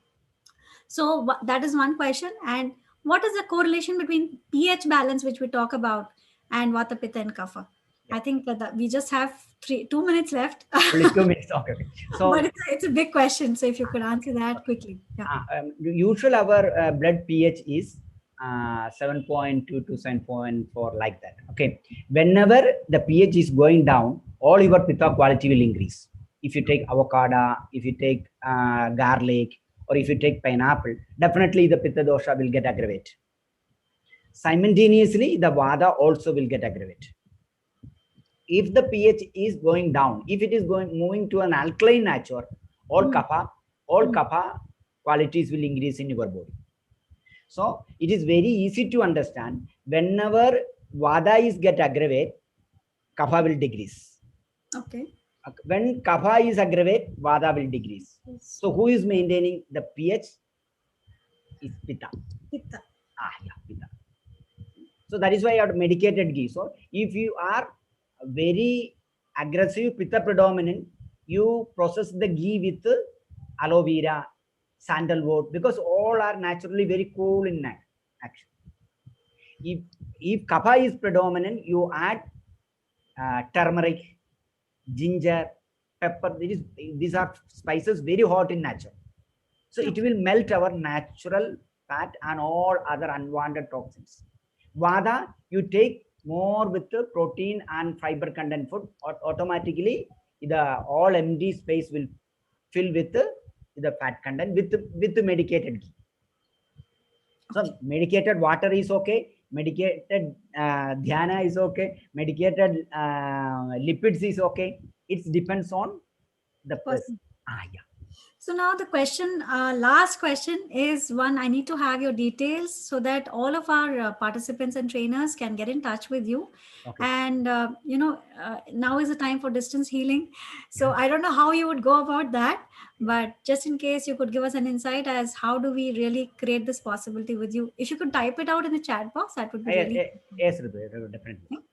So that is one question. And what is the correlation between pH balance, which we talk about, and Vata, Pitta, and Kapha? Yeah. I think that we just have 2 minutes left. Only 2 minutes. Okay. So, but it's a big question. So if you could answer that quickly. Yeah. Usually our blood pH is 7.2 to 7.4 like that. Okay. Whenever the pH is going down, all your pitta quality will increase. If you take avocado, if you take garlic, or if you take pineapple, definitely the pitta dosha will get aggravated. Simultaneously, the vada also will get aggravated. If the pH is going down, if it is moving to an alkaline nature, all kapha qualities will increase in your body. So it is very easy to understand. Whenever vada is get aggravated, kapha will decrease. Okay. When kapha is aggravated, vada will decrease. Yes. So who is maintaining the pH? Is pitta. Pitta. Yeah, pitta. So that is why you have medicated ghee. So if you are very aggressive pitta predominant, you process the ghee with aloe vera, sandalwood, because all are naturally very cool in action. If kapha is predominant, you add turmeric, ginger, pepper. These are spices very hot in nature. So it will melt our natural fat and all other unwanted toxins. Vada, you take more with the protein and fiber content food, automatically the all empty space will fill with the fat content with the medicated ghee. So medicated water is okay, medicated dhyana is okay, medicated lipids is okay. It depends on the person. Yeah. So now the question, last question is one, I need to have your details so that all of our participants and trainers can get in touch with you. Okay. And, now is the time for distance healing. So I don't know how you would go about that, but just in case you could give us an insight as how do we really create this possibility with you. If you could type it out in the chat box, that would be really. Yes, definitely. Okay.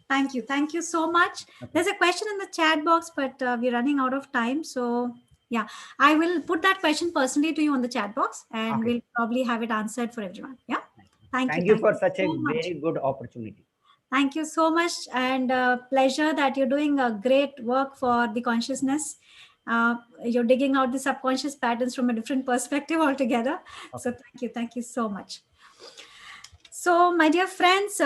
Thank you. Thank you so much. Okay. There's a question in the chat box, but we're running out of time. So yeah, I will put that question personally to you on the chat box and we'll probably have it answered for everyone. Yeah. Thank you for such a very good opportunity. Thank you so much, and pleasure that you're doing a great work for the consciousness. You're digging out the subconscious patterns from a different perspective altogether. Okay. So thank you so much. So my dear friends,